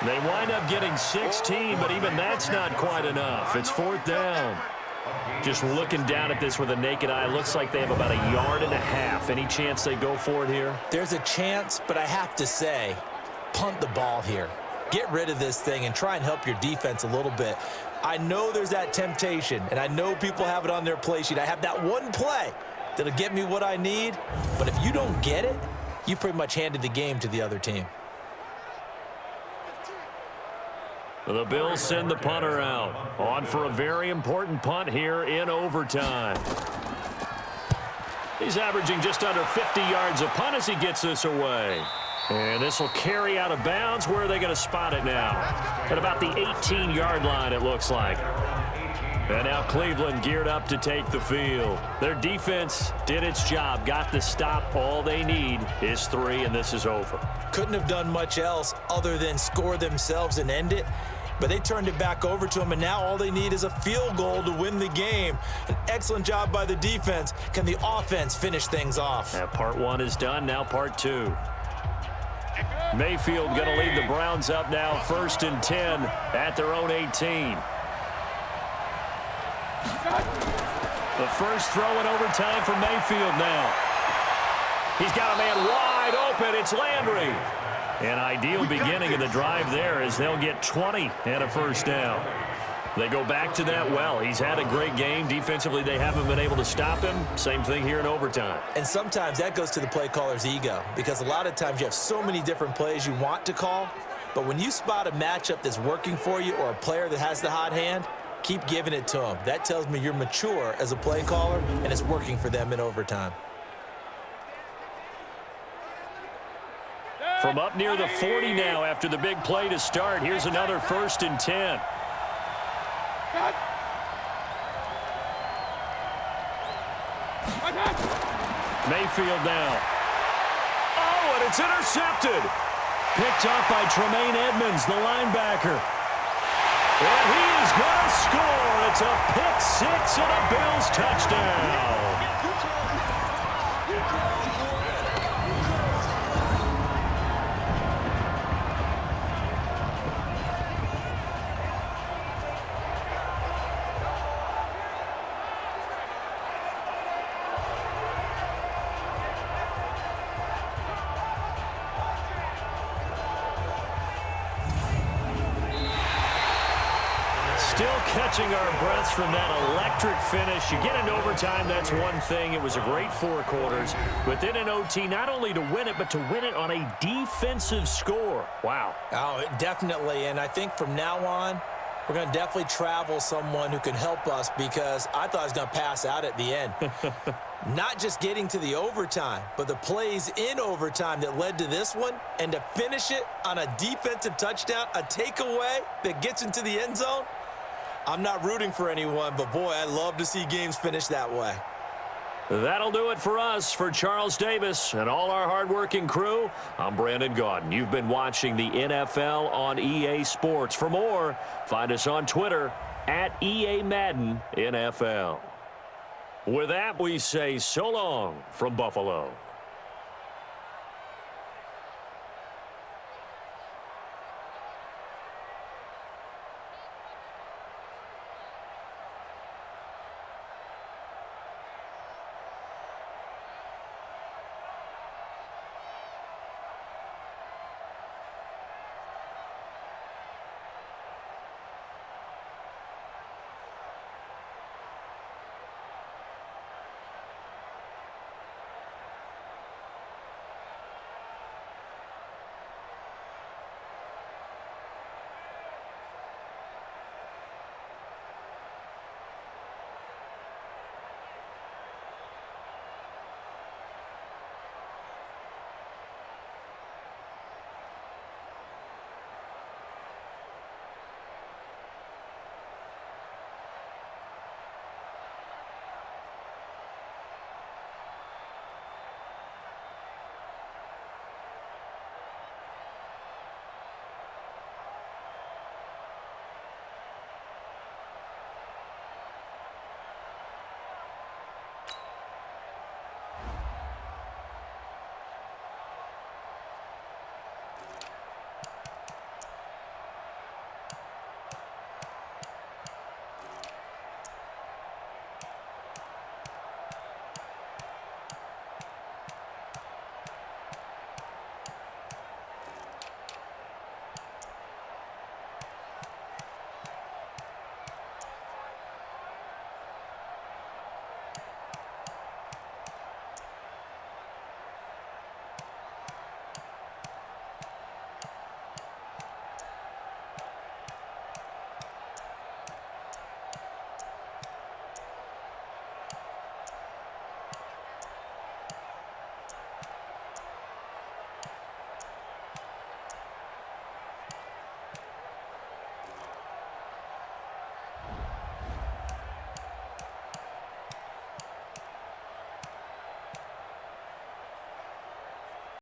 They wind up getting 16, but even that's not quite enough. It's 4th down. Just looking down at this with a naked eye, looks like they have about 1.5 yards. Any chance they go for it here? There's a chance, but I have to say, punt the ball here. Get rid of this thing and try and help your defense a little bit. I know there's that temptation, and I know people have it on their play sheet. I have that one play that'll get me what I need, but if you don't get it, you pretty much handed the game to the other team. The Bills send the punter out. On for a very important punt here in overtime. He's averaging just under 50 yards a punt as he gets this away. And this will carry out of bounds. Where are they going to spot it now? At about the 18-yard line, it looks like. And now Cleveland geared up to take the field. Their defense did its job, got the stop. All they need is 3, and this is over. Couldn't have done much else other than score themselves and end it. But they turned it back over to them, and now all they need is a field goal to win the game. An excellent job by the defense. Can the offense finish things off? Part 1 is done, now part 2. Mayfield going to lead the Browns up now, 1st and 10 at their own 18. The first throw in overtime for Mayfield now. He's got a man wide wide open. It's Landry. An ideal beginning of the drive there as they'll get 20 and a first down. They go back to that well. He's had a great game. Defensively, they haven't been able to stop him. Same thing here in overtime. And sometimes that goes to the play caller's ego because a lot of times you have so many different plays you want to call. But when you spot a matchup that's working for you or a player that has the hot hand, keep giving it to them. That tells me you're mature as a play caller, and it's working for them in overtime. From up near the 40 now after the big play to start, here's another 1st and 10. Mayfield now. Oh, and it's intercepted. Picked up by Tremaine Edmonds, the linebacker. And he is going to score. It's a pick six and a Bills touchdown. Still catching our breaths from that electric finish. You get into overtime, that's one thing. It was a great 4 quarters. But then in OT, not only to win it, but to win it on a defensive score. Wow. Oh, definitely. And I think from now on, we're going to definitely travel someone who can help us because I thought I was going to pass out at the end. Not just getting to the overtime, but the plays in overtime that led to this one, and to finish it on a defensive touchdown, a takeaway that gets into the end zone. I'm not rooting for anyone, but boy, I love to see games finish that way. That'll do it for us. For Charles Davis and all our hardworking crew, I'm Brandon Gaudin. You've been watching the NFL on EA Sports. For more, find us on Twitter at EA Madden NFL. With that, we say so long from Buffalo.